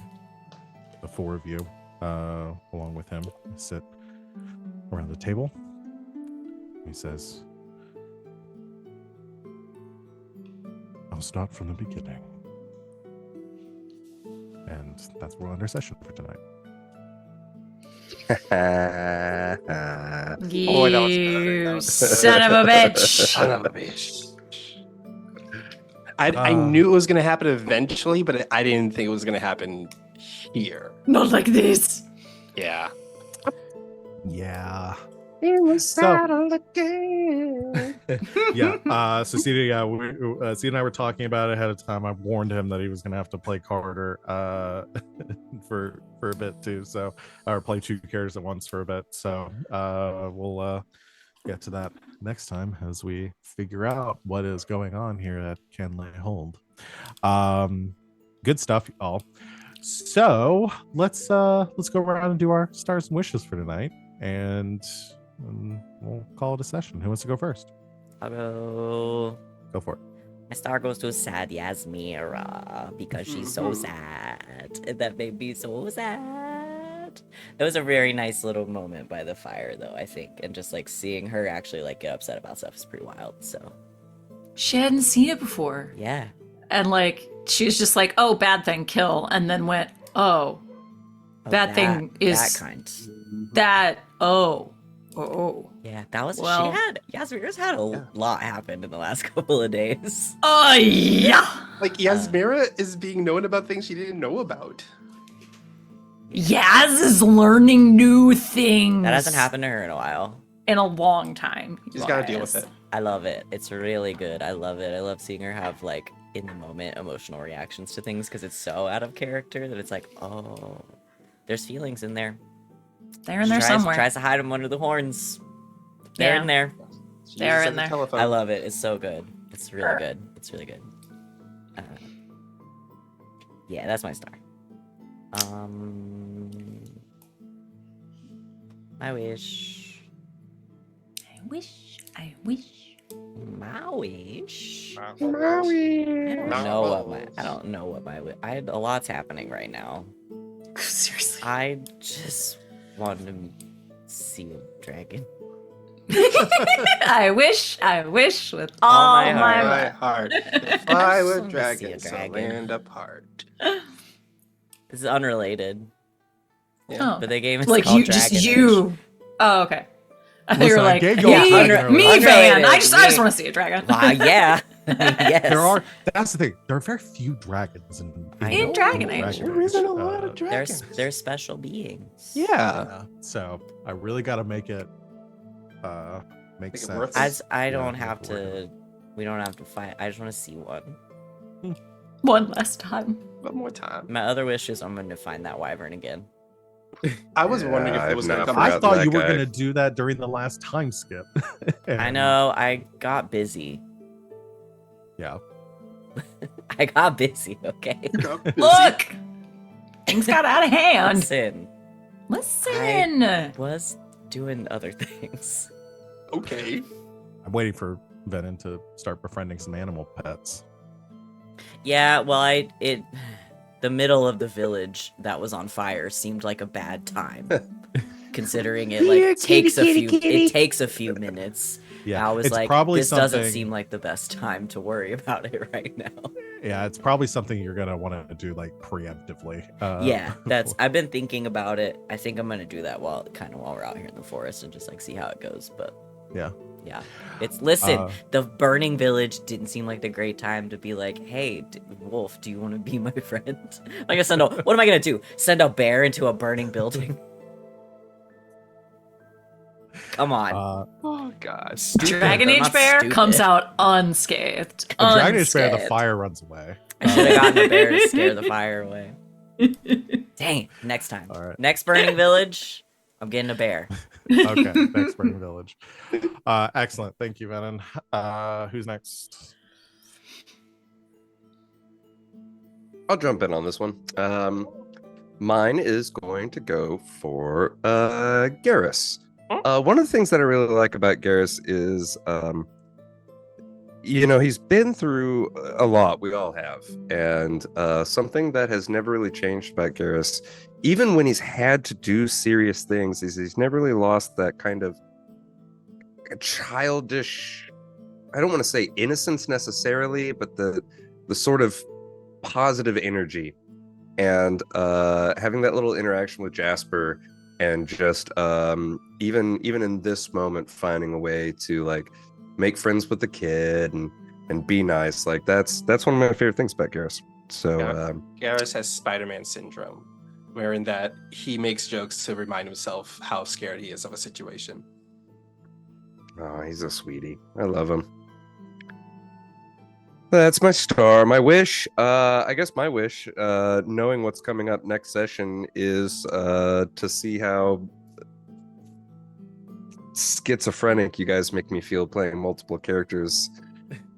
the four of you, along with him, sit around the table. He says, I'll start from the beginning. And that's where we're under session for tonight. Boy, that was good. You son of a bitch! Son of a bitch. I knew it was going to happen eventually, but I didn't think it was going to happen here. Not like this. Yeah. Yeah. In the saddle again. Yeah. So Cedar, Cedar and I were talking about it ahead of time. I warned him that he was going to have to play Carter for a bit too. So, or play two characters at once for a bit. So we'll get to that next time as we figure out what is going on here at Canley Hold. Good stuff, y'all. So let's go around and do our stars and wishes for tonight, and we'll call it a session. Who wants to go first? I'll go. Go for it. My star goes to sad Yasmera because she's so sad. And that made me so sad. It was a very nice little moment by the fire, though, I think. And just like seeing her actually like get upset about stuff is pretty wild. So She hadn't seen it before. yeah, And like, she was just like, oh, bad thing, kill. And then went, oh, Oh, that thing is that kind. that, oh. Oh. Yeah, that was Well. Yasmera's had a lot happen in the last couple of days. Oh, yeah. Like Yasmera is being known about things she didn't know about. Yaz is learning new things. That hasn't happened to her in a while. In a long time. She's got to deal with it. I love it. It's really good. I love it. I love seeing her have like in the moment emotional reactions to things because it's so out of character that it's like, oh, there's feelings in there. They're in there somewhere. Tries to hide them under the horns. They're in there. They're in there. I love it. It's so good. It's really good. It's really good. Yeah, that's my star. I wish. I wish. My wish. Maui. I don't know what my a lot's happening right now. Seriously. I just want to see a dragon. I wish with all my My heart. heart. Fly I with just wanna see a dragons, dragon. land apart. This is unrelated, Oh. but the game is Like called you, Dragon just Age. you. Oh, okay. I thought you Listen, were I like, gave you a me, dragon me earlier. Van. I Unrelated, just me. want to see a dragon. Yeah. Yes. That's the thing. There are very few dragons In Dragon Age. There isn't a lot of dragons. They're special beings. Yeah. So I really got to make it make Make it sense. worth it. I don't Yeah, have make it worth to. We don't have to fight. I just want to see one. One last time. One more time. My other wish is I'm going to find that wyvern again. I was wondering if Yeah, it was I've going to not come I back. forgotten thought you that were guy. gonna do that during the last time skip. I And, know. I got busy. Yeah. I got busy. Okay. Look! Things got out of hand. Listen, was doing other things. Okay. I'm waiting for Venehn to start befriending some animal pets. Yeah. Well, the middle of the village that was on fire seemed like a bad time, considering it like takes a few minutes. Yeah, I was it's like, probably this something, doesn't seem like the best time to worry about it right now. Yeah, it's probably something you're gonna want to do like preemptively. Yeah, I've been thinking about it. I think I'm gonna do that while we're out here in the forest and just like see how it goes. But Yeah. Listen, the burning village didn't seem like the great time to be like, hey, Wolf, do you want to be my friend? Like, what am I gonna do? Send a bear into a burning building? Come on. Oh God. Dragon They're Age not Bear stupid. comes out unscathed. A Dragon Age Bear, the Unscathed. fire runs away. I should have gotten a bear to scare the fire away. Dang, next time. All right. Next burning village, I'm getting a bear. Okay, next Spring Village. Excellent. Thank you, Venehn. Who's next? I'll jump in on this one. Mine is going to go for Garas. One of the things that I really like about Garas is, he's been through a lot. We all have. And something that has never really changed about Garas, even when he's had to do serious things, is he's never really lost that kind of childish, I don't want to say innocence necessarily, but the sort of positive energy. And having that little interaction with Jasper, and just even in this moment finding a way to like make friends with the kid and be nice, like that's one of my favorite things about Garas. So Garas has Spider-Man syndrome, wherein that he makes jokes to remind himself how scared he is of a situation. oh, he's a sweetie. I love him. That's my star. My wish, I guess my wish, knowing what's coming up next session, is to see how schizophrenic you guys make me feel playing multiple characters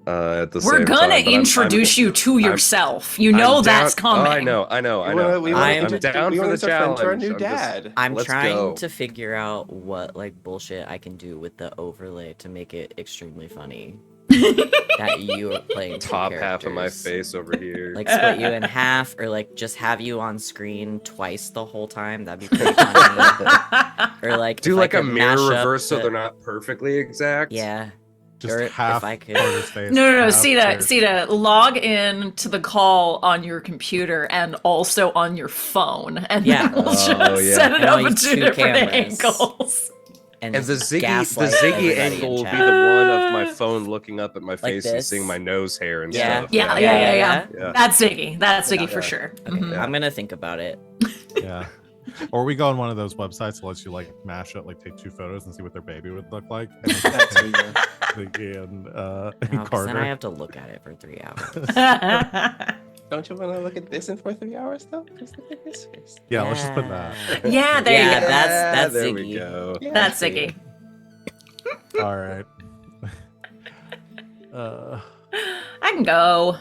at the same time. We're gonna But introduce you to yourself. You know I'm that's down- coming. I know. I'm I'm down for the challenge. To our new I'm just- dad. I'm Let's trying go. to figure out what like bullshit I can do with the overlay to make it extremely funny. That you are playing two Top half of my characters. face over here. Like split you in half, or like just have you on screen twice the whole time. That'd be pretty funny. Or like do if I like a could mirror mash up reverse so the- they're not perfectly exact. Yeah. Just Or if half I could- part of his face. No, half Sita, there. Sita, log in to the call on your computer and also on your phone, and Yeah. then we'll Oh, just yeah. set it And I'll up at use two two different cameras. angles. And the just Ziggy gaslight everybody in angle will be chat. the one of my phone looking up at my face and this? seeing my nose hair and Yeah. stuff. Yeah. Yeah. That's Ziggy. That's Ziggy for Yeah. sure. Okay, Mhm. I'm gonna think about it. Yeah. Or we go on one of those websites that lets you like mash it, like take 2 photos and see what their baby would look like. And then just That's take weird. Ziggy and No, 'cause Carter. then I have to look at it for 3 hours. Don't you want to look at this in for 3 hours though? Just look at this face. Yeah, let's just put that. Yeah, there Yeah, you go. that's there Ziggy. we go. Yeah. That's Ziggy. All right. I can go.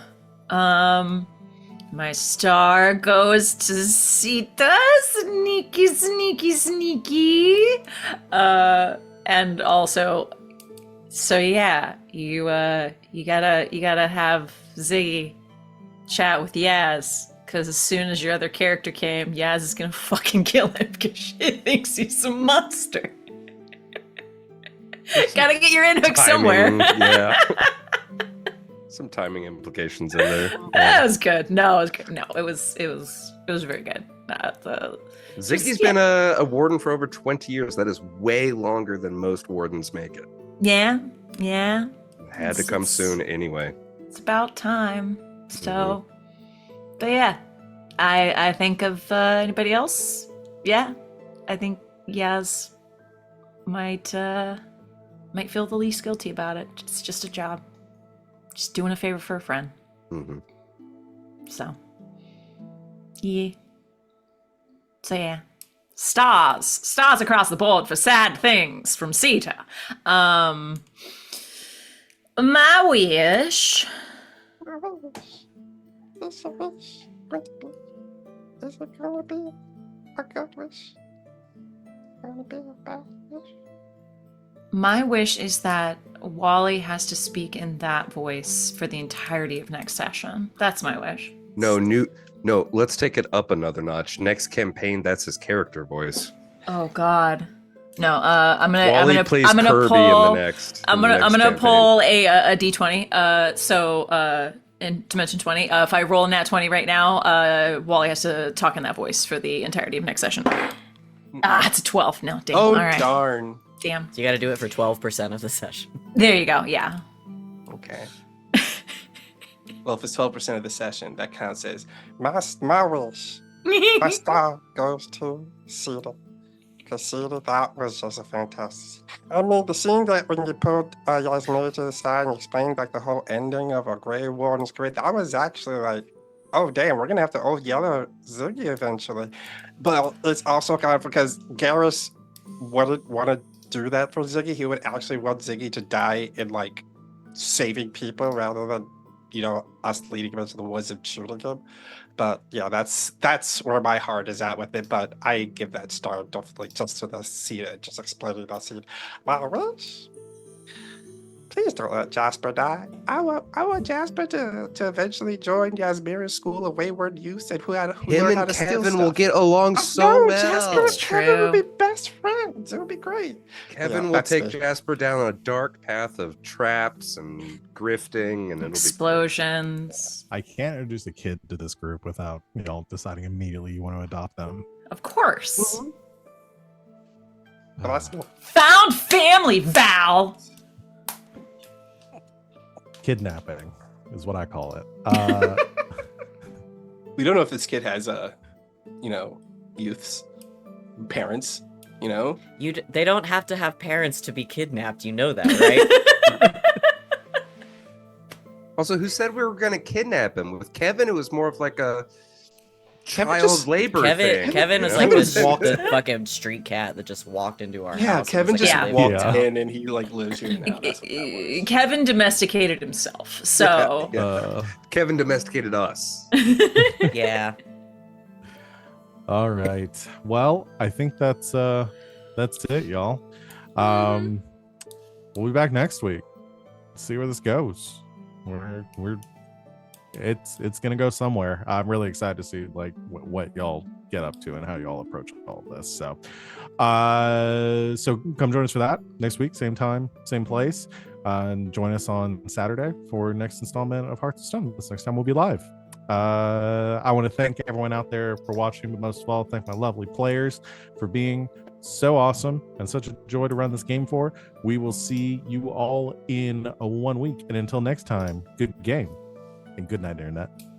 My star goes to Sita. Sneaky, sneaky, sneaky. And also, so yeah, you gotta have Ziggy chat with Yaz, because as soon as your other character came, Yaz is gonna fucking kill him because she thinks he's a monster. Gotta get your in hook somewhere. Timing, yeah. Some timing implications in there. That was good. No, it was good. No, it was very good. Ziggy's been a warden for over 20 years. That is way longer than most wardens make it. Yeah. Had to come soon anyway. It's about time. So, but yeah, I think of anybody else. Yeah, I think Yaz might feel the least guilty about it. It's just a job, just doing a favor for a friend. Mm-hmm. So, yeah. So yeah, stars across the board for sad things from Sita. My wish. This wish would be. Is it gonna be a good wish? Gonna be a bad wish? My wish is that Wally has to speak in that voice for the entirety of next session. That's my wish. No, let's take it up another notch. Next campaign, that's his character voice. Oh God. No, I'm Wally gonna plays I'm gonna Kirby pull in the next. I'm gonna pull a d20. So in Dimension 20, if I roll a nat 20 right now, Wally has to talk in that voice for the entirety of next session. It's a 12. No, damn. Oh, All right. darn. Damn. So you got to do it for 12% of the session. There you go. Yeah. Okay. Well, if it's 12% of the session, that counts as my wish. My star goes to Cedar. Because Cedar, that was just a fantastic. I mean, the scene that when you pulled Yasmera to the side and explained like the whole ending of a Grey Warden's career, that was actually like, oh damn, we're gonna have to yell at Ziggy eventually. But it's also kind of because Garas wouldn't want to do that for Ziggy. He would actually want Ziggy to die in like saving people rather than, us leading him into the woods and shooting him. But yeah, that's where my heart is at with it. But I give that star definitely just to the scene, just explaining that scene. My wish. Please don't let Jasper die. I want Jasper to eventually join Yasmera's school of wayward youth and who Him learn how and to steal Kevin stuff. will get along so no, well. Jasper and That's Kevin will be true. best friends. It would be great. Kevin Yeah, will that's take me. Jasper down a dark path of traps and grifting, and it'll Explosions. I can't introduce a kid to this group without deciding immediately you want to adopt them. Of course. Mhm. But that's Found family, Val. Kidnapping is what I call it. we don't know if this kid has youths, parents. They don't have to have parents to be kidnapped. You know that, right? Also, who said we were going to kidnap him? With Kevin, it was more of like a Kevin child just- labor Kevin thing. was you like know? this the fucking street cat that just walked into our Yeah, house. Kevin just Yeah. walked Yeah. in and he like lives here now. That's what that was. Kevin domesticated himself. So Yeah. Kevin domesticated us. Yeah. All right. Well, I think that's it, y'all. We'll be back next week. See where this goes. It's gonna go somewhere. I'm really excited to see like what y'all get up to and how y'all approach all of this. So come join us for that next week, same time, same place, and join us on Saturday for next installment of Hearts of Stone. This next time we'll be live. I want to thank everyone out there for watching, but most of all, thank my lovely players for being so awesome and such a joy to run this game for. We will see you all in 1 week. And until next time, good game and good night, Internet.